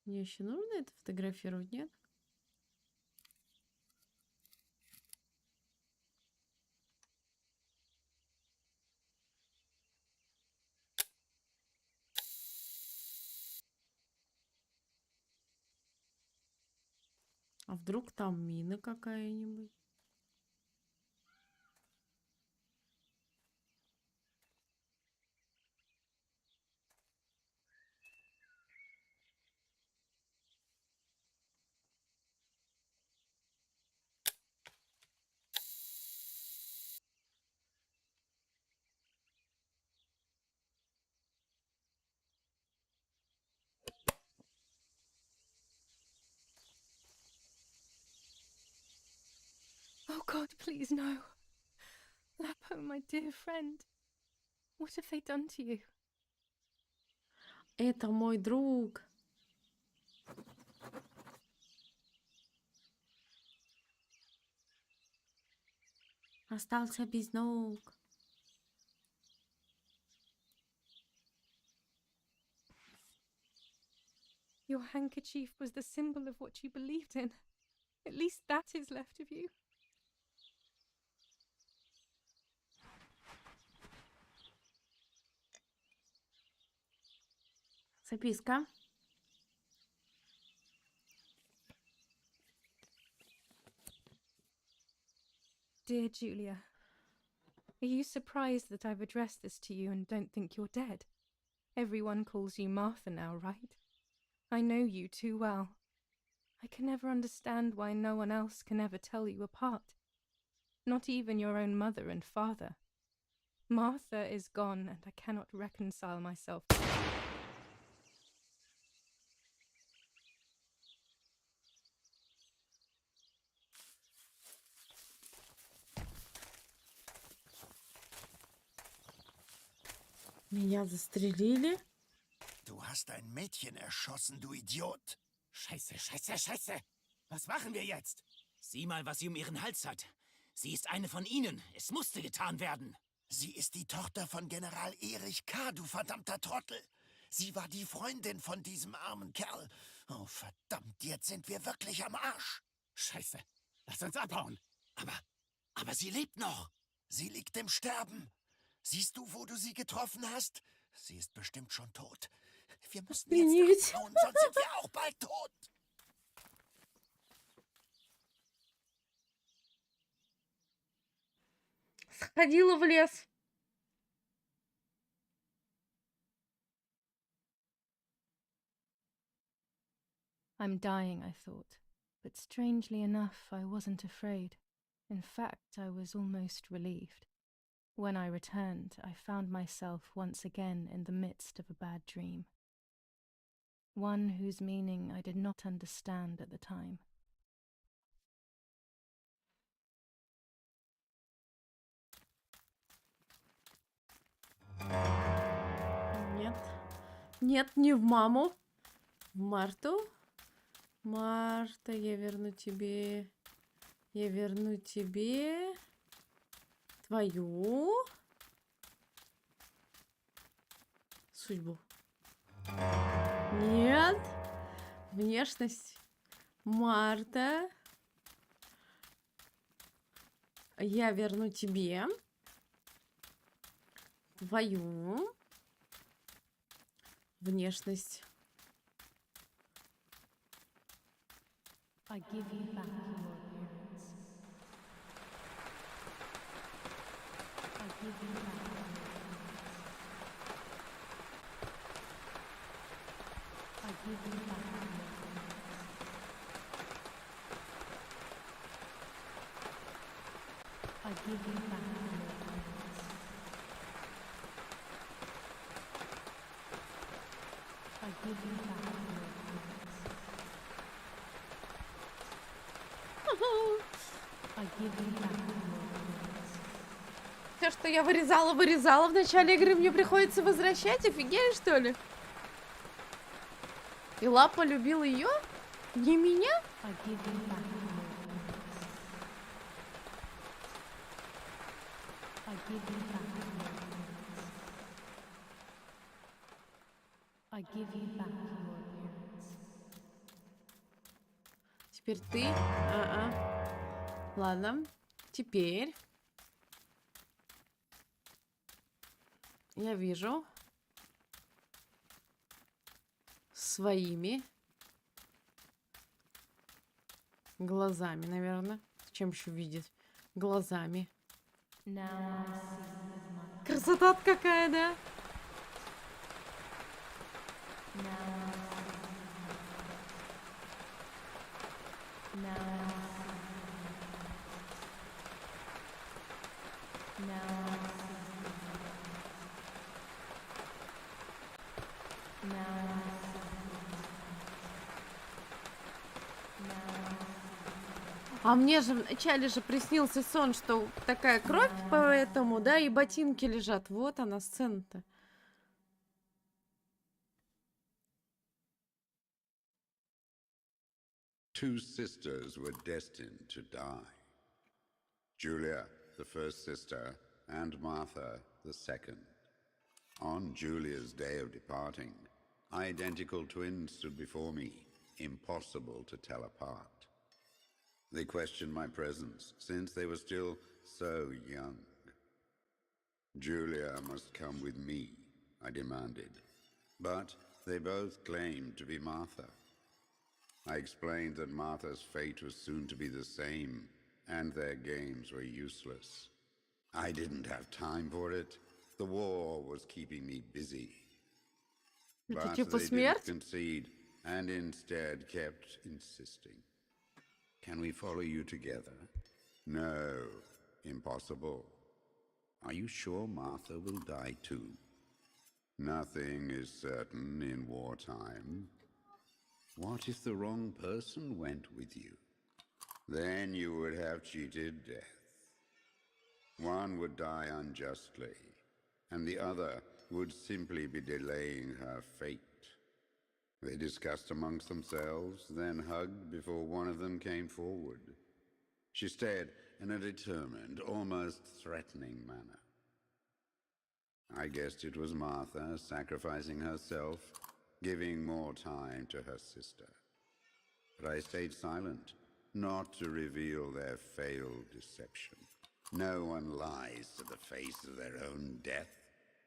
мне еще нужно это фотографировать, нет? А вдруг там мина какая-нибудь? Oh God, please no. Lapo, my dear friend. What have they done to you? Это мой друг. Остался без ног. Your handkerchief was the symbol of what you believed in. At least that is left of you. Записка. Dear Julia, are you surprised that I've addressed this to you and don't think you're dead? Everyone calls you Martha now, right? I know you too well. I can never understand why no one else can ever tell you apart. Not even your own mother and father. Martha is gone and I cannot reconcile myself. Меня застрелили. Du hast ein Mädchen erschossen, du Idiot. Scheiße, scheiße, scheiße. Was machen wir jetzt? Sieh mal, was sie um ihren Hals hat. Sie ist eine von ihnen. Es musste getan werden. Sie ist die Tochter von General Erich K., du verdammter Trottel. Sie war die Freundin von diesem armen Kerl. Oh, verdammt, jetzt sind wir wirklich am Arsch. Scheiße. Lass uns abhauen. Aber sie lebt noch. Sie liegt im Sterben. Siehst du, wo du sie getroffen hast? Sie ist bestimmt schon tot. Wir müssen jetzt abhauen, sonst sind wir auch bald tot. Сходила в лес. I'm dying, I thought, but strangely enough, I wasn't afraid. In fact, I was almost relieved. When I returned, I found myself once again in the midst of a bad dream. One whose meaning I did not understand at the time. Нет. Нет, не в маму. В Марту. Марта, я верну тебе. Я верну тебе твою судьбу. Нет. Внешность Марта. Я верну тебе твою внешность. I give you back your appearance. I give you back your appearance. I give you back your appearance. I give you back your appearance. I give you back your appearance. I give you back your appearance. Все, что я вырезала в начале игры, мне приходится возвращать? Офигели, что ли? И Лапа любил ее? Не меня? I give you back your appearance. I give you back your appearance. I give you back your appearance. Теперь ты. Ладно. Теперь я вижу своими глазами, наверное. Чем еще видеть? Глазами. Now I see with my Красота какая, да? now I see now I see now I see now I А мне же вначале же приснился сон, что такая кровь, поэтому, да, и ботинки лежат. Вот она, сцена-то. Two sisters were destined to die. Julia, the first sister, and Martha, the second. On Julia's day of departing, identical twins stood before me, impossible to tell apart. They questioned my presence, since they were still so young. Julia must come with me, I demanded, but they both claimed to be Martha. I explained that Martha's fate was soon to be the same, and their games were useless. I didn't have time for it. The war was keeping me busy. But they didn't concede, and instead kept insisting. Can we follow you together? No, impossible. Are you sure Martha will die too? Nothing is certain in wartime. What if the wrong person went with you? Then you would have cheated death. One would die unjustly, and the other would simply be delaying her fate. They discussed amongst themselves, then hugged before one of them came forward. She stared in a determined, almost threatening manner. I guessed it was Martha sacrificing herself, giving more time to her sister. But I stayed silent, not to reveal their failed deception. No one lies to the face of their own death.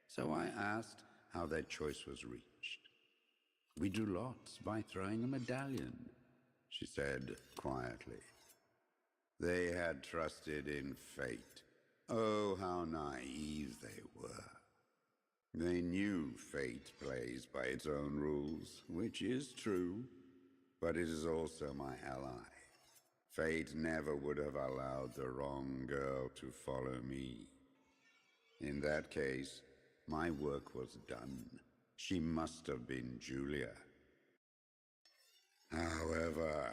So I asked how their choice was reached. We drew lots by throwing a medallion, she said quietly. They had trusted in fate. Oh, how naive they were. They knew fate plays by its own rules, which is true, but it is also my ally. Fate never would have allowed the wrong girl to follow me. In that case, my work was done. She must have been Julia. However,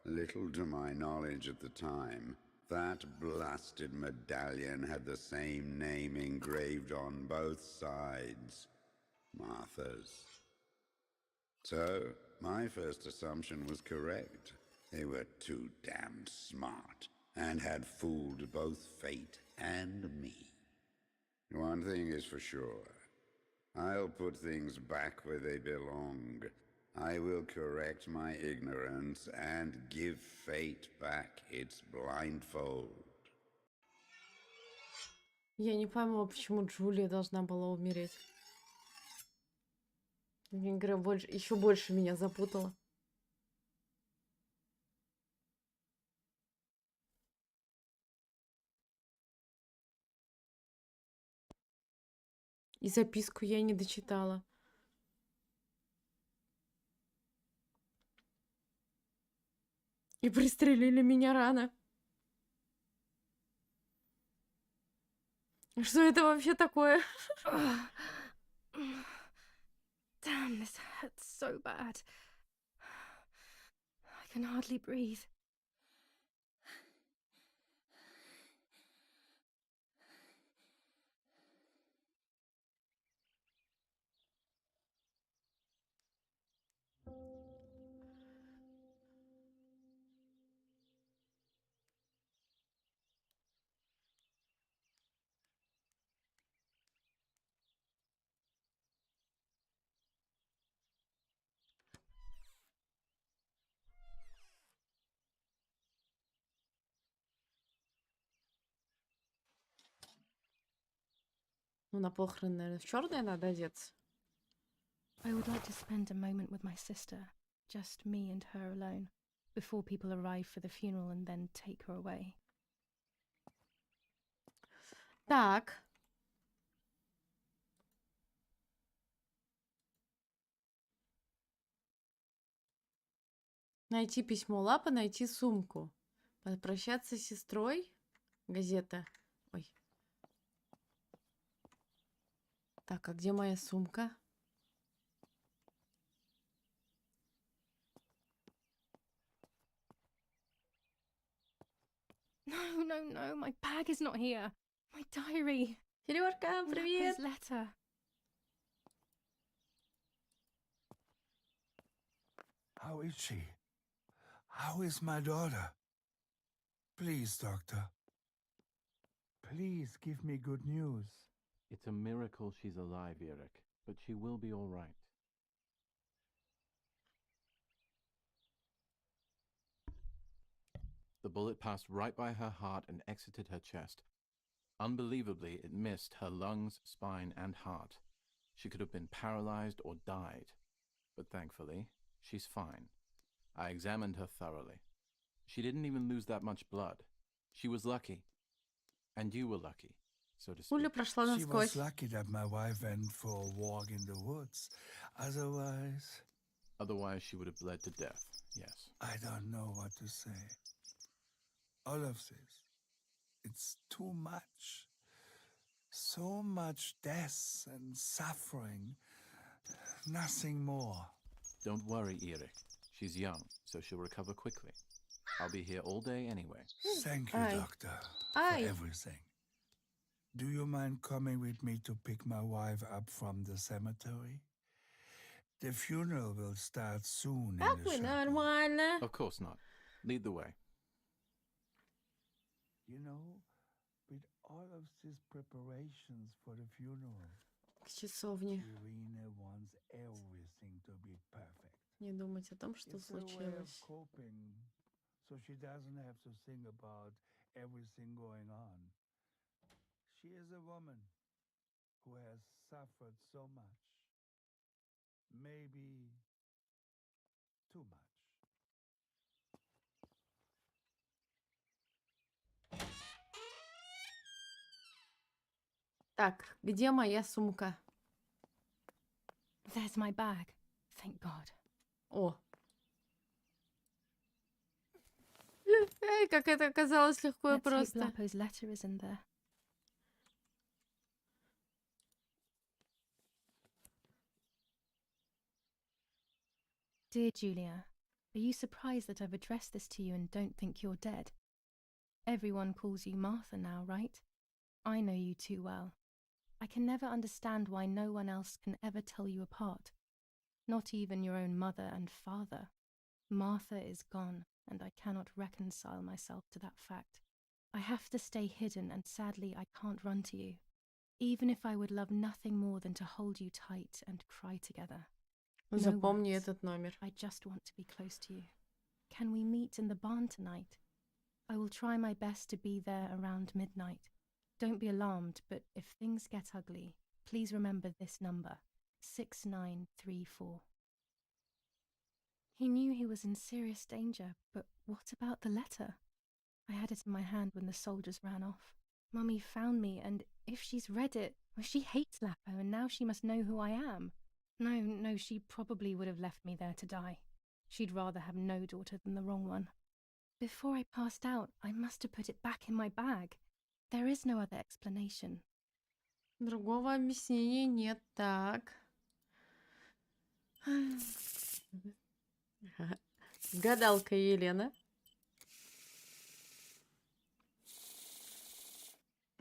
little to my knowledge at the time, that blasted medallion had the same name engraved on both sides, Martha's. So, my first assumption was correct. They were too damn smart, and had fooled both fate and me. One thing is for sure. I'll put things back where they belong. I will correct my ignorance and give fate back its blindfold. Я не пойму, почему Джулия должна была умереть. Игра еще больше меня запутала. И записку я не дочитала. И пристрелили меня рано. Что это вообще такое? Damn, this hurts so bad. I can hardly breathe. Ну, на похороны, наверное, в черное надо одеться. I would like to spend a moment with my sister, just me and her alone, before people arrive for the funeral and then take her away. Так. Найти письмо лапа, найти сумку. Попрощаться с сестрой. Газета. Ой. Так, а где моя сумка? No, no, no, my bag is not here. My diary. Сережка, привет! His letter. How is she? How is my daughter? Please, doctor. Please give me good news. It's a miracle she's alive, Eric, but she will be all right. The bullet passed right by her heart and exited her chest. Unbelievably, it missed her lungs, spine, and heart. She could have been paralyzed or died. But thankfully, she's fine. I examined her thoroughly. She didn't even lose that much blood. She was lucky. And you were lucky, so to Пуля speak. прошла She was насквозь. lucky that my wife went for a walk in the woods. Otherwise, she would have bled to death, yes. I don't know what to say. All of this, it's too much. So much death and suffering. Nothing more. Don't worry, Eric. She's young, so she'll recover quickly. I'll be here all day anyway. Thank you, Aye. doctor, Aye. for everything. Do you mind coming with me to pick my wife up from the cemetery? The funeral will start soon Как in the вы, chapel. нормально. Of course not. Lead the way. You know, with all of these preparations for the funeral, К часовне. Irina wants everything to be perfect. Не думать о том, что It's a way of случилось. coping, so she doesn't have to think about everything going on. She is a woman who has suffered so much. Maybe too much. Так, где моя сумка? There's my bag. Thank God. О. Эй, как это оказалось легко и Let's hope просто. Lapo's letter is in there. Dear Julia, are you surprised that I've addressed this to you and don't think you're dead? Everyone calls you Martha now, right? I know you too well. I can never understand why no one else can ever tell you apart. Not even your own mother and father. Martha is gone, and I cannot reconcile myself to that fact. I have to stay hidden, and sadly I can't run to you. Even if I would love nothing more than to hold you tight and cry together. Запомни этот номер. I just want to be close to you. Can we meet in the barn tonight? I will try my best to be there around midnight. Don't be alarmed, but if things get ugly, please remember this number, 6934. He knew he was in serious danger, but what about the letter? I had it in my hand when the soldiers ran off. Mummy found me, and if she's read it, well, she hates Lapo, and now she must know who I am. No, she probably would have left me there to die. She'd rather have no daughter than the wrong one. Before I passed out, I must have put it back in my bag. There is no other explanation. Другого объяснения нет. Так. Гадалка Елена.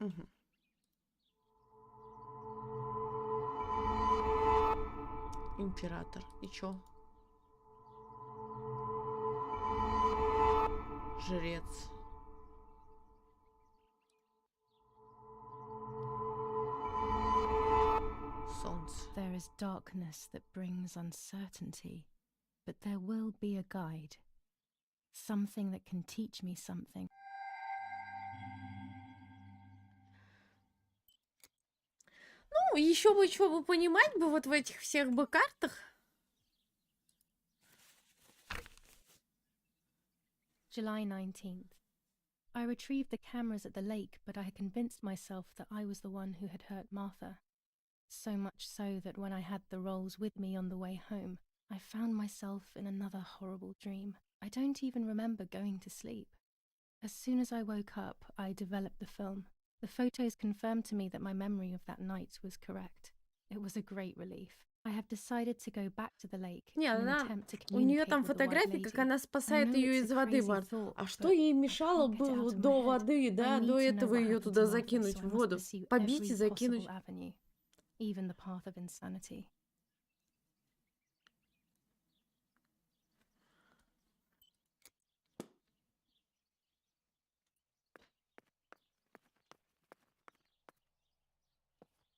Угу. Император. И чё? Жрец. Солнце. There is darkness that brings uncertainty, but there will be a guide. Something that can teach me something. Ну, еще бы что бы понимать бы вот в этих всех бы картах. July 19th. I retrieved the cameras at the lake, but I had convinced myself that I was the one who had hurt Martha. So much so that when I had the rolls with me on the way home, I found myself in another horrible dream. I don't even remember going to sleep. As soon as I woke up, I developed the film. The photos confirmed to me that my memory of that night was correct. It was a great relief. I have decided to go back to the lake in an attempt to У нее communicate там with the white фотографии, lady. как она спасает I know ее it's из a воды, crazy Бар. thought, А что but ей I мешало can't get it было out of my до head. воды, да, I до need to know этого what ее happened туда to Martha, закинуть so в I must воду, pursue побить и every закинуть. possible avenue, even the path of insanity.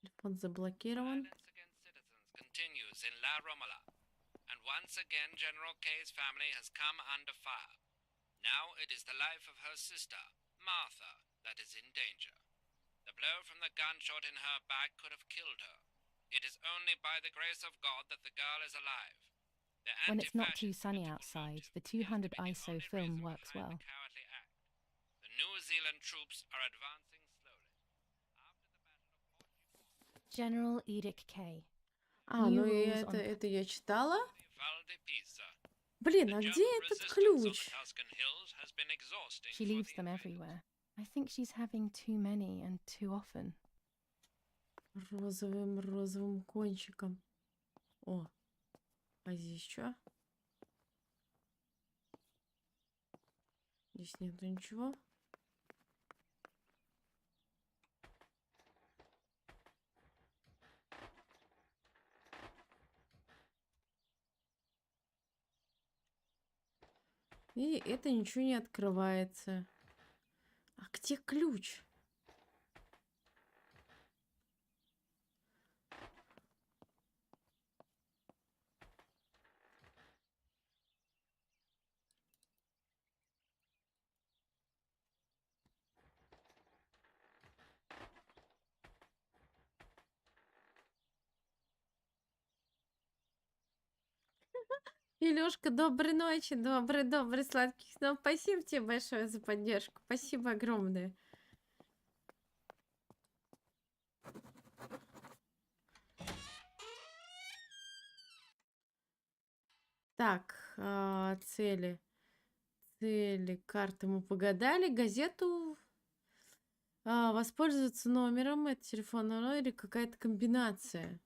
Телефон заблокирован. Violence against citizens continues in La Romola, and once again General K's family has come under fire. Now it is the life of her sister, Martha, that is in danger. The blow from the gunshot in her back could have killed her. It is only by the grace of God that the girl is alive. The When it's not too anti-fascist sunny political outside, motive the appears to 200 be the ISO only film reason works behind well. the cowardly act. The New Zealand troops are advancing slowly. General Edict K. А, New ну и rules on это я читала. Val di Pisa. Блин, а The где German этот resistance on ключ? the Tuscan hills has been exhausting She for leaves the them invaders. everywhere. I think she's having too many and too often. Розовым кончиком. О, а здесь что? Здесь нету ничего. И это ничего не открывается. А где ключ? Илюшка, доброй ночи, добрый сладких снов. Спасибо тебе большое за поддержку. Спасибо огромное. Так, цели. Цели, карты мы погадали. Газету воспользоваться номером. Это телефонный номер или какая-то комбинация.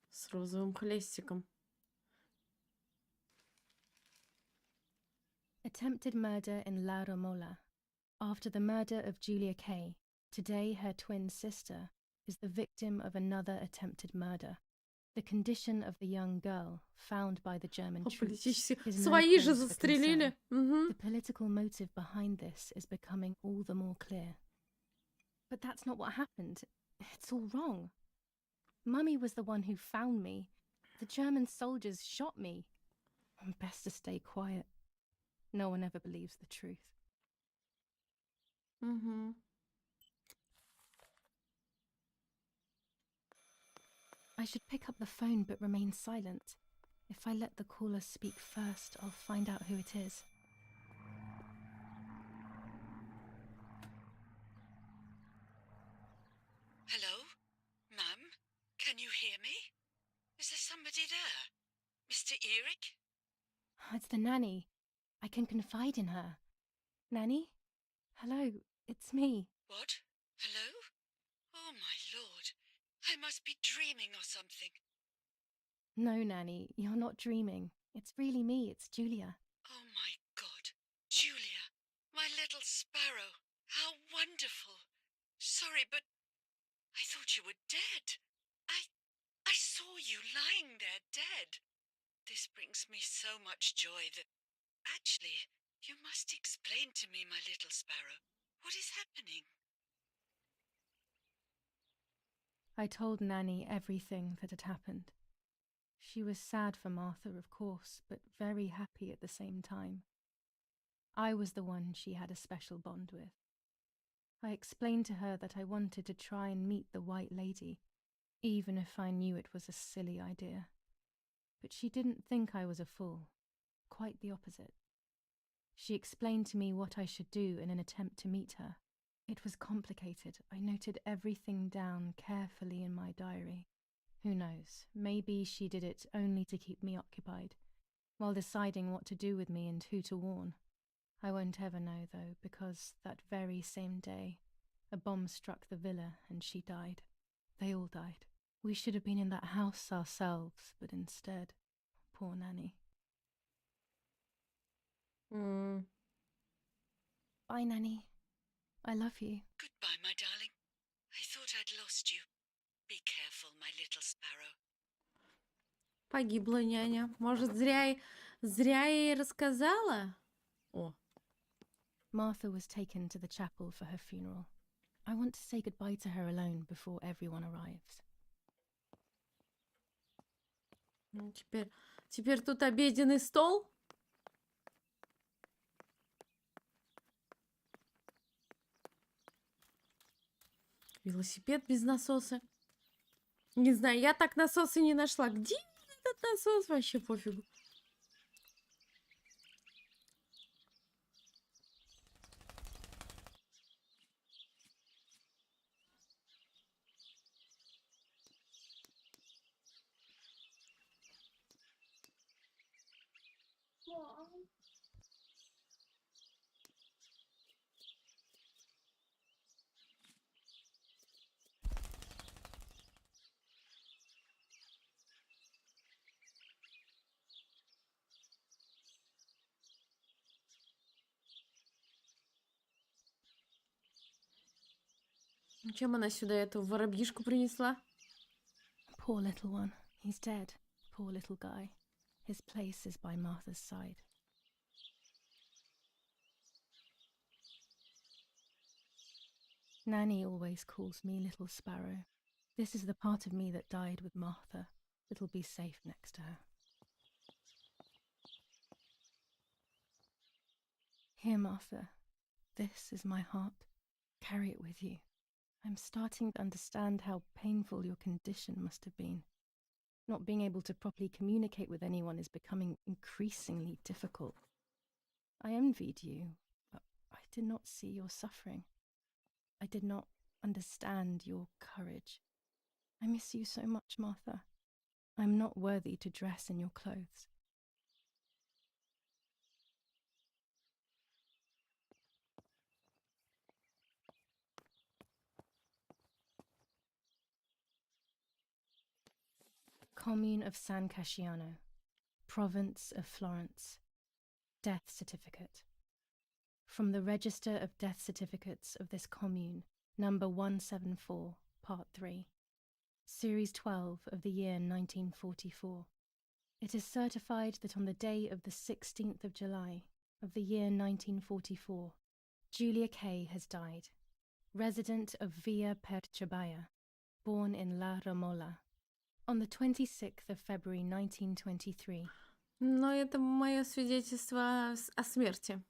С розовым хлестиком. Attempted murder in La Romola. After the murder of Julia K., today her twin sister is the victim of another attempted murder. The condition of the young girl found by the German troops is no Свои же cause for застрелили. concern. The political motive behind this is becoming all the more clear. But that's not what happened. It's all wrong. Mummy was the one who found me. The German soldiers shot me. Best to stay quiet. No one ever believes the truth. I should pick up the phone but remain silent. If I let the caller speak first, I'll find out who it is. Hello? Mum? Can you hear me? Is there somebody there? Mr. Eric? It's the nanny. I can confide in her. Nanny? Hello, it's me. What? Hello? Oh my lord. I must be dreaming or something. No, Nanny, you're not dreaming. It's really me, it's Julia. Oh my god. Julia, my little sparrow. How wonderful. Sorry, but I thought you were dead. I saw you lying there dead. This brings me so much joy that... Actually, you must explain to me, my little sparrow. What is happening? I told Nanny everything that had happened. She was sad for Martha, of course, but very happy at the same time. I was the one she had a special bond with. I explained to her that I wanted to try and meet the White Lady, even if I knew it was a silly idea. But she didn't think I was a fool. Quite the opposite. She explained to me what I should do in an attempt to meet her. It was complicated. I noted everything down carefully in my diary. Who knows, maybe she did it only to keep me occupied, while deciding what to do with me and who to warn. I won't ever know, though, because that very same day, a bomb struck the villa and she died. They all died. We should have been in that house ourselves, but instead, poor Nanny. Bye, Nanny. I love you. Goodbye, my darling. I thought I'd lost you. Be careful, my little sparrow. Погибла няня. Может, зря я ей рассказала? О. Martha was taken to the chapel for her funeral. I want to say goodbye to her alone before everyone arrives. Ну, теперь тут обеденный стол. Велосипед без насоса. Не знаю, я так насоса не нашла. Где этот насос? Вообще пофигу. Чем она сюда эту воробьишку принесла? Poor little one. He's dead. Poor little guy. His place is by Martha's side. Nanny always calls me Little Sparrow. This is the part of me that died with Martha. It'll be safe next to her. Here, Martha. This is my heart. Carry it with you. I'm starting to understand how painful your condition must have been. Not being able to properly communicate with anyone is becoming increasingly difficult. I envied you, but I did not see your suffering. I did not understand your courage. I miss you so much, Martha. I'm not worthy to dress in your clothes. Commune of San Casciano, Province of Florence. Death certificate. From the Register of Death Certificates of this commune, number 174, part 3. Series 12 of the year 1944. It is certified that on the day of the 16th of July of the year 1944, Julia K. has died, resident of Via Perchabaya, born in La Ramola. On the 26th of February 1923. Но это мое свидетельство о смерти.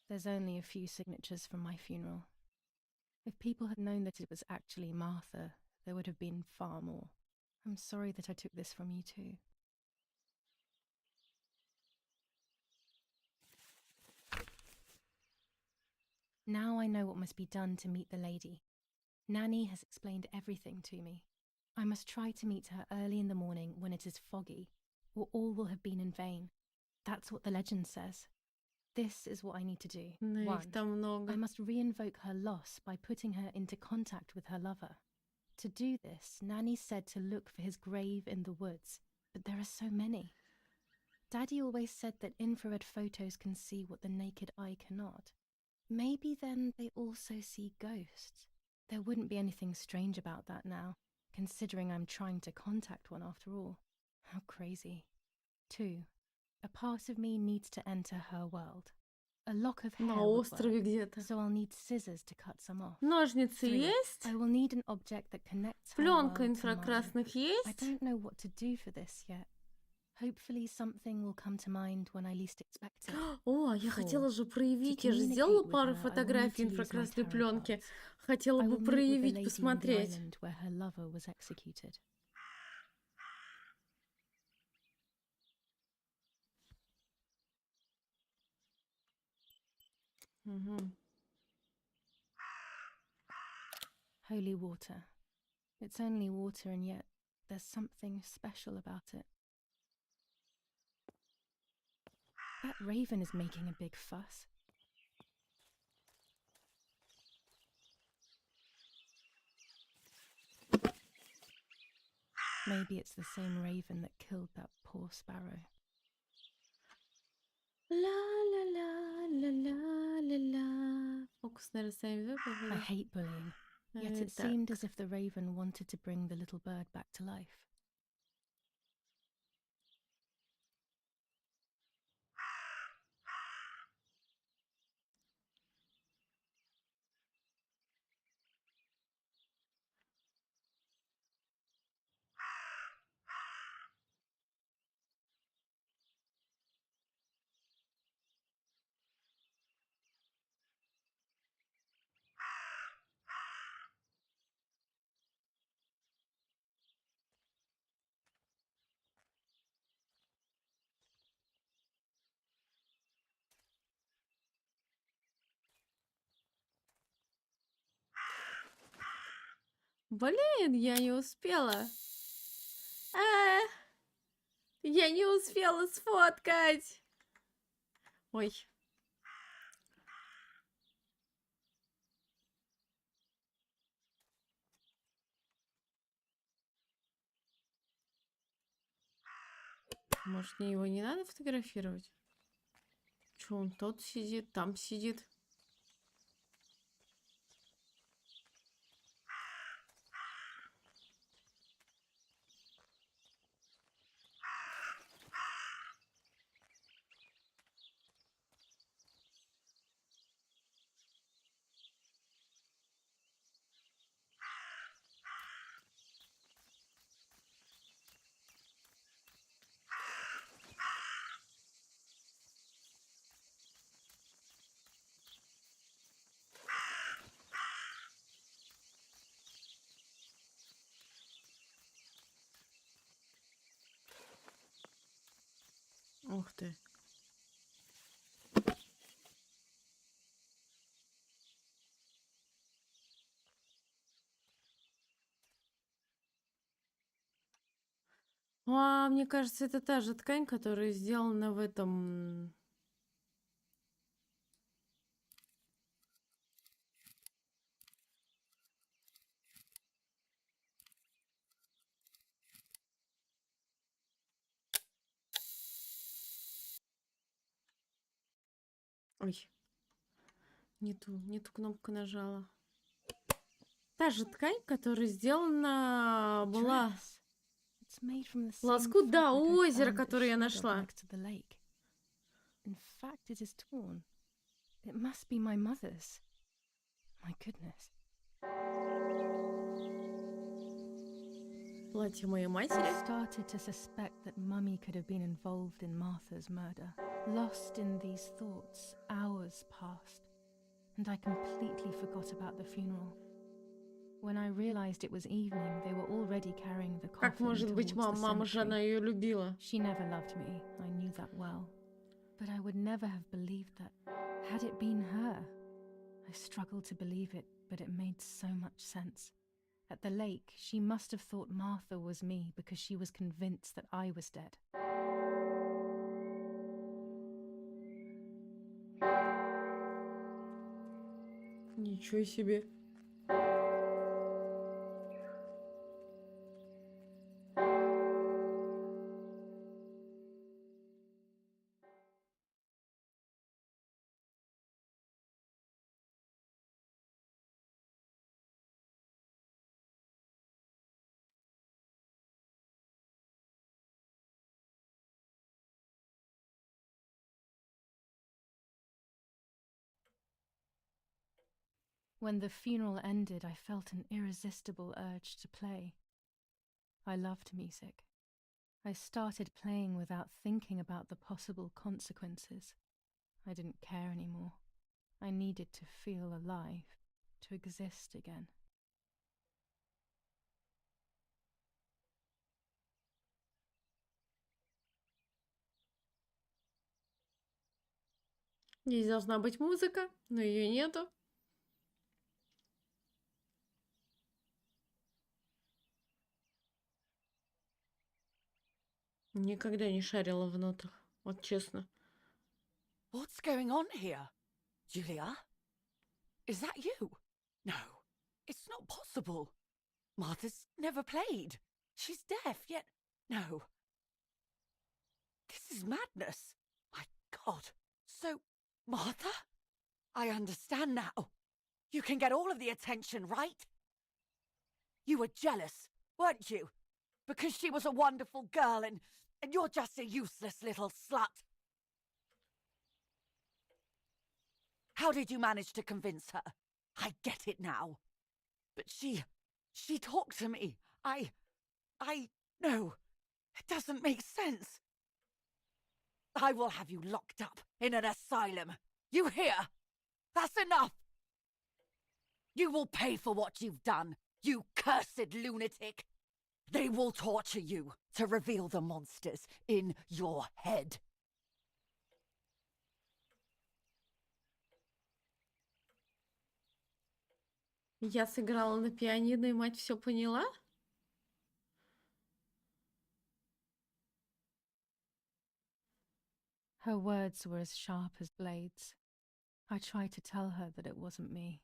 There's only a few signatures from my funeral. If people had known that it was actually Martha, there would have been far more. I'm sorry that I took this from you too. Now I know what must be done to meet the lady. Nanny has explained everything to me. I must try to meet her early in the morning when it is foggy, or all will have been in vain. That's what the legend says. This is what I need to do. Но их там много. I must re-invoke her loss by putting her into contact with her lover. To do this, Nanny said to look for his grave in the woods, but there are so many. Daddy always said that infrared photos can see what the naked eye cannot. Maybe then they also see ghosts. There wouldn't be anything strange about that now, considering I'm trying to contact one after all. How crazy. 2. A part of me needs to enter her world. A lock of hair На would острове work, где-то. so I'll need scissors to cut some off. Ножницы 3. есть? I will need an object that connects her Пленка world to mine. инфракрасных I есть? don't know what to do for this yet. Hopefully something will come to mind when I least expect it. О, я 4. хотела же проявить. To Я же communicate сделала with пару her, I will need фотографий to use my инфракрасной tarot пленки. cards. Хотела I бы will meet with the проявить, lady on the посмотреть. island where her lover was executed. Мгм. Holy water. It's only water, and yet there's something special about it. That raven is making a big fuss. Maybe it's the same raven that killed that poor sparrow. Ла-ла-ла-ла-ла-ла-ла. Фокусное расстояние. I hate bullying, yet it seemed as if the raven wanted to bring the little bird back to life. Блин, я не успела. Я не успела сфоткать. Ой. Может, мне его не надо фотографировать? Че, он тот сидит, там сидит. Ух ты. Мне кажется, это та же ткань, которая сделана в этом... Ой. Не ту кнопку нажала. Та же ткань, которая сделана была... Лоскут, да, озеро, которое я нашла. In fact, it is torn. It must be my mother's. My goodness. Платье моей матери. I started to suspect that Mummy could have been involved in Martha's murder. Lost in these thoughts, hours passed, and I completely forgot about the funeral. When I realized it was evening, they were already carrying the coffin Как может быть towards the мама же она cemetery. ее любила? She never loved me, I knew that well. But I would never have believed that, had it been her. I struggled to believe it, but it made so much sense. At the lake, she must have thought Martha was me because she was convinced that I was dead. Ничего себе. When the funeral ended, I felt an irresistible urge to play. I loved music. I started playing without thinking about the possible consequences. I didn't care anymore. I needed to feel alive, to exist again. Здесь должна быть музыка, но ее нету. Никогда не шарила в нотах, вот честно. What's going on here? Julia? Is that you? No, it's not possible. Martha's never played. She's deaf, yet... No. This is madness. My God. So, Martha? I understand now. You can get all of the attention, right? You were jealous, weren't you? Because she was a wonderful girl and you're just a useless little slut. How did you manage to convince her? I get it now. But she talked to me. No, it doesn't make sense. I will have you locked up in an asylum. You hear? That's enough. You will pay for what you've done, you cursed lunatic. They will torture you to reveal the monsters in your head. Я сыграла на пианино, и мать все поняла? Her words were as sharp as blades. I tried to tell her that it wasn't me.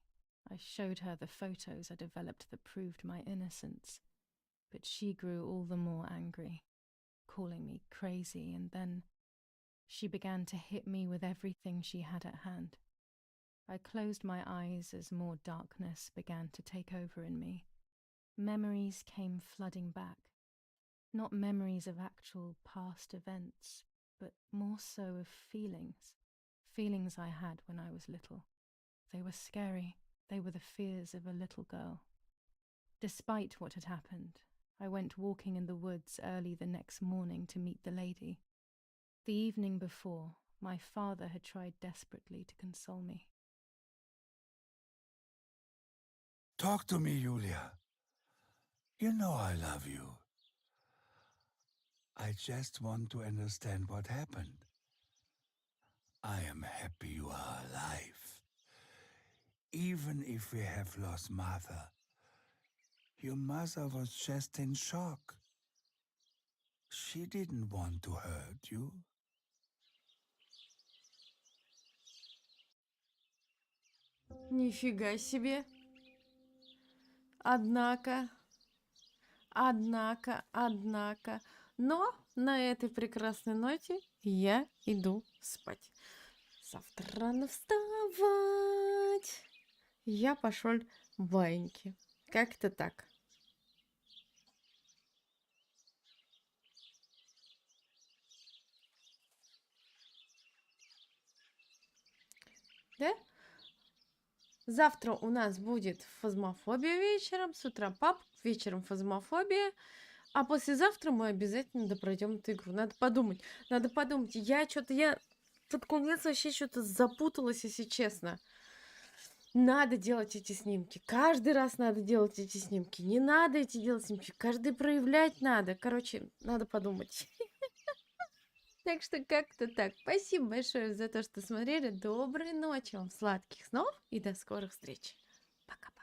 I showed her the photos I developed that proved my innocence. But she grew all the more angry, calling me crazy, and then she began to hit me with everything she had at hand. I closed my eyes as more darkness began to take over in me. Memories came flooding back. Not memories of actual past events, but more so of feelings. Feelings I had when I was little. They were scary. They were the fears of a little girl. Despite what had happened, I went walking in the woods early the next morning to meet the lady. The evening before, my father had tried desperately to console me. Talk to me, Julia. You know I love you. I just want to understand what happened. I am happy you are alive. Even if we have lost Martha, your mother was just in shock. She didn't want to hurt you. Нифига себе. Однако. Но на этой прекрасной ноте я иду спать. Завтра рано вставать. Я пошел в баньки. Как-то так. Да? Завтра у нас будет фазмофобия вечером, с утра пап, вечером фазмофобия, а послезавтра мы обязательно допройдем эту игру. Надо подумать. Я под конец вообще что-то запуталась, если честно. Надо делать эти снимки. Каждый раз надо делать эти снимки. Не надо эти делать снимки. Каждый проявлять надо. Короче, надо подумать. Так что как-то так. Спасибо большое за то, что смотрели. Доброй ночи вам, сладких снов и до скорых встреч. Пока.